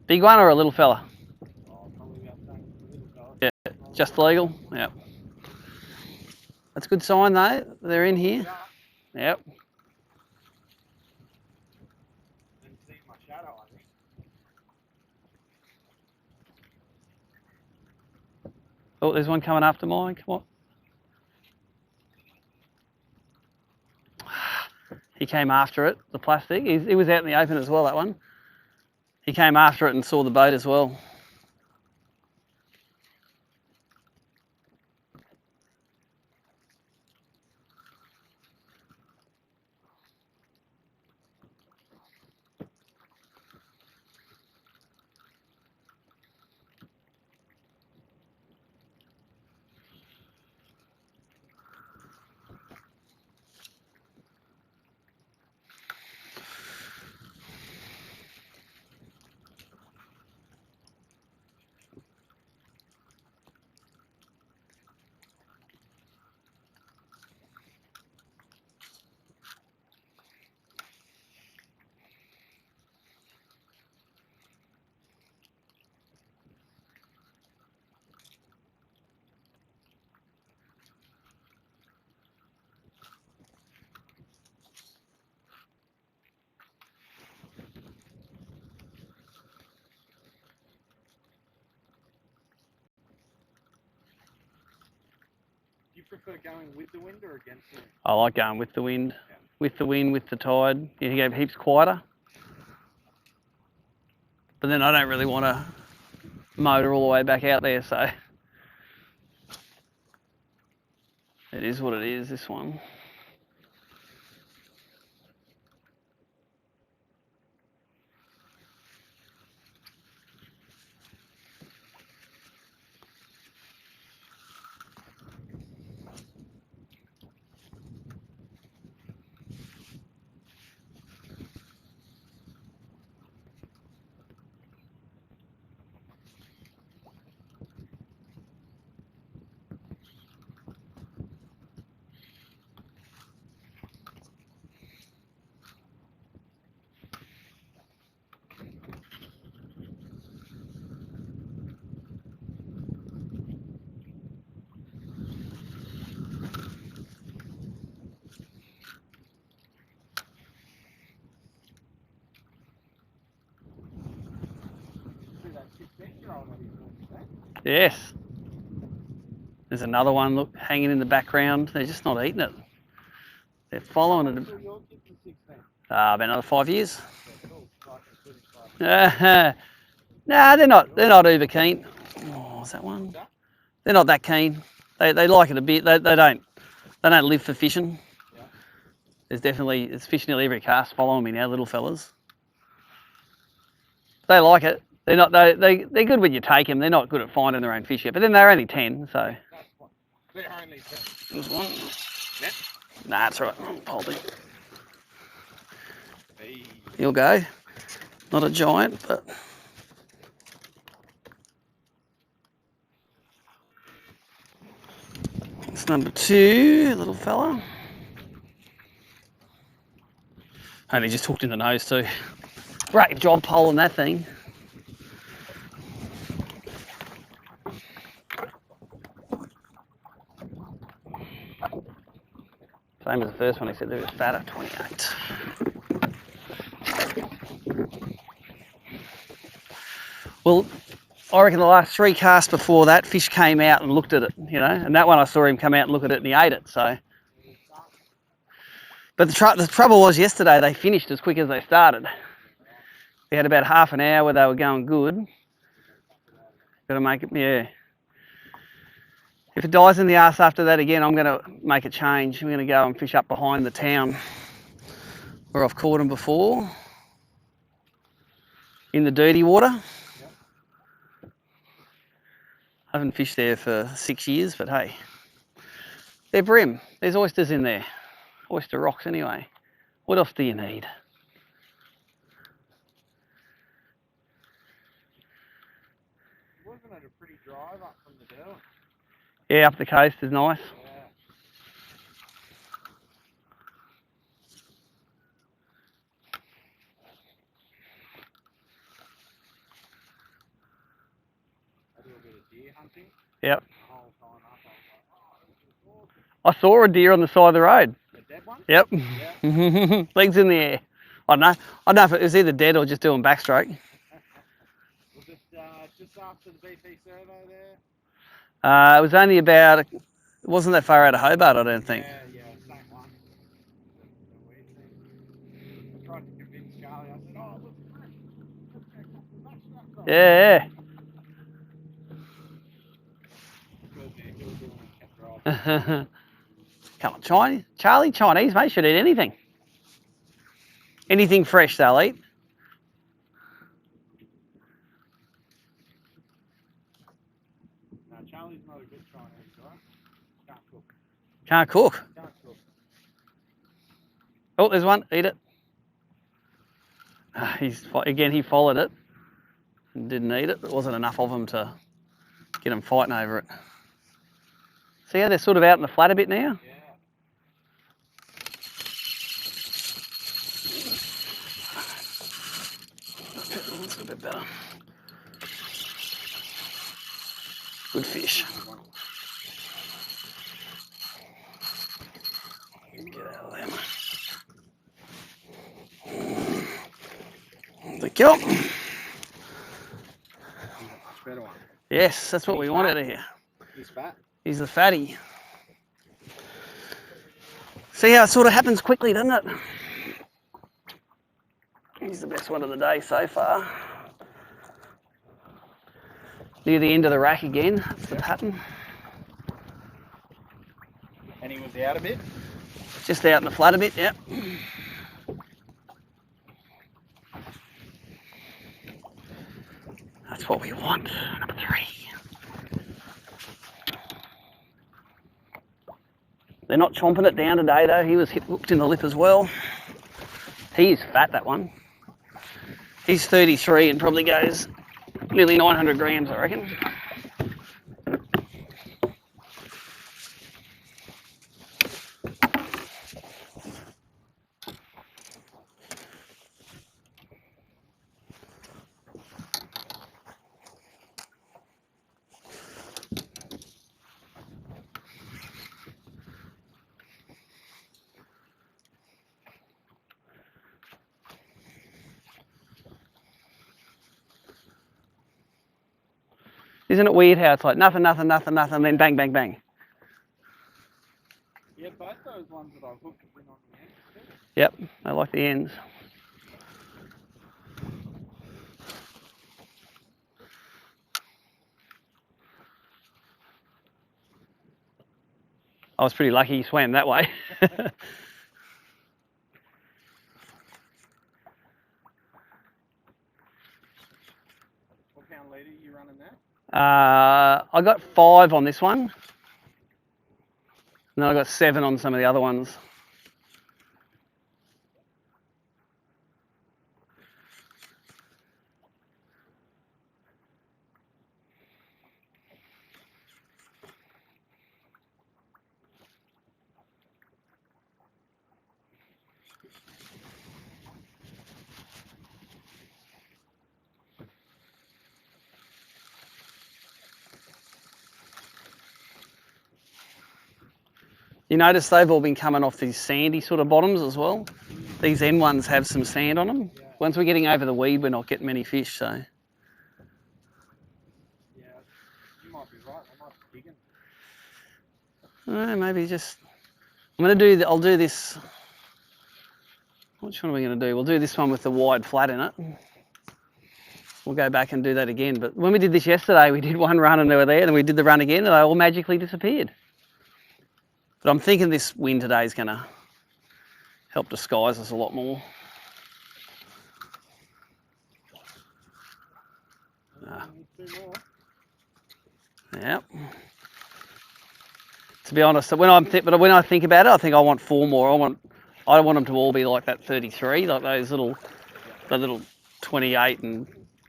Speaker 1: Big one or a little fella?
Speaker 2: Oh, probably about saying little fella.
Speaker 1: Yeah, just legal? Yeah. That's a good sign though, they're in here. Yep.
Speaker 2: Didn't see my shadow, I think.
Speaker 1: Oh, there's one coming after mine, come on. He came after it, the plastic. He was out in the open as well, that one. He came after it and saw the boat as well.
Speaker 2: Do you prefer going with the wind or against the wind?
Speaker 1: I like going with the wind. Yeah. With the wind, with the tide. You go heaps quieter. But then I don't really want to motor all the way back out there, so it is what it is, this one. Yes. There's another one, look, hanging in the background. They're just not eating it. They're following it. About another 5 years. Nah, they're not uber keen. Oh, what's that one? They're not that keen. They like it a bit. They don't live for fishing. There's fish nearly every cast following me now, little fellas. They like it. They're good when you take them. They're not good at finding their own fish yet. But then they're only 10, so.
Speaker 2: They're only 10.
Speaker 1: There's one.
Speaker 2: Net?
Speaker 1: Nah, that's right. Hold it. He'll go. Not a giant, but. It's number 2, little fella. Only just hooked in the nose too. Great job poling that thing. Same as the first one, he said there was fatter, 28. Well, I reckon the last 3 casts before that, fish came out and looked at it, you know, and that one I saw him come out and look at it and he ate it, so. But the trouble was yesterday, they finished as quick as they started. We had about half an hour where they were going good. Got to make it, yeah. If it dies in the arse after that again, I'm going to make a change. I'm going to go and fish up behind the town where I've caught them before. In the dirty water. I haven't fished there for 6 years, but hey. They're BREAM. There's oysters in there. Oyster rocks anyway. What else do you need?
Speaker 2: Wasn't it a pretty drive up from the Dell?
Speaker 1: Yeah, up the coast is nice.
Speaker 2: Yeah. I do a bit of deer hunting.
Speaker 1: Yep.
Speaker 2: The whole time up, I was like, oh, this is awesome.
Speaker 1: I saw a deer on the side of the road.
Speaker 2: A dead one?
Speaker 1: Yep.
Speaker 2: Yeah.
Speaker 1: Legs in the air. I don't know if it was either dead or just doing backstroke.
Speaker 2: Was it just after the BP survey there?
Speaker 1: It was only about, it wasn't that far out of Hobart, I don't think.
Speaker 2: Yeah, same one. I tried to convince Charlie, I said, oh, look, fresh.
Speaker 1: Yeah. Come on, Chinese, mate, should eat anything. Anything fresh they'll eat.
Speaker 2: No, Charlie's not a good Chinese, right? Can't cook.
Speaker 1: Can't cook.
Speaker 2: Can't cook.
Speaker 1: Oh, there's one. Eat it. He followed it and didn't eat it. There wasn't enough of them to get them fighting over it. See how they're sort of out in the flat a bit now?
Speaker 2: Yeah.
Speaker 1: That's a bit better. Good fish. Get out of there. There we go.
Speaker 2: Much better one.
Speaker 1: Yes, that's what we want out of here.
Speaker 2: He's fat.
Speaker 1: He's the fatty. See how it sort of happens quickly, doesn't it? He's the best one of the day so far. Near the end of the rack again. That's the pattern.
Speaker 2: And he was out a bit?
Speaker 1: Just out in the flood a bit, yep. That's what we want. Number 3. They're not chomping it down today though. He was hooked in the lip as well. He is fat, that one. He's 33 and probably goes nearly 900 grams, I reckon. Isn't it weird how it's like nothing, nothing, nothing, nothing, and then bang, bang, bang?
Speaker 2: Yeah, both those ones that I hooked have been on the end too.
Speaker 1: Yep, I like the ends. I was pretty lucky he swam that way.
Speaker 2: What pound leader are you running there?
Speaker 1: I got 5 on this one. And then I got 7 on some of the other ones. You notice they've all been coming off these sandy sort of bottoms as well. These end ones have some sand on them. Yeah. Once we're getting over the weed, we're not getting many fish, so.
Speaker 2: Yeah, you might be right. I might be digging.
Speaker 1: Maybe just. I'll do this. Which one are we going to do? We'll do this one with the wide flat in it. We'll go back and do that again. But when we did this yesterday, we did one run and they were there, and then we did the run again, and they all magically disappeared. But I'm thinking this wind today is going to help disguise us a lot more. Yep. To be honest, when I think about it, I think I want 4 more. I want them to all be like that 33, like the little 28 and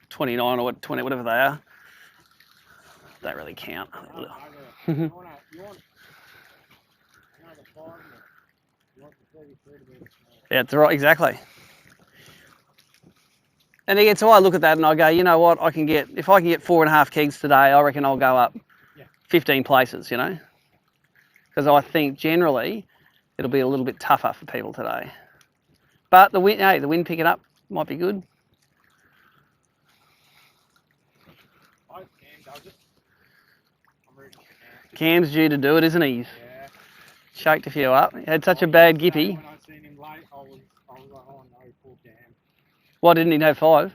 Speaker 1: 29 or 20, whatever they are. Don't really count. Yeah, it's right, exactly. And again, so I look at that and I go, you know what, if I can get 4.5 kegs today, I reckon I'll go up 15 places, you know? Because I think generally it'll be a little bit tougher for people today. But the wind picking up might be good. Cam's due to do it, isn't he?
Speaker 2: Yeah.
Speaker 1: Shaked a few up. He had such a bad gippy.
Speaker 2: When I seen him late, I was like, oh no, poor Cam.
Speaker 1: Why didn't he have 5?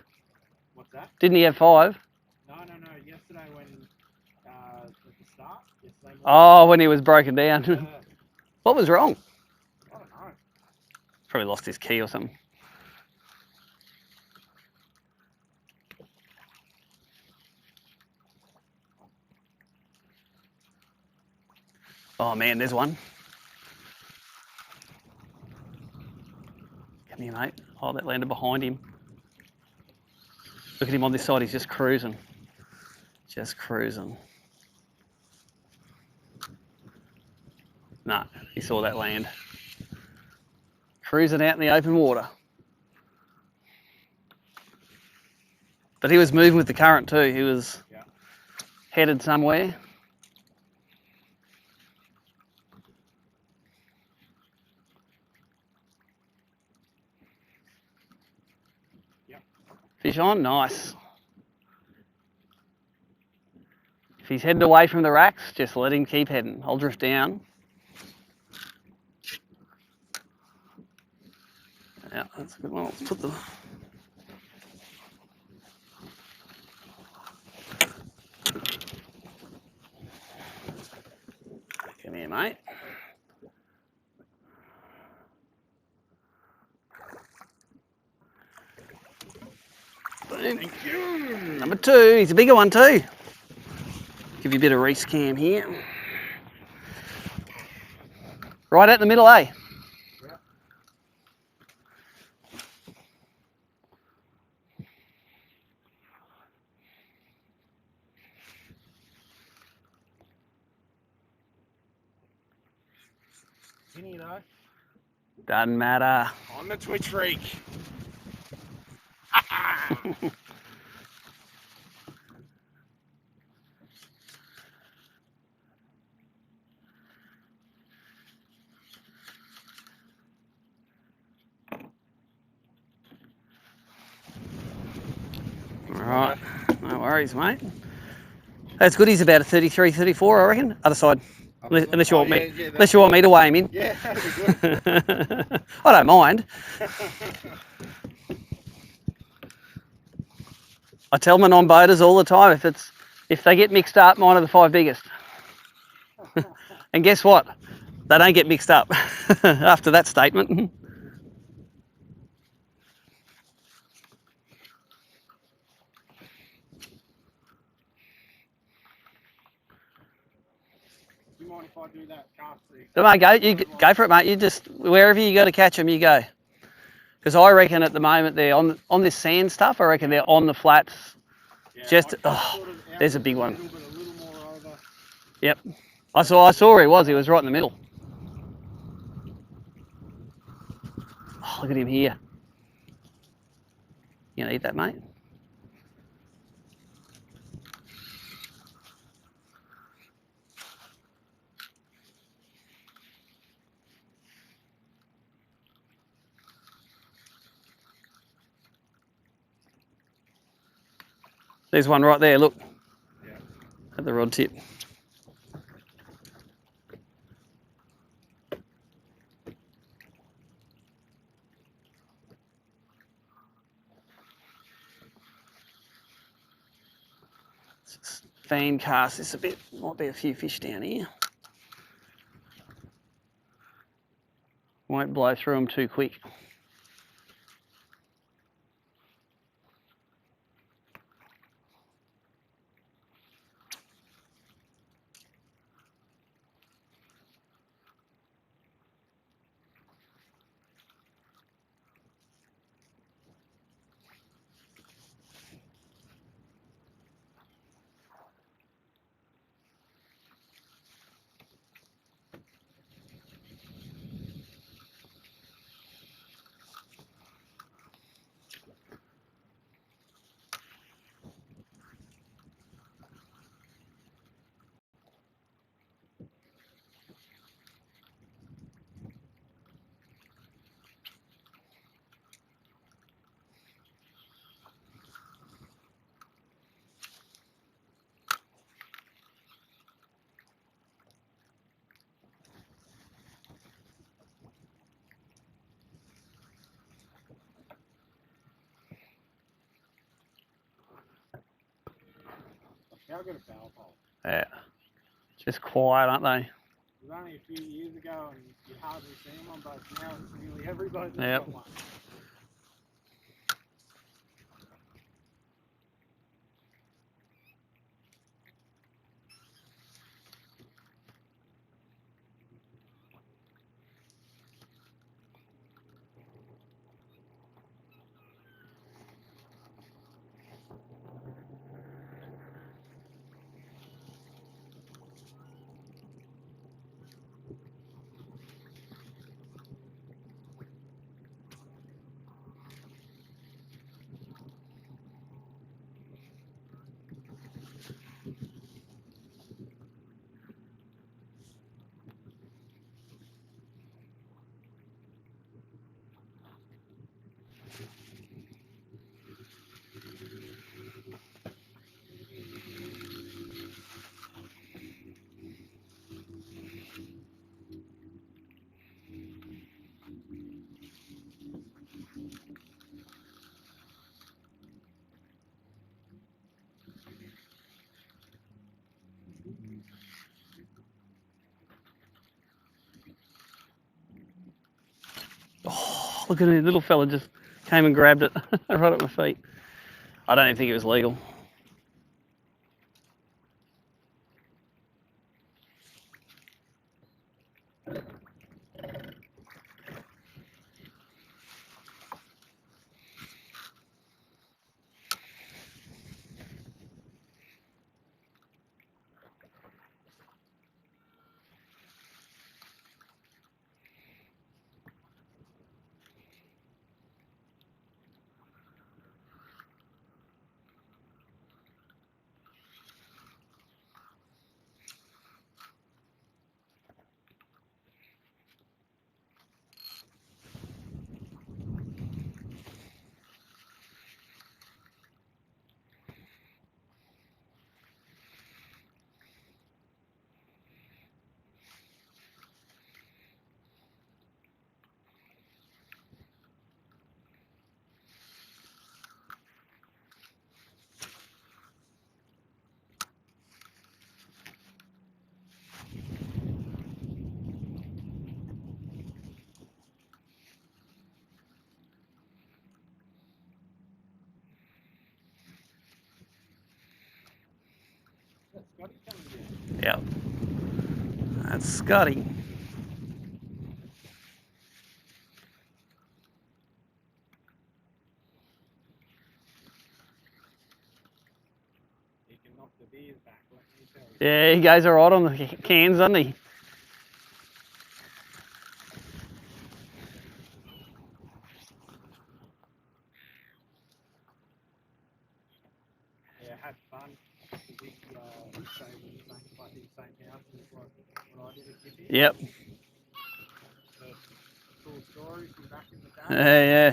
Speaker 2: What's that?
Speaker 1: Didn't he have 5?
Speaker 2: No. Yesterday when, at the start, yesterday morning.
Speaker 1: Oh, when he was broken down.
Speaker 2: Yeah.
Speaker 1: What was wrong?
Speaker 2: I don't know.
Speaker 1: Probably lost his key or something. Oh man, there's one. Come here, mate. Oh, that landed behind him. Look at him on this side, he's just cruising. Just cruising. No, he saw that land. Cruising out in the open water. But he was moving with the current too. He was headed somewhere. Fish on, nice. If he's heading away from the racks, just let him keep heading. I'll drift down. Yeah, that's a good one. Let's put the... there, mate.
Speaker 2: Thank you.
Speaker 1: Number 2, he's a bigger one too. Give you a bit of Reese cam here. Right out the middle, eh?
Speaker 2: Yeah. Skinny though.
Speaker 1: Doesn't matter.
Speaker 2: On the Twitch freak.
Speaker 1: Alright, no worries, mate. That's good, he's about a 33, 34, I reckon. Other side. Unless you want me, unless you want me to weigh him in.
Speaker 2: Yeah, that'd be good.
Speaker 1: I don't mind. I tell my non-boaters all the time, if they get mixed up, mine are the 5 biggest. And guess what? They don't get mixed up after that statement.
Speaker 2: Do you mind if I do that cast seat?
Speaker 1: So, mate, you go for it, mate. You just, wherever you got to catch them, you go. Because I reckon at the moment they're on this sand stuff, I reckon they're on the flats.
Speaker 2: Yeah,
Speaker 1: Just,
Speaker 2: sort of
Speaker 1: there's a big one.
Speaker 2: middle, but a little more over.
Speaker 1: Yep. I saw where he was right in the middle. Oh, look at him here. You gonna eat that, mate? There's one right there, look.
Speaker 2: Yeah.
Speaker 1: At the rod tip. Fan cast this a bit. Might be a few fish down here. Won't blow through them too quick.
Speaker 2: How good a power pole?
Speaker 1: Yeah. Just quiet, aren't they?
Speaker 2: It was only a few years ago and you hardly see them on boats. Now it's nearly every boat that's
Speaker 1: Yep.
Speaker 2: got one.
Speaker 1: look at it, little fella just came and grabbed it right at my feet. I don't even think it was legal. Yep. That's Scotty.
Speaker 2: He can knock the beers back, let me tell you.
Speaker 1: Yeah, he goes all right on the cans, doesn't he?
Speaker 2: Yeah, had fun. The big stable, like the same house as what I did at Kippy.
Speaker 1: Yep.
Speaker 2: Cool stories from back in the day.
Speaker 1: Yeah.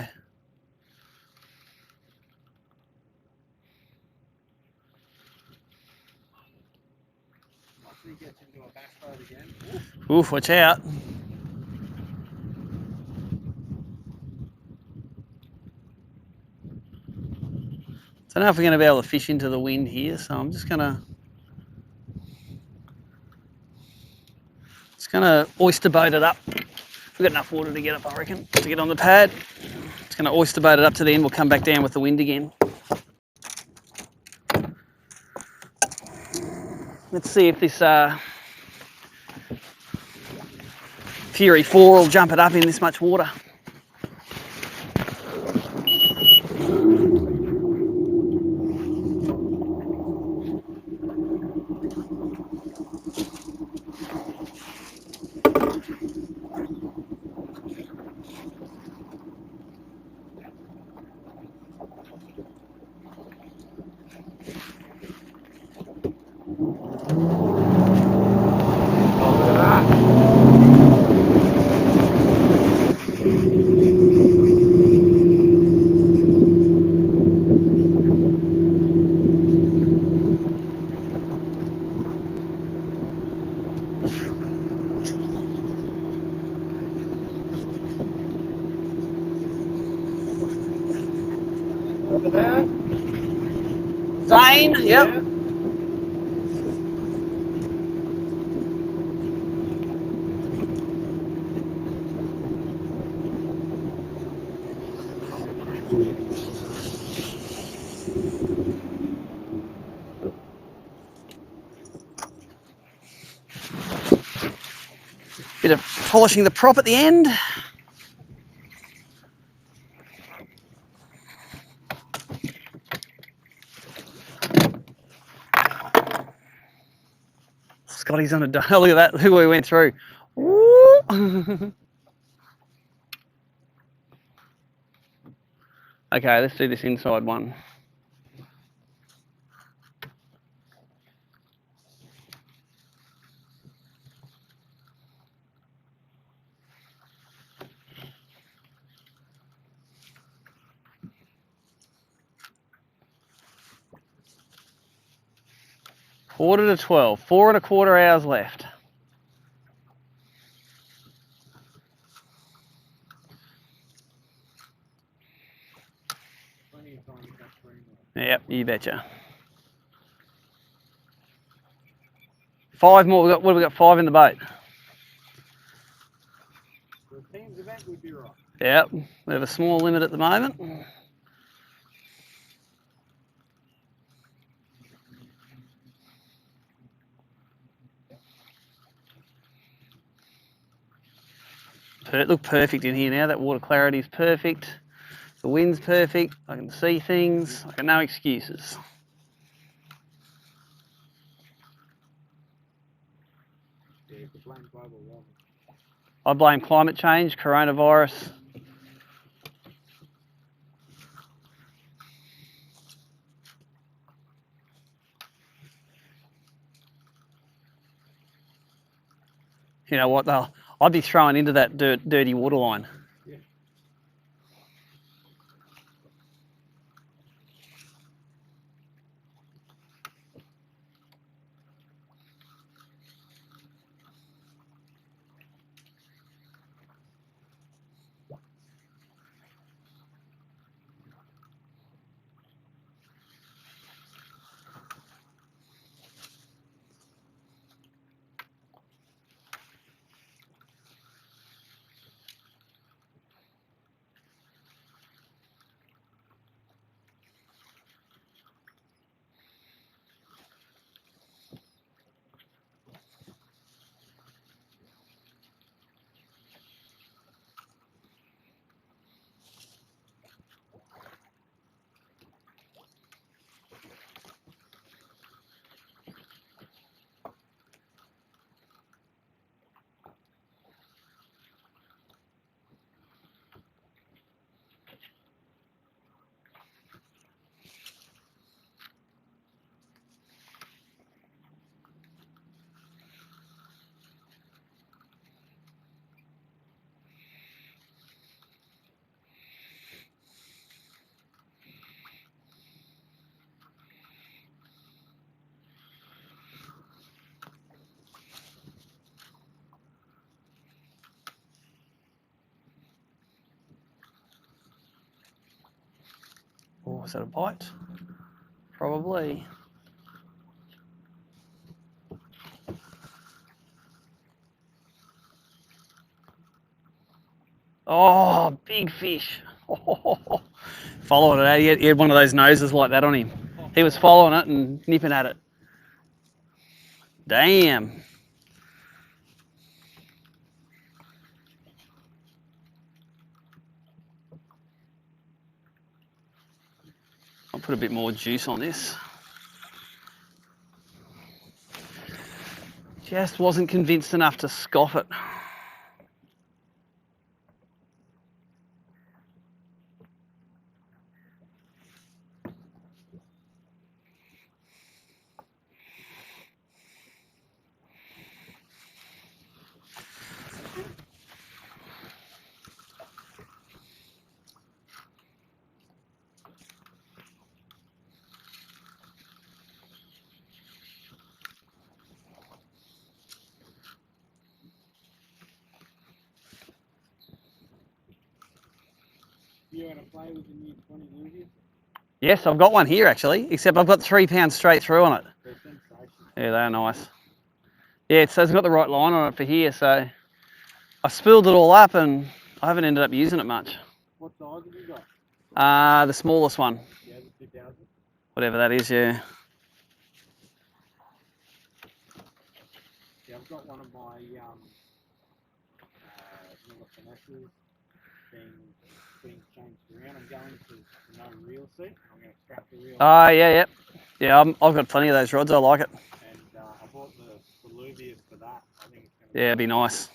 Speaker 2: Once he gets into a bass boat again.
Speaker 1: Oof, watch out. Don't know if we're going to be able to fish into the wind here, so I'm just going to oyster boat it up. We've got enough water to get up, I reckon, to get on the pad. Just going to oyster boat it up to the end. We'll come back down with the wind again. Let's see if this Fury 4 will jump it up in this much water. Zane, yep. Bit of polishing the prop at the end. Scotty's on a look at that. Look where we went through. Okay, let's do this inside one. Quarter to 12, 4.25 hours left. Yep, you betcha. 5 more. What have we got? 5 in the boat.
Speaker 2: For a team's event, we'd be right.
Speaker 1: Yep, we have a small limit at the moment. Look perfect in here now. That water clarity is perfect. The wind's perfect. I can see things. I got no excuses.
Speaker 2: Yeah, you could blame global warming.
Speaker 1: I blame climate change, coronavirus. You know what? I'd be throwing into that dirty water line.
Speaker 2: Yeah.
Speaker 1: Oh, is that a bite? Probably. Oh, big fish. Following it. He had one of those noses like that on him. He was following it and nipping at it. Damn. I'll put a bit more juice on this. Just wasn't convinced enough to scoff it.
Speaker 2: You want to play with the new 20 movies?
Speaker 1: Yes, I've got one here actually, except I've got 3 pounds straight through on it.
Speaker 2: They're sensational.
Speaker 1: Yeah, they're nice. Yeah, it says it's got the right line on it for here, so I spilled it all up and I haven't ended up using it much.
Speaker 2: What size have you got?
Speaker 1: The smallest one.
Speaker 2: Yeah, the 2000.
Speaker 1: Whatever that is, yeah.
Speaker 2: Yeah, I've got one of my little finesses being changed around. I'm going to no reel seat. I'm going to strap the reel.
Speaker 1: Yeah, I've got plenty of those rods. I like it.
Speaker 2: And I bought the Luvias for that. I think it's going to
Speaker 1: Yeah, it'd be nice.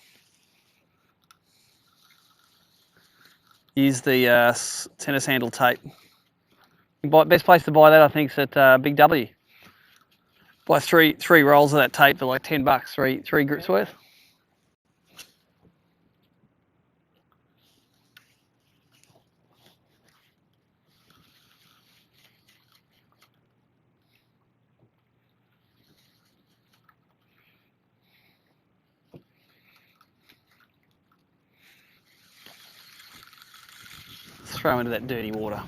Speaker 1: Use the tennis handle tape. Best place to buy that, I think, is at Big W. Buy three rolls of that tape for like $10, three grips worth. Throw into that dirty water.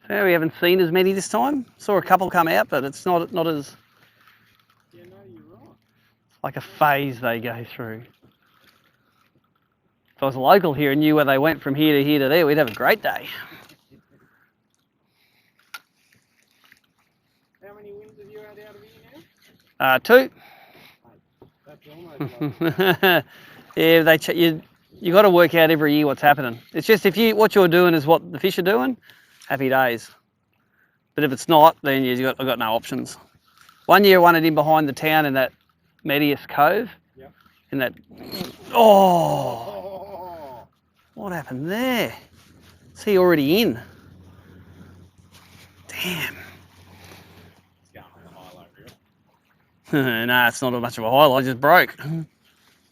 Speaker 1: Yeah, we haven't seen as many this time. Saw a couple come out, but it's not as
Speaker 2: Yeah, no, you're right.
Speaker 1: like a phase they go through. If I was a local here and knew where they went from here to here to there, we'd have a great day.
Speaker 2: How many wins have you had out of here
Speaker 1: Two.
Speaker 2: now? That's almost
Speaker 1: Yeah, you got to work out every year what's happening. It's just what you're doing is what the fish are doing, happy days. But if it's not, then I've got no options. One year I won it in behind the town in that Medius Cove.
Speaker 2: Yep.
Speaker 1: In that. Oh! What happened there? Is he already in? Damn.
Speaker 2: It's going on the highlight reel.
Speaker 1: Nah, it's not much of a highlight. It just broke.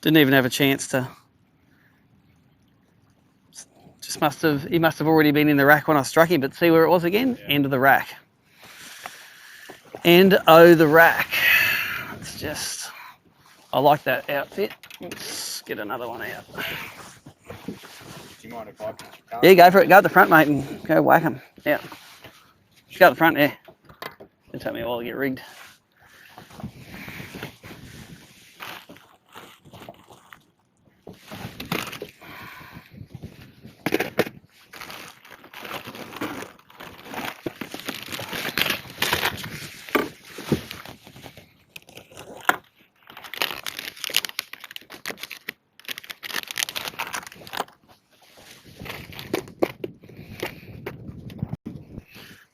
Speaker 1: Didn't even have a chance to. He must have already been in the rack when I struck him. But see where it was again? Yeah. End of the rack. The rack. It's just. I like that outfit. Let's get another one out.
Speaker 2: Do you mind if I put your card?
Speaker 1: Yeah, go for it. Go at the front, mate, and go whack them. Yeah. Just go at the front, yeah. It'll take me a while to get rigged.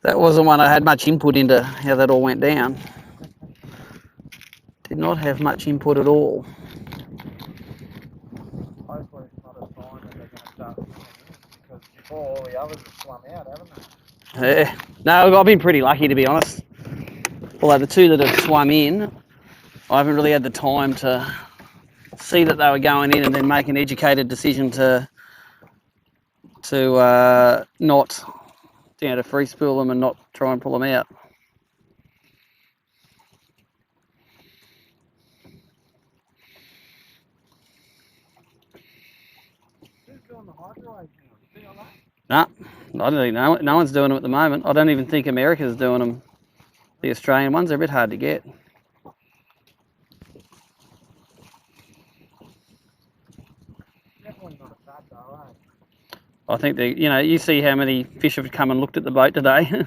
Speaker 1: That wasn't one I had much input into how that all went down. Did not have much input at all.
Speaker 2: Hopefully it's not a sign that they're going to start swimming in, because before all the others have swum out, haven't they?
Speaker 1: Yeah. No, I've been pretty lucky to be honest. Although the two that have swum in, I haven't really had the time to see that they were going in and then make an educated decision to not to free spool them and not try and pull them out.
Speaker 2: Who's doing the hydro now? You see on that?
Speaker 1: No, I don't think no one's doing them at the moment. I don't even think America's doing them. The Australian ones are a bit hard to get.
Speaker 2: Definitely not a fat though, eh?
Speaker 1: I think you see how many fish have come and looked at the boat today.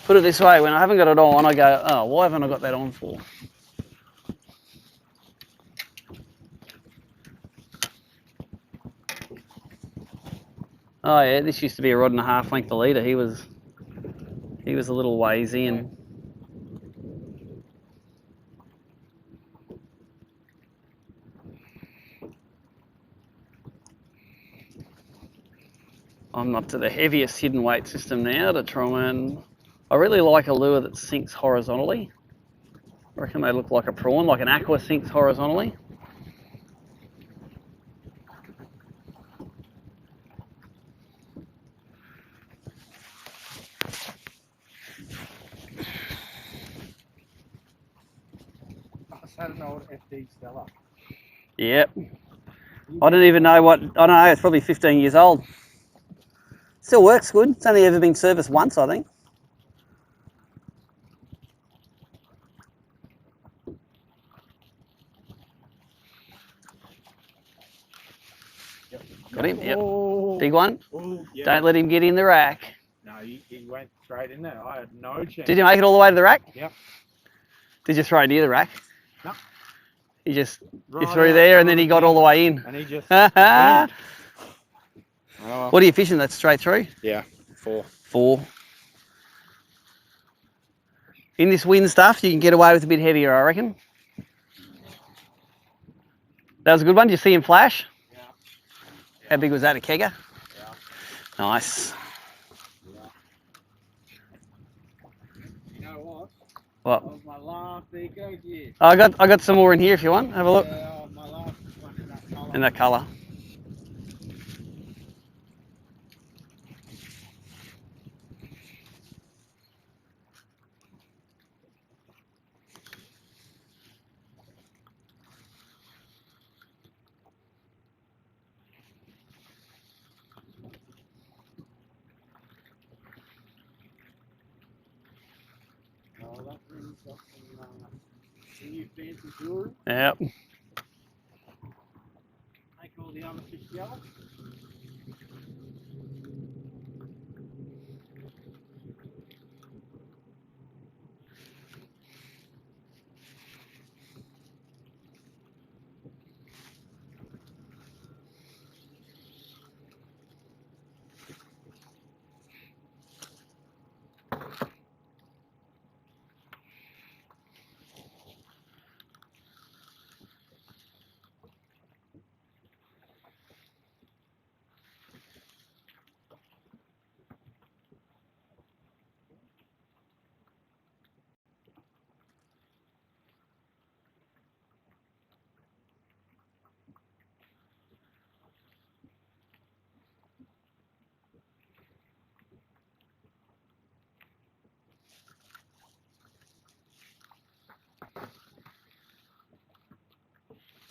Speaker 1: Put it this way, when I haven't got it on, I go, oh, why haven't I got that on for? Oh yeah, this used to be a rod and a half length a leader. He was a little ways in. I'm up to the heaviest hidden weight system now to try and. I really like a lure that sinks horizontally. I reckon they look like a prawn, like an aqua sinks horizontally.
Speaker 2: I just had an old FD Stella.
Speaker 1: Yep. I don't even know what. I don't know. It's probably 15 years old. Still works good. It's only ever been serviced once, I think. Got him? Yep.
Speaker 2: Oh.
Speaker 1: Big one.
Speaker 2: Oh, yeah.
Speaker 1: Don't let him get in the rack.
Speaker 2: No, he went straight in there. I had no chance.
Speaker 1: Did you make it all the way to the rack?
Speaker 2: Yep.
Speaker 1: Did you throw it near the rack?
Speaker 2: No.
Speaker 1: You threw there and then he got all the way in.
Speaker 2: And he just...
Speaker 1: Oh. What are you fishing? That's straight through?
Speaker 2: Yeah, 4.
Speaker 1: 4. In this wind stuff, you can get away with a bit heavier, I reckon. That was a good one. Did you see him flash?
Speaker 2: Yeah.
Speaker 1: How big was that, a kegger?
Speaker 2: Yeah.
Speaker 1: Nice.
Speaker 2: Yeah. You know what?
Speaker 1: What?
Speaker 2: That was my last eco gear.
Speaker 1: I got some more in here if you want. Have a look.
Speaker 2: Yeah, my last one in that colour.
Speaker 1: In that colour.
Speaker 2: got some new fancy jewelry.
Speaker 1: Yep.
Speaker 2: Make all the other fish jealous.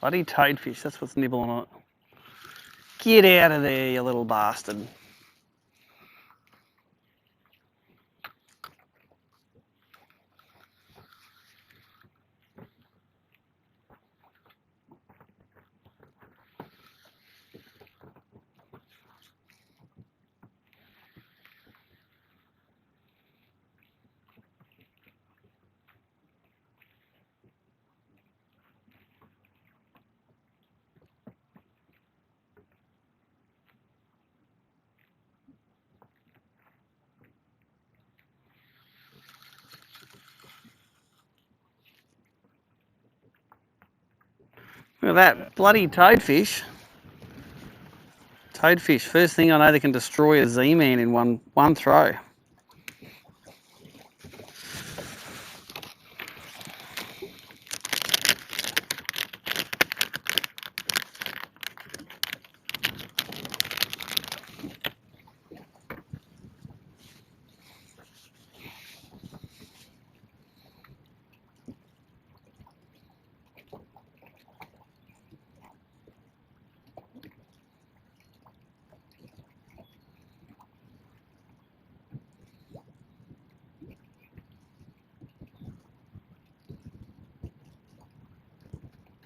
Speaker 1: Bloody toadfish, that's what's nibbling on it. Get out of there, you little bastard. Look at that, bloody toadfish. Toadfish, first thing I know they can destroy a Z-Man in one throw.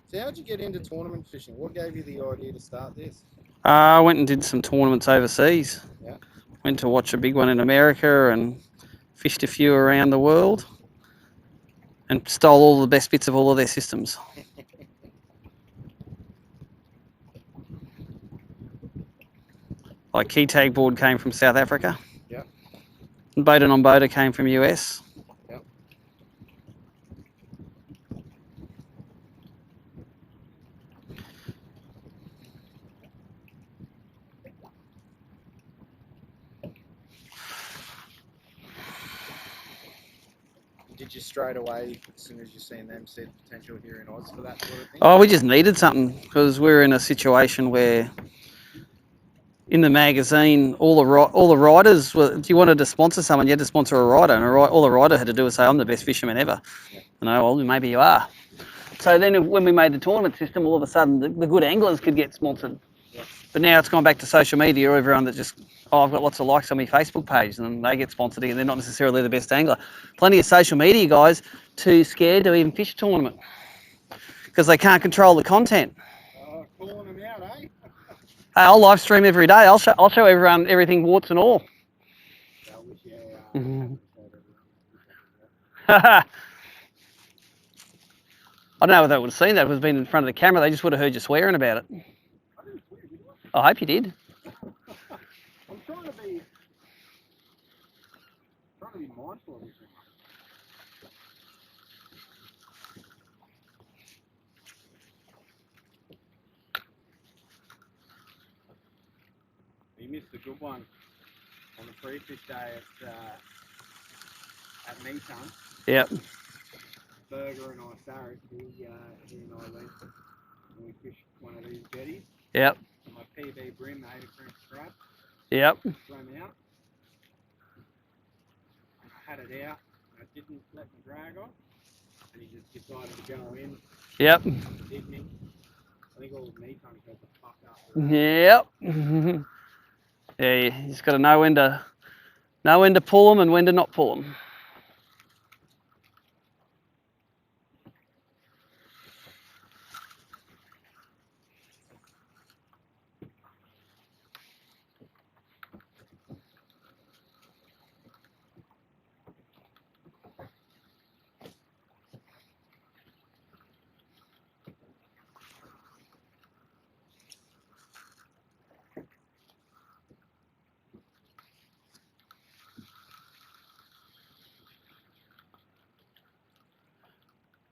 Speaker 2: So how'd you get into tournament fishing? What gave you the idea to start this?
Speaker 1: I went and did some tournaments overseas.
Speaker 2: Yeah.
Speaker 1: Went to watch a big one in America and fished a few around the world and stole all the best bits of all of their systems. Like key tag board came from South Africa.
Speaker 2: Yeah.
Speaker 1: Boater on boater came from US.
Speaker 2: Yeah. Did you straight away, as soon as you seen them, see the potential here in Oz for that sort of thing?
Speaker 1: Oh, we just needed something because we're in a situation where in the magazine, all the riders were. If you wanted to sponsor someone, you had to sponsor a rider, and all the rider had to do was say, "I'm the best fisherman ever."
Speaker 2: Yeah.
Speaker 1: You know, well, maybe you are. So then, when we made the tournament system, all of a sudden, the good anglers could get sponsored.
Speaker 2: Yeah.
Speaker 1: But now it's gone back to social media. Everyone that just, oh, I've got lots of likes on my Facebook page, and then they get sponsored, and they're not necessarily the best angler. Plenty of social media guys too scared to even fish a tournament because they can't control the content.
Speaker 2: Calling them out, eh?
Speaker 1: Hey, I'll live stream every day. I'll show everyone everything, warts and all. I don't know if they would have seen that. If it was been in front of the camera, they just would have heard you swearing about it. I hope you did.
Speaker 2: I'm trying to be mindful of this. You missed a good one on the pre-fish day at Meton.
Speaker 1: Yep.
Speaker 2: Berger and I, Sarah, he and I went and we fished one of these jetties.
Speaker 1: Yep.
Speaker 2: My PB BREAM, the 80 French crab.
Speaker 1: Yep.
Speaker 2: Swam out. And I had it out. And I didn't let the drag off. And he just decided to go in.
Speaker 1: Yep.
Speaker 2: Hit me. I think all of Meton goes the fuck up.
Speaker 1: Yep. Yeah, you just got to know when to pull them and when to not pull them.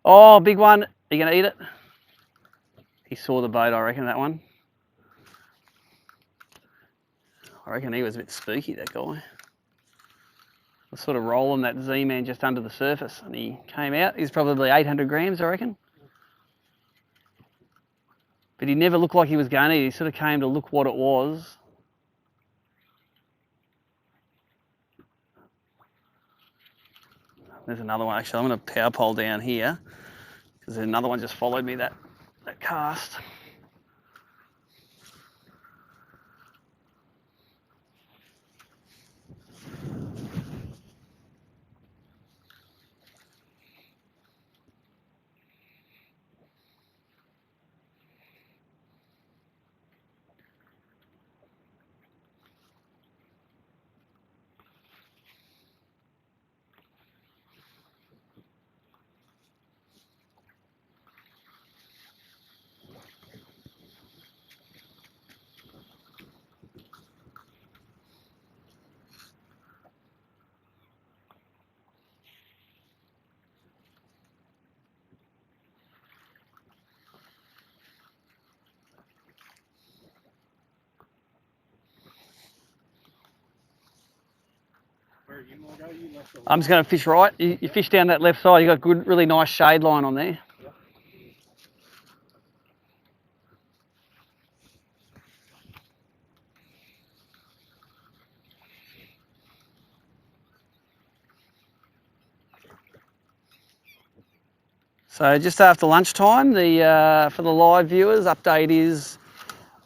Speaker 1: Oh, big one. Are you going to eat it? He saw the boat, I reckon, that one. I reckon he was a bit spooky, that guy. I was sort of rolling that Z-Man just under the surface, and he came out. He's probably 800 grams, I reckon. But he never looked like he was going to. He sort of came to look what it was. There's another one. Actually, I'm going to power pole down here because another one just followed me that cast. I'm just going to fish right. You fish down that left side. You got good, really nice shade line on there. Yep. So just after lunchtime, for the live viewers, update is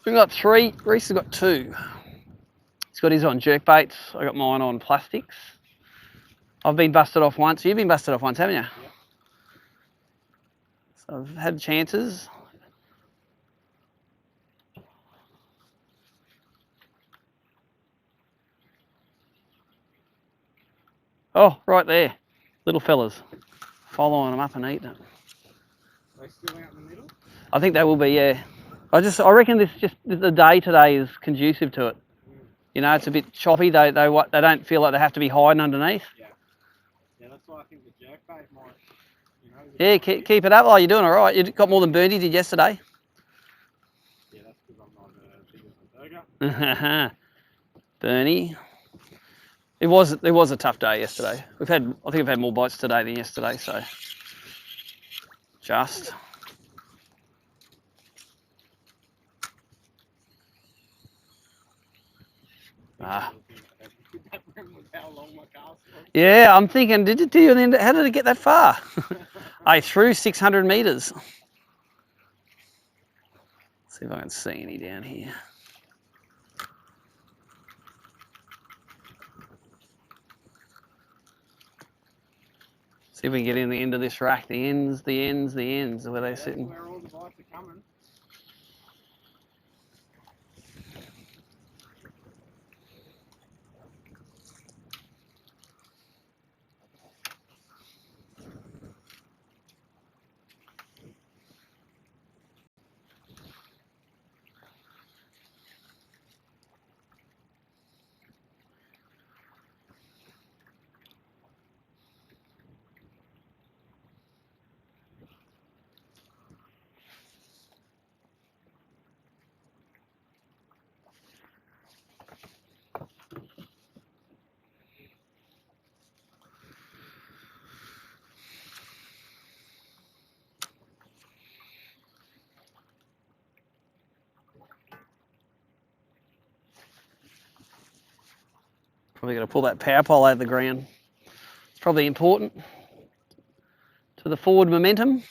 Speaker 1: we've got 3. Reese has got 2. He's got his on jerk baits. I got mine on plastics. I've been busted off once. You've been busted off once, haven't you? Yep. So I've had chances. Oh, right there. Little fellas. Following them up and eating it.
Speaker 2: Are they still out in the middle?
Speaker 1: I think they will be, yeah. I reckon the day today is conducive to it. You know, it's a bit choppy. They don't feel like they have to be hiding underneath.
Speaker 2: Yeah. Yeah, that's why I think the jerkbait might, you know.
Speaker 1: Yeah, keep it up. Oh, you're doing all right. You got more than Bernie did yesterday.
Speaker 2: Yeah, that's because I'm not big as a burger.
Speaker 1: Bernie. It was a tough day yesterday. I think we've had more bites today than yesterday, so just. Yeah, I'm thinking, how did it get that far? I threw 600 metres. See if I can see any down here. See if we can get in the end of this rack. The ends, where they're sitting.
Speaker 2: Where all the bites are coming.
Speaker 1: Probably got to pull that power pole out of the ground. It's probably important to the forward momentum.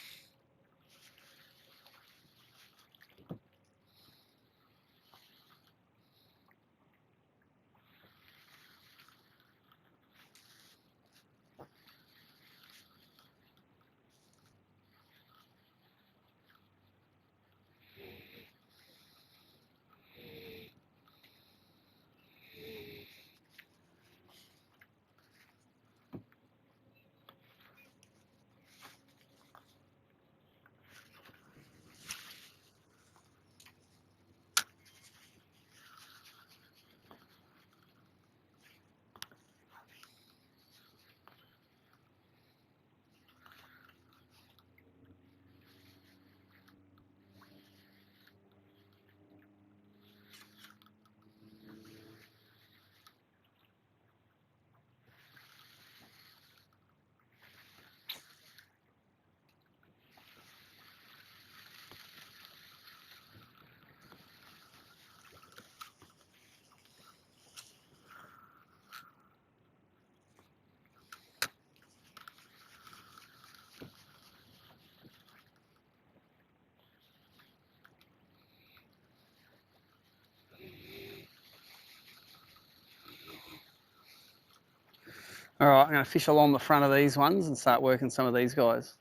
Speaker 1: All right, I'm going to fish along the front of these ones and start working some of these guys.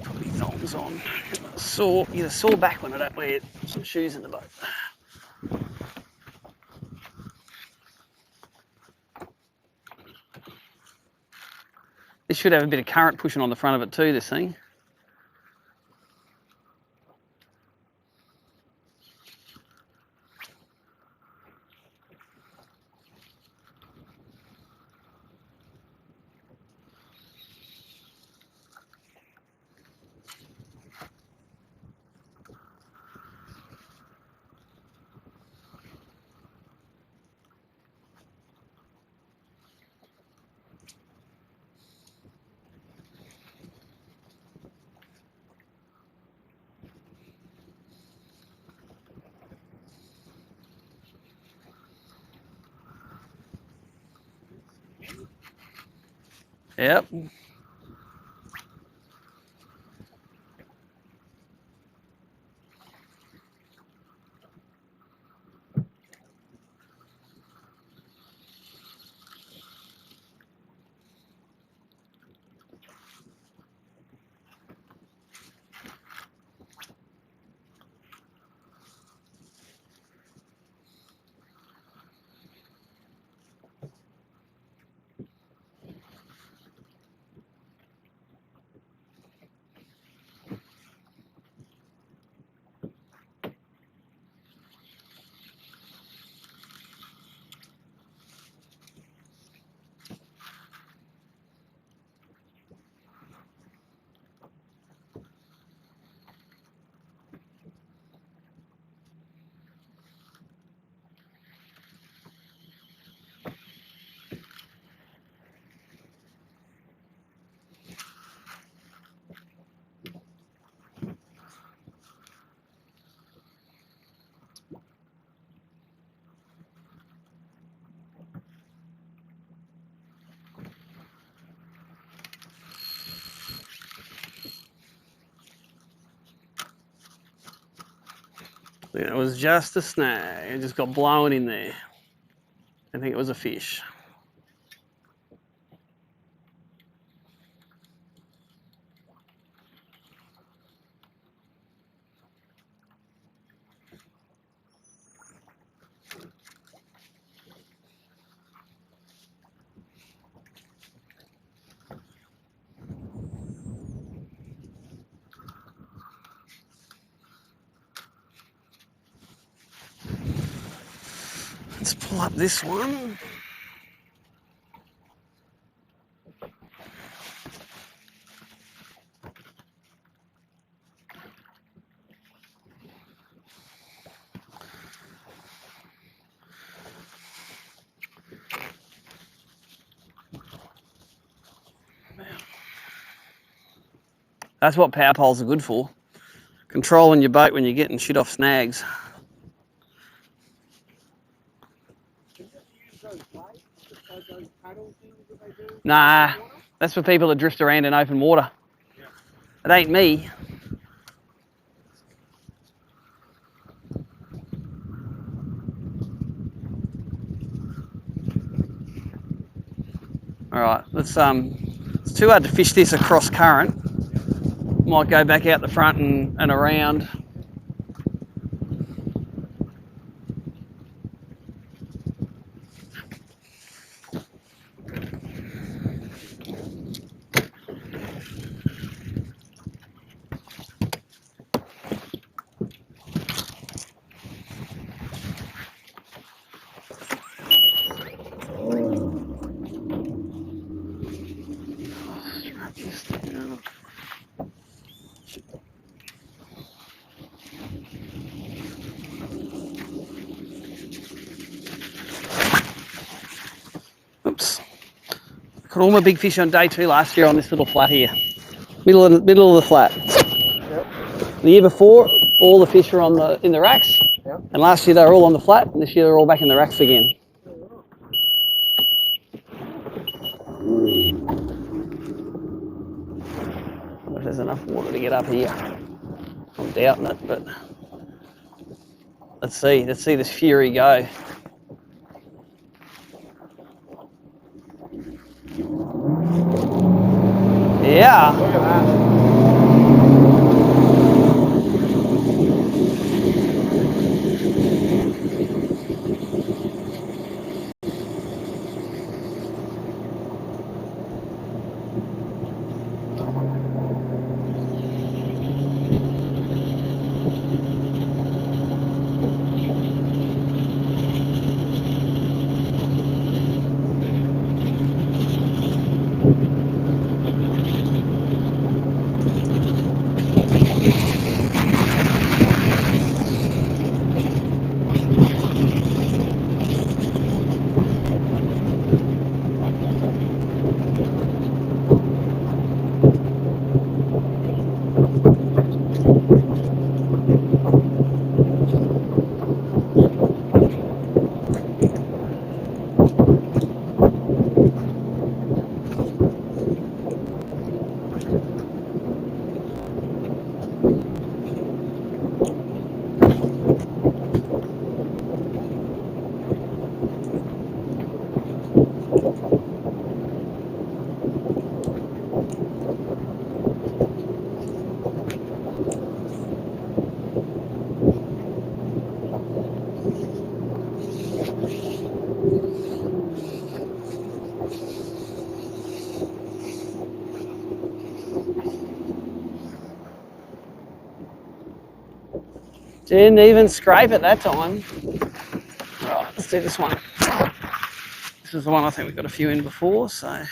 Speaker 1: Put my thongs on. Get a sore back when I don't wear some shoes in the boat. This should have a bit of current pushing on the front of it too, this thing. Yep. It was just a snag. It just got blown in there. I think it was a fish. Let's pull up this one. That's what power poles are good for. Controlling your boat when you're getting shit off snags. Nah, that's for people that drift around in open water. It ain't me. All right, it's too hard to fish this across current. Might go back out the front and around. Oops. Caught all my big fish on day 2 last year on this little flat here. Middle of the flat. Yep. The year before, all the fish were in the racks. Yep. And last year they were all on the flat, and this year they're all back in the racks again. If there's enough water to get up here. I'm doubting it, but let's see this fury go. Yeah.
Speaker 2: Look at that.
Speaker 1: Didn't even scrape it that time. Right, let's do this one. This is the one I think we've got a few in before, so.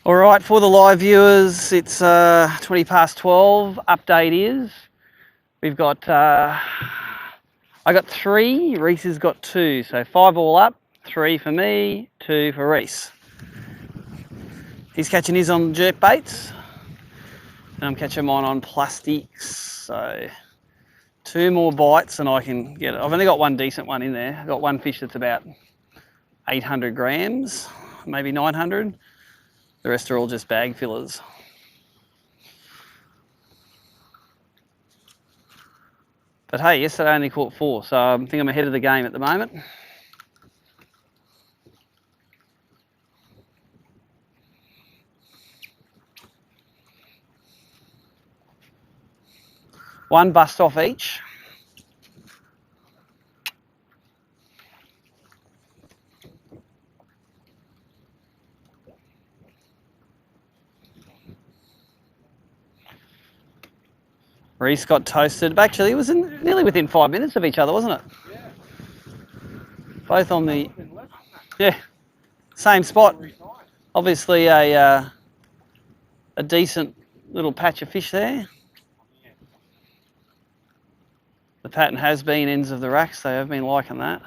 Speaker 1: All right, for the live viewers, it's 20 past 12. Update is we've got, I got 3, Reese has got 2, so 5 all up, 3 for me, 2 for Reese. He's catching his on jerk baits, and I'm catching mine on plastics, so 2 more bites and I can get it. I've only got one decent one in there. I've got one fish that's about 800 grams, maybe 900. The rest are all just bag fillers. But hey, yesterday I only caught 4, so I think I'm ahead of the game at the moment. One bust off each. Reese got toasted. Actually, it was nearly within 5 minutes of each other, wasn't it?
Speaker 2: Yeah.
Speaker 1: Both on the, yeah, same spot. Obviously a decent little patch of fish there. The pattern has been ends of the racks. They have been liking that.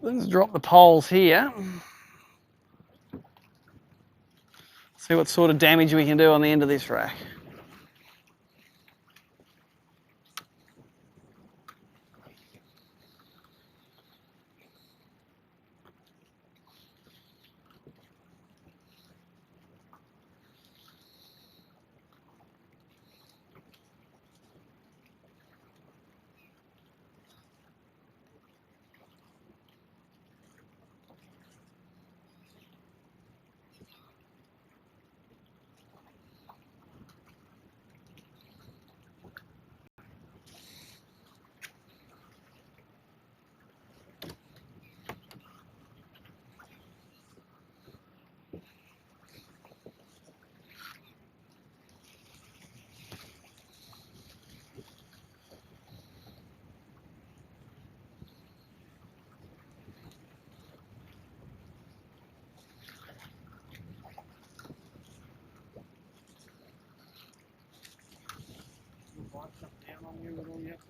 Speaker 1: Let's drop the poles here. See what sort of damage we can do on the end of this rack.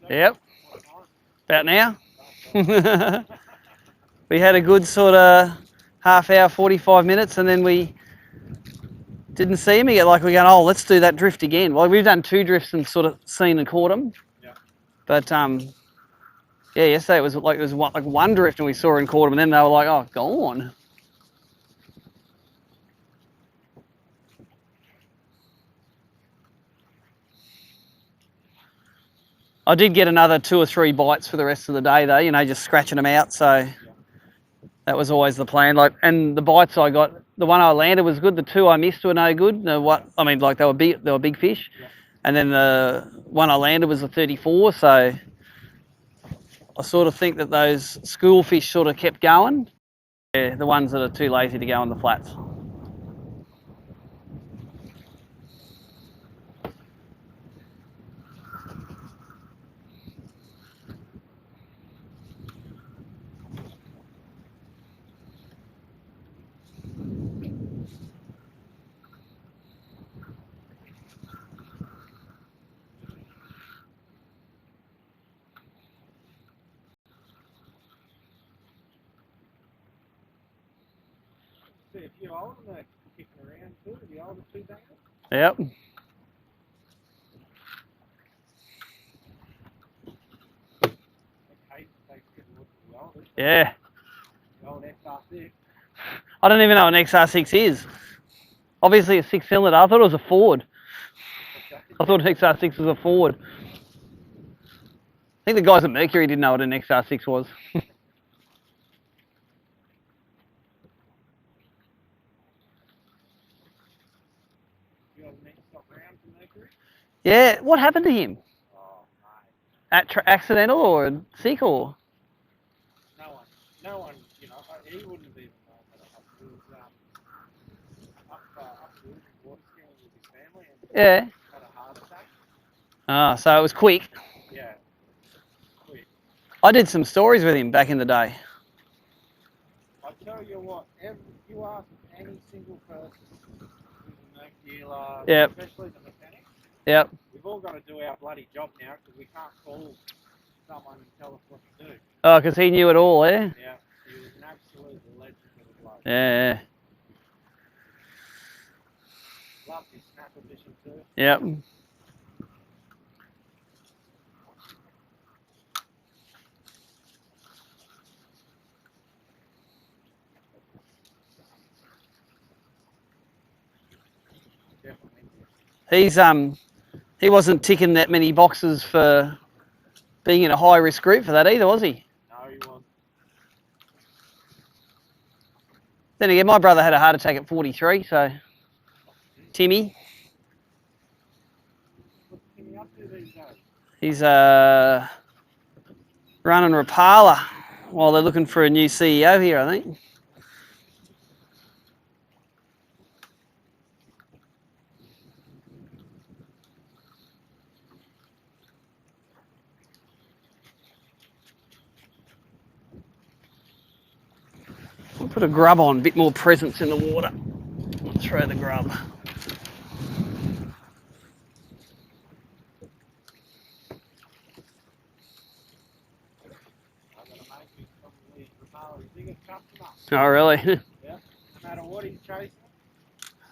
Speaker 1: Yep. About now. We had a good sort of half hour, 45 minutes, and then we didn't see him again. Like we're going, oh, let's do that drift again. Well, we've done 2 drifts and sort of seen and caught him. Yeah. But yeah, yesterday it was like one drift and we saw and caught him, and then they were like, oh, gone. I did get another 2 or 3 bites for the rest of the day though, you know, just scratching them out. So that was always the plan. Like, and the bites I got, the one I landed was good. The 2 I missed were no good. No, what I mean, like they were big fish. Yeah. And then the one I landed was a 34. So I sort of think that those school fish sort of kept going. Yeah, the ones that are too lazy to go on the flats.
Speaker 2: See a few older than that kicking around too, the older 2 bangers.
Speaker 1: Yep. Yeah.
Speaker 2: The old XR6.
Speaker 1: I don't even know what an XR6 is. Obviously a 6-cylinder. I thought it was a Ford. I thought an XR6 was a Ford. I think the guys at Mercury didn't know what an XR6 was. Yeah, what happened to him?
Speaker 2: Oh, mate.
Speaker 1: Accidental or sick or?
Speaker 2: No one, you know, he wouldn't have even known that it was up to water skiing with his family and
Speaker 1: Yeah.
Speaker 2: had a heart attack.
Speaker 1: Ah, so it was quick.
Speaker 2: Yeah, quick.
Speaker 1: I did some stories with him back in the day.
Speaker 2: I tell you what, you ask any single person who's a Merc dealer,
Speaker 1: Yep.
Speaker 2: especially the mechanics,
Speaker 1: Yep.
Speaker 2: we've all got to do our bloody job now because we can't call someone and tell us what to do.
Speaker 1: Oh, because he knew it all, eh?
Speaker 2: Yeah, he was an absolute legend of the bloke.
Speaker 1: Yeah.
Speaker 2: Loved his snapper fishing too.
Speaker 1: Yep.
Speaker 2: Definitely.
Speaker 1: He wasn't ticking that many boxes for being in a high risk group for that either, was he?
Speaker 2: No, he wasn't.
Speaker 1: Then again, my brother had a heart attack at 43, so Timmy.
Speaker 2: What's Timmy up to these days?
Speaker 1: He's running Rapala while they're looking for a new CEO here, I think. We'll put a grub on, a bit more presence in the water. I'll throw the grub. Oh, really?
Speaker 2: Yeah. No matter what he's chasing.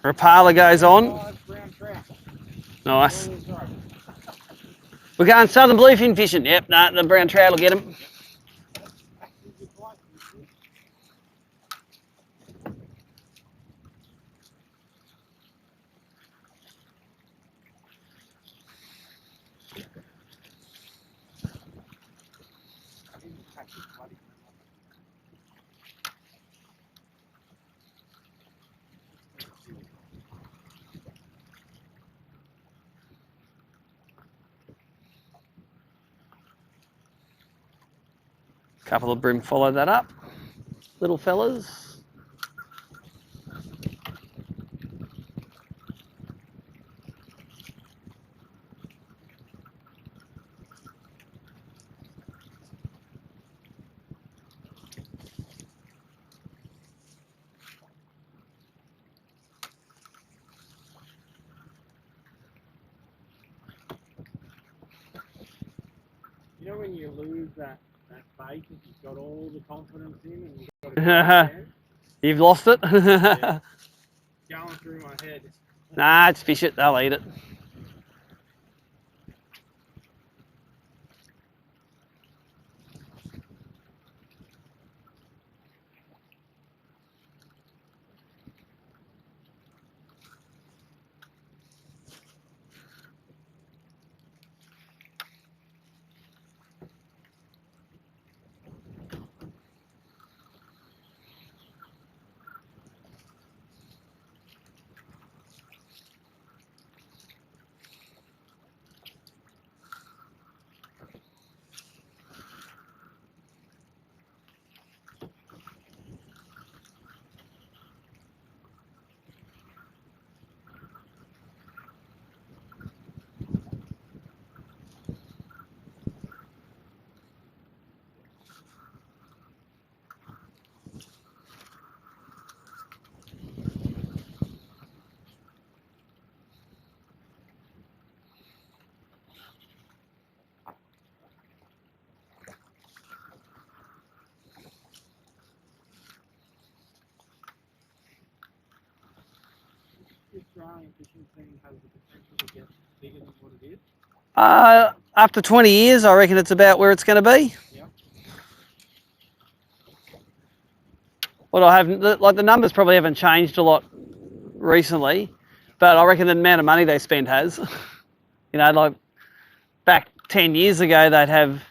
Speaker 1: Rapala goes on.
Speaker 2: Brown trout.
Speaker 1: Nice. We're going southern bluefin fishing. Yep, no, the brown trout will get him. Couple of bream followed that up. Little fellas.
Speaker 2: You know when you lose that bait that you've got all the confidence in and you've got to go again?
Speaker 1: You've lost it?
Speaker 2: Yeah. Going through my head.
Speaker 1: Nah, it's fish it, they'll eat it.
Speaker 2: The Australian fishing scene has the potential to get bigger than what it is.
Speaker 1: After 20 years, I reckon it's about where it's going to be.
Speaker 2: Yeah.
Speaker 1: What I have, like the numbers probably haven't changed a lot recently, but I reckon the amount of money they spend has. You know, like back 10 years ago, they'd have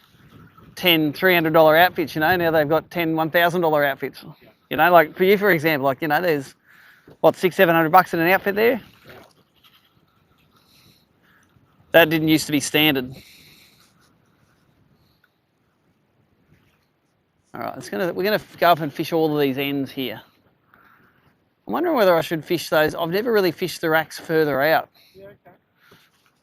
Speaker 1: 10 $300 outfits, you know, now they've got 10 $1,000 outfits.
Speaker 2: Yeah.
Speaker 1: You know, like for you, for example, like, you know, there's what, $600-700 in an outfit there?
Speaker 2: Yeah.
Speaker 1: That didn't used to be standard. All right, we're gonna go up and fish all of these ends here. I'm wondering whether I should fish those. I've never really fished the racks further out.
Speaker 2: Yeah, okay.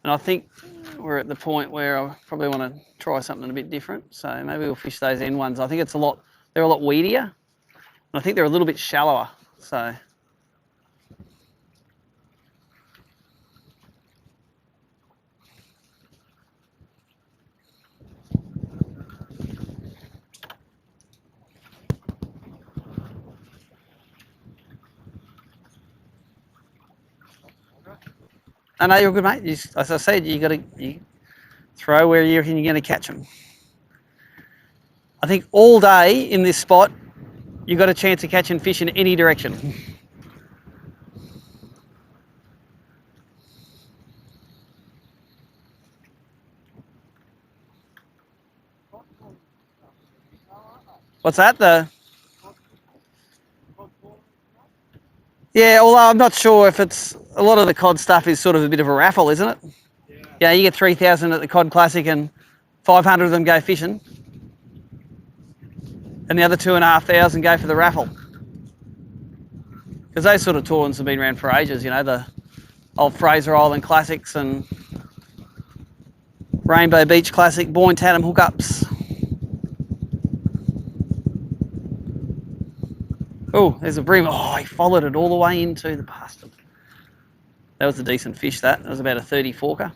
Speaker 1: And I think we're at the point where I probably want to try something a bit different. So maybe we'll fish those end ones. I think they're a lot weedier. And I think they're a little bit shallower. So I know you're good, mate. As I said, you throw where you reckon you're going to catch them. I think all day in this spot, you've got a chance of catching fish in any direction. What's that? Yeah, although I'm not sure if it's a lot of the cod stuff is sort of a bit of a raffle, isn't it?
Speaker 2: Yeah.
Speaker 1: Yeah, you get 3,000 at the Cod Classic and 500 of them go fishing, and the other 2,500 go for the raffle. Because those sort of tournaments have been around for ages, you know, the old Fraser Island Classics and Rainbow Beach Classic, Boyne Tatham hookups. Oh, there's a bream. Oh, he followed it all the way into the bastard. That was a decent fish, that. That was about a 30 forker.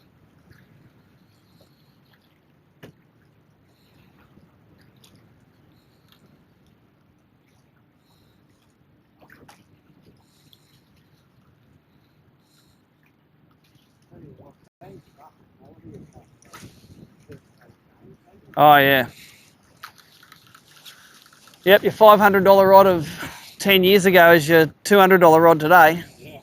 Speaker 1: Oh yeah. Yep, your $500 rod of 10 years ago is your $200 rod today.
Speaker 2: Yeah.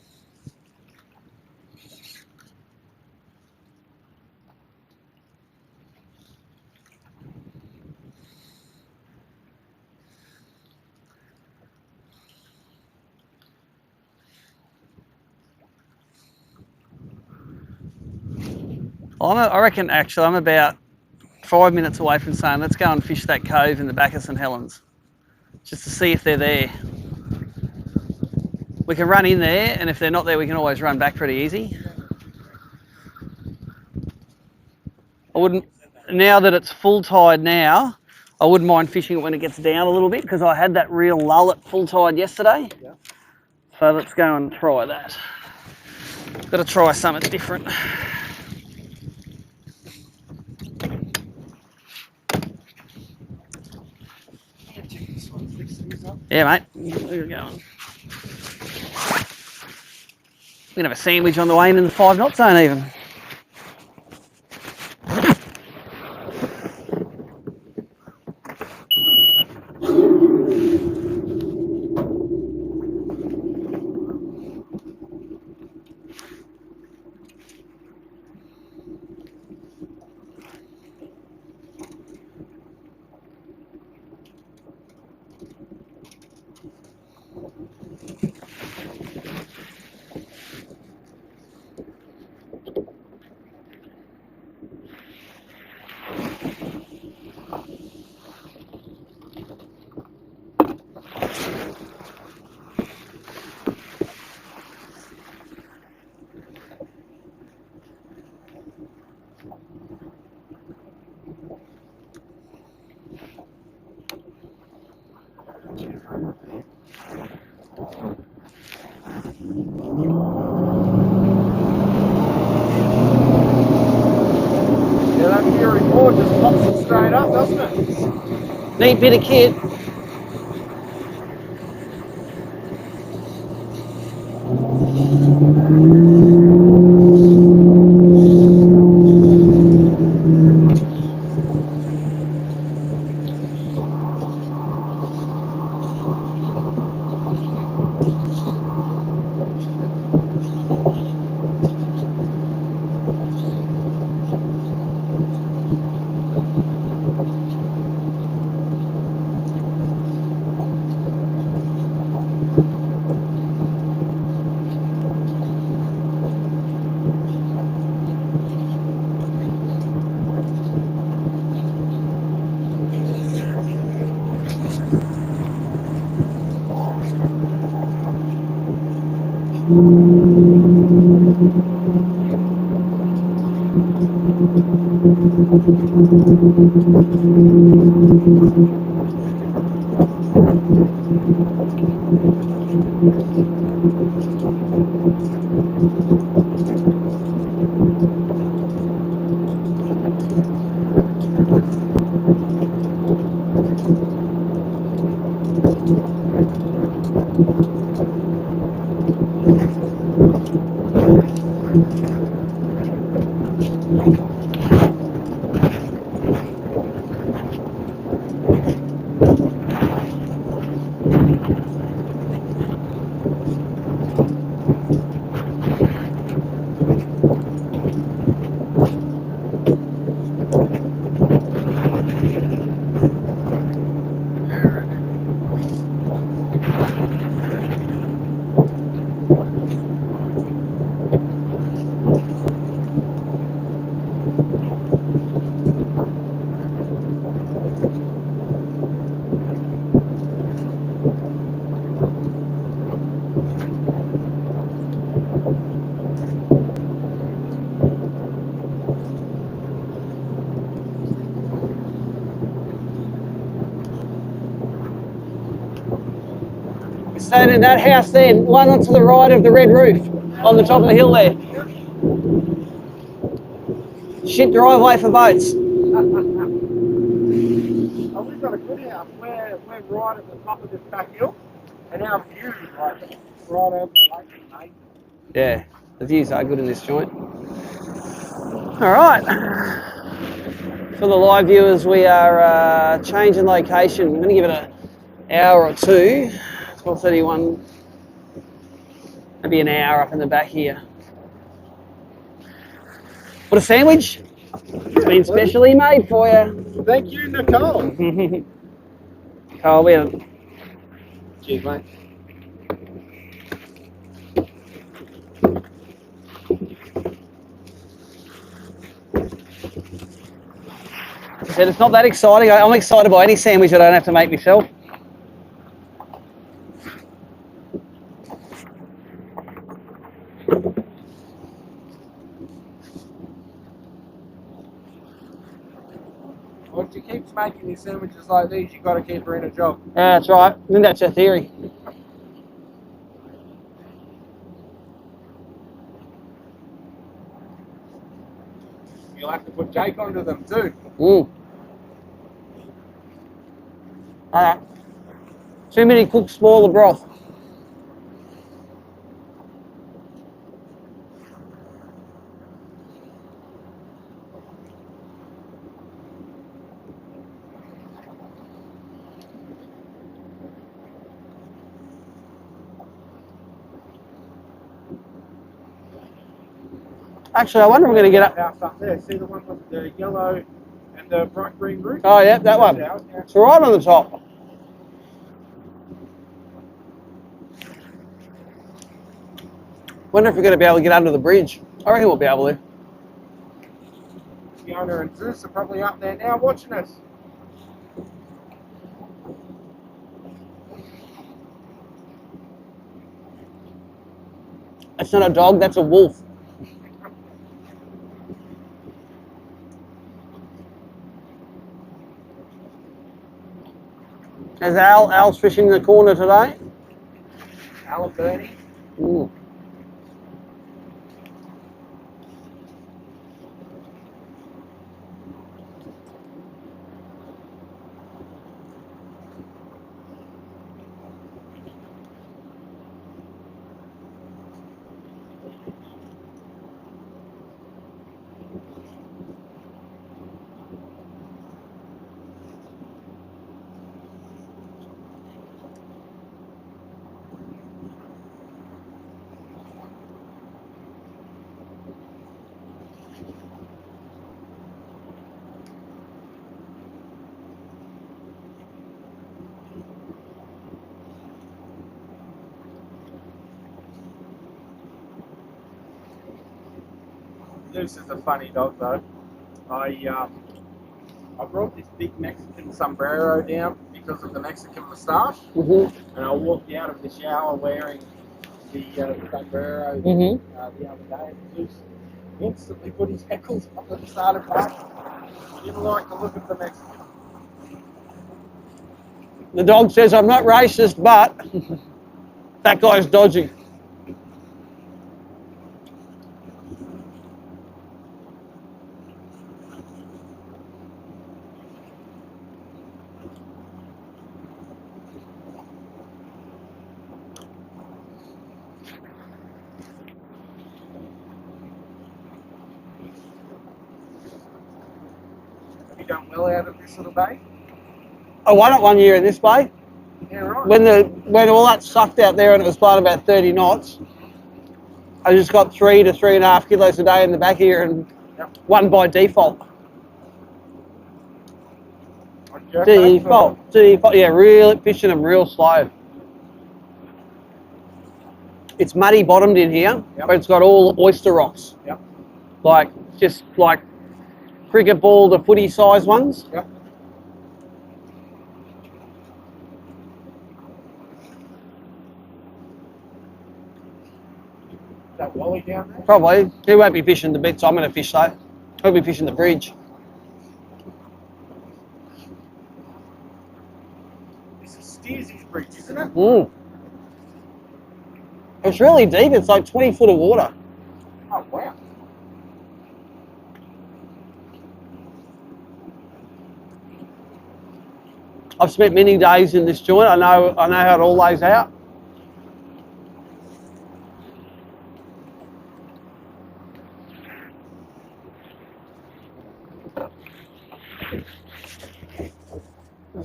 Speaker 1: Well, I reckon actually I'm about 5 minutes away from saying let's go and fish that cove in the back of St Helens, just to see if they're there. We can run in there, and if they're not there, we can always run back pretty easy. I wouldn't, now that it's full tide now, I wouldn't mind fishing it when it gets down a little bit, because I had that real lull at full tide yesterday.
Speaker 2: Yeah.
Speaker 1: So let's go and try that. Got to try something different. Yeah, mate. Where are we going? We can have a sandwich on the way in the 5 knot zone even.
Speaker 2: Yeah, that Fury board just pops it straight up, doesn't it?
Speaker 1: Neat bit of kit. Staying in that house there, one to the right of the red roof, on the top of the hill there. Shit driveway for boats.
Speaker 2: Oh, we've got a good house. We're right at the top of this back hill, and our view is like right over the lake, mate.
Speaker 1: Yeah, the views are good in this joint. All right. For the live viewers, we are changing location. I'm going to give it an hour or two. 12:31. Maybe an hour up in the back here. What a sandwich! It's been specially made for you.
Speaker 2: Thank you, Nicole.
Speaker 1: Carl, we have.
Speaker 2: Cheers, mate.
Speaker 1: I said it's not that exciting. I'm excited by any sandwich I don't have to make myself.
Speaker 2: Well, if she keeps making these sandwiches like these, you've got to keep her in a job.
Speaker 1: Yeah, that's right. I think that's her theory.
Speaker 2: You'll have to put Jake onto them too.
Speaker 1: Too many cooks spoil the broth. Actually, I wonder if we're going to get up.
Speaker 2: House up there. See the one with the yellow and the bright green roof?
Speaker 1: Oh, yeah, that one.
Speaker 2: Ours, yeah.
Speaker 1: It's right on the top. Wonder if we're going to be able to get under the bridge. I reckon we'll be able to.
Speaker 2: Fiona and Zeus are probably up there now watching us.
Speaker 1: That's not a dog, that's a wolf. Is Al's fishing in the corner today?
Speaker 2: Al and Bernie.
Speaker 1: Ooh.
Speaker 2: Zeus is a funny dog though. I brought this big Mexican sombrero down because of the Mexican moustache, and I walked out of the shower wearing the sombrero the other day. And Zeus instantly put his heckles up and started barking. He didn't like the look of the Mexican.
Speaker 1: The dog says, I'm not racist, but that guy's dodgy.
Speaker 2: Have you done well out of this little bay?
Speaker 1: I won it one year in this bay.
Speaker 2: Yeah, right.
Speaker 1: When all that sucked out there and it was blowing about 30 knots, I just got 3 to 3.5 kilos a day in the back here and won by default. Default. Yeah, really fishing them real slow. It's muddy bottomed in here, but it's got all oyster rocks.
Speaker 2: Yep.
Speaker 1: Just like cricket ball to footy size ones.
Speaker 2: Yep. Is that Wally down there?
Speaker 1: Probably. He won't be fishing the bits I'm going to fish though. He'll be fishing the bridge.
Speaker 2: This is Steersy's bridge, isn't it?
Speaker 1: It's really deep. It's like 20 foot of water.
Speaker 2: Oh, wow.
Speaker 1: I've spent many days in this joint. I know how it all lays out.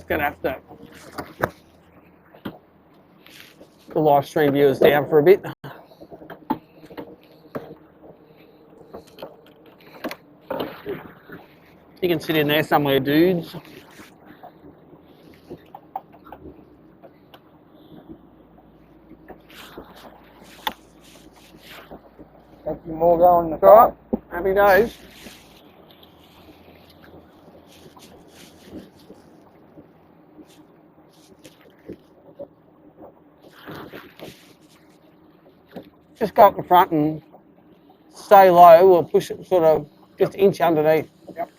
Speaker 1: Gonna have to the live stream viewers down for a bit. You can sit in there somewhere, dudes.
Speaker 2: Thank you more going the
Speaker 1: All right, happy days. Just go up the front and stay low, or push it sort of just an inch underneath.
Speaker 2: Yep.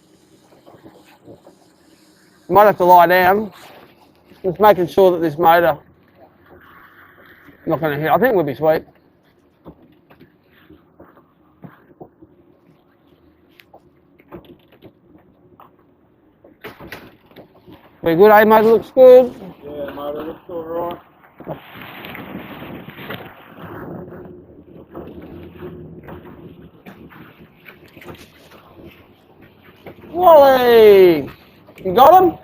Speaker 1: You might have to lie down, just making sure that this motor not going to hit. I think we'll be sweet. Pretty good, eh, motor looks good.
Speaker 2: Yeah, motor looks alright.
Speaker 1: Wally! You got him?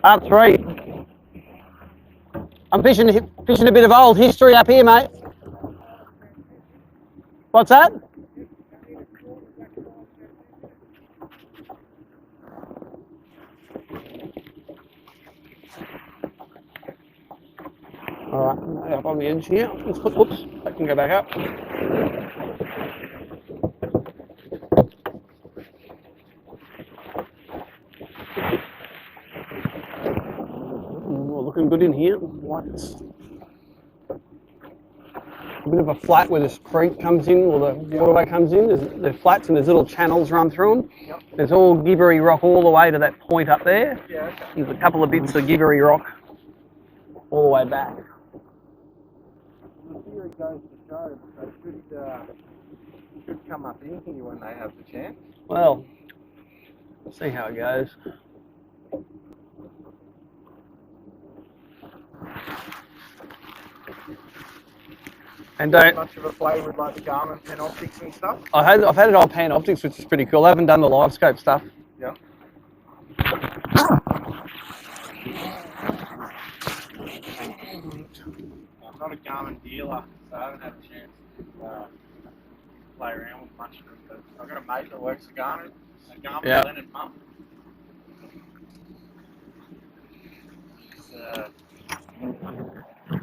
Speaker 1: Up 3. I'm fishing a bit of old history up here, mate. What's that? All right, up on the edge here. Let's put, whoops, I can go back up. Oh, looking good in here. Lights. A bit of a flat where this creek comes in, or the waterway comes in. There's flats and there's little channels run through them.
Speaker 2: Yep.
Speaker 1: There's all gibbery rock all the way to that point up there.
Speaker 2: Yeah, okay.
Speaker 1: There's a couple of bits of gibbery rock all the way back.
Speaker 2: The theory goes to show that they should come up in here when they have the chance.
Speaker 1: Well, we'll see how it goes. And don't.
Speaker 2: Much of a play with like the Garmin pen optics and stuff.
Speaker 1: I've had it on pan optics, which is pretty cool. I haven't done the live scope stuff.
Speaker 2: Yeah. I'm not a Garmin dealer, so I haven't had a chance to play around with much of it. But I've got a mate that works at Garmin.
Speaker 1: Yeah.
Speaker 2: Leonard Mum.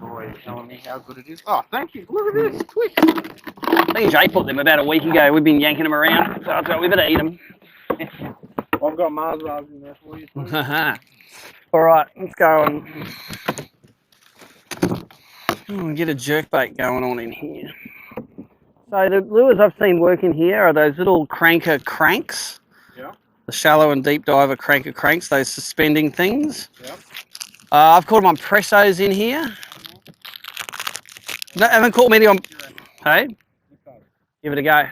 Speaker 2: Always telling me how good it is. Oh, thank you. Look at this. Quick.
Speaker 1: I think Jay put them about a week ago. We've been yanking them around, so I thought we better eat them.
Speaker 2: I've got Mars bars in there for you.
Speaker 1: All right, let's go and get a jerkbait going on in here. So the lures I've seen working here are those little cranker cranks.
Speaker 2: Yeah.
Speaker 1: The shallow and deep diver cranker cranks, those suspending things.
Speaker 2: Yeah.
Speaker 1: I've caught them on pressos in here. No, haven't caught many on. Hey, give it a go.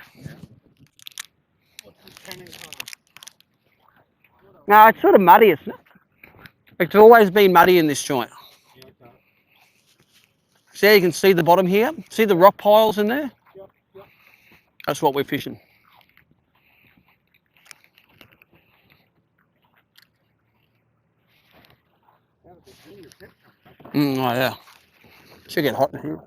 Speaker 1: No, it's sort of muddy. It's always been muddy in this joint. See how you can see the bottom here? See the rock piles in there? That's what we're fishing. Oh yeah. Should get hot in here.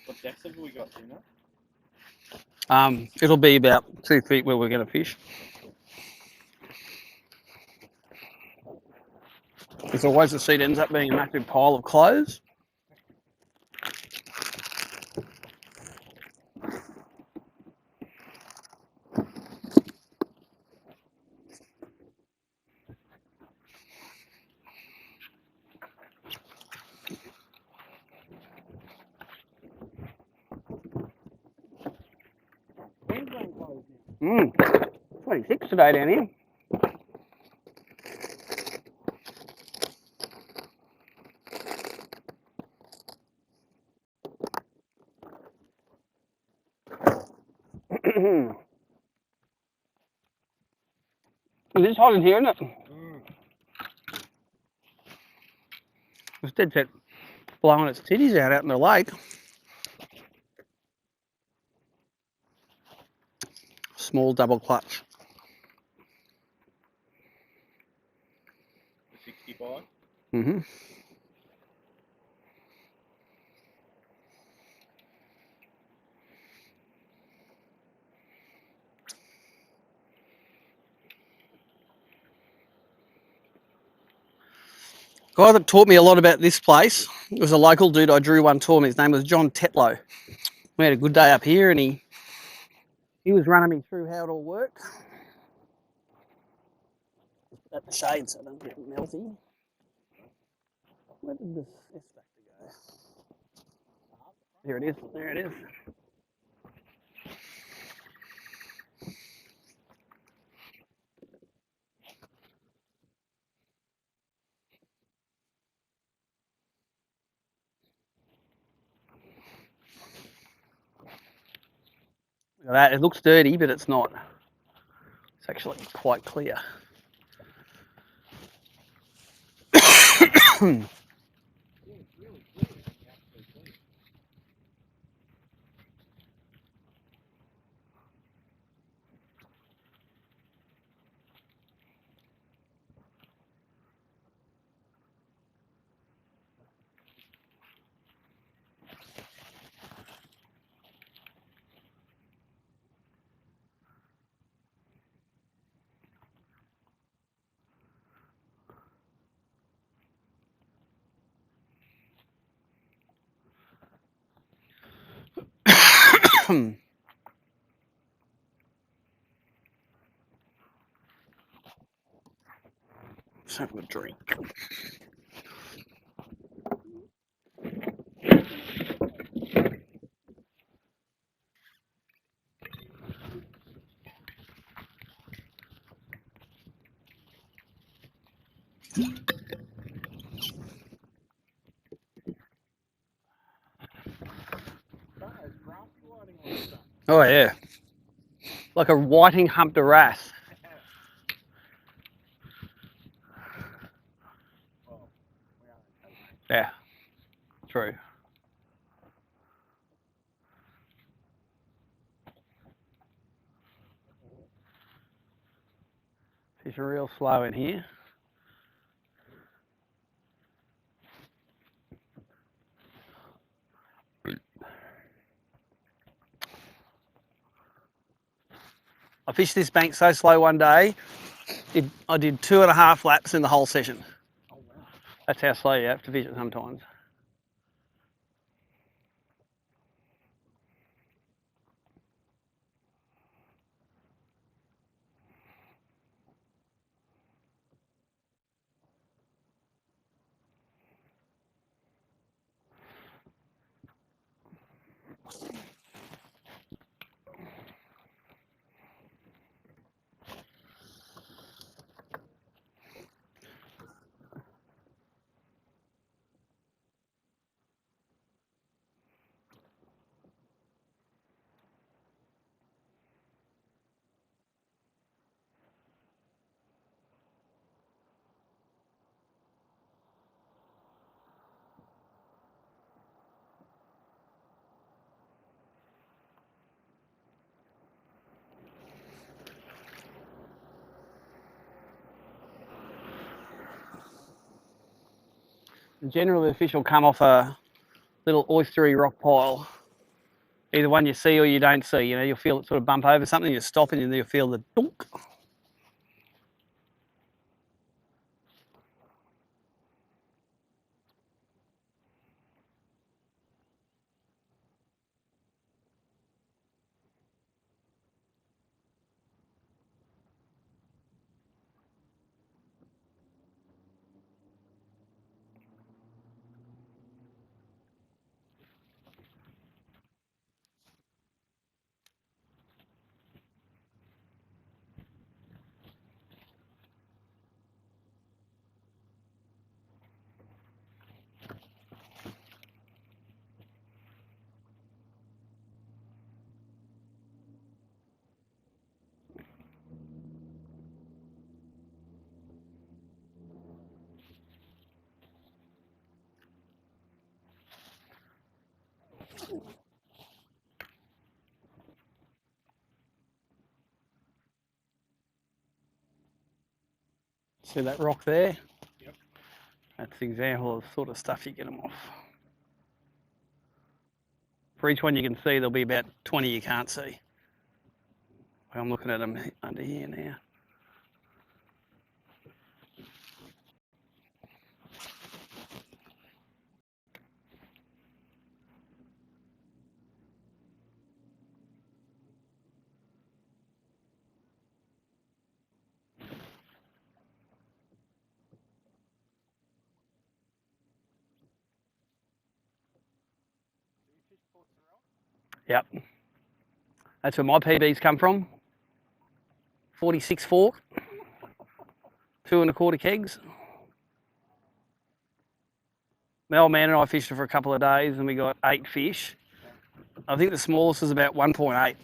Speaker 2: What depth have we got, you know?
Speaker 1: It'll be about 2 feet where we're going to fish. As always, the seat ends up being a massive pile of clothes. Mm, 26 today down here. It is hot in here, isn't it? It's dead set blowing its titties out in the lake. Small double clutch.
Speaker 2: 65.
Speaker 1: Mm-hmm. Guy that taught me a lot about this place was a local dude I drew one tour. His name was John Tetlow. We had a good day up here, and he was running me through how it all worked. At the shade so I don't get melty. Where did this S factor go? There it is. There it is. Look at that. It looks dirty, but it's not. It's actually quite clear. Let's have a drink. Oh yeah, like a whiting humped wrasse. Yeah, true. Fish are real slow in here. I fished this bank so slow one day, I did 2.5 laps in the whole session. That's how slow you have to fish it sometimes. Generally, the fish will come off a little oystery rock pile. Either one you see or you don't see. You know, you'll feel it sort of bump over something, you stop and you'll feel the dunk. See that rock there?
Speaker 2: Yep.
Speaker 1: That's the example of the sort of stuff you get them off. For each one you can see, there'll be about 20 you can't see. I'm looking at them under here now. Yep. That's where my PBs come from. 46 fork, 2 1/4 kegs. My old man and I fished it for a couple of days and we got 8 fish. I think the smallest was about 1.8.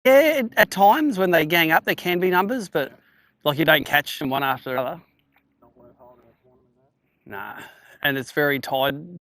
Speaker 1: Yeah, at times when they gang up there can be numbers, but like you don't catch them one after the other. Nah, and it's very tide.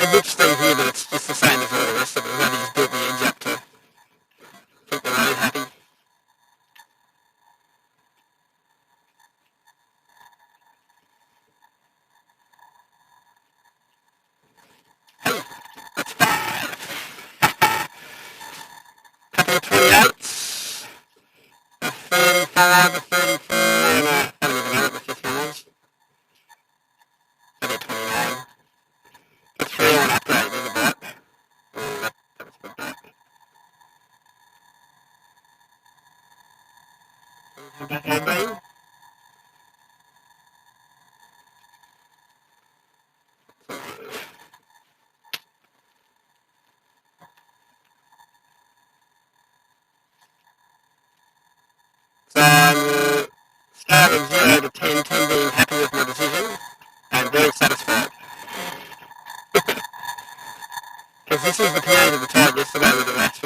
Speaker 3: It looks still here, but it's just the same as all the rest of it. Maybe just built the edge up to keep the road happy. Hey, that's 5. Couple of 28s. A 35, a 34, and I don't even know what the fifth one was. Maybe a 29. The 3 on upgrade was a bite. Oh, that was a good bite. Back on BREAM. So I'm scale of 0 to 10, 10 being happy with my decision. I'm very satisfied. Because this is the period of the tide yesterday with the rats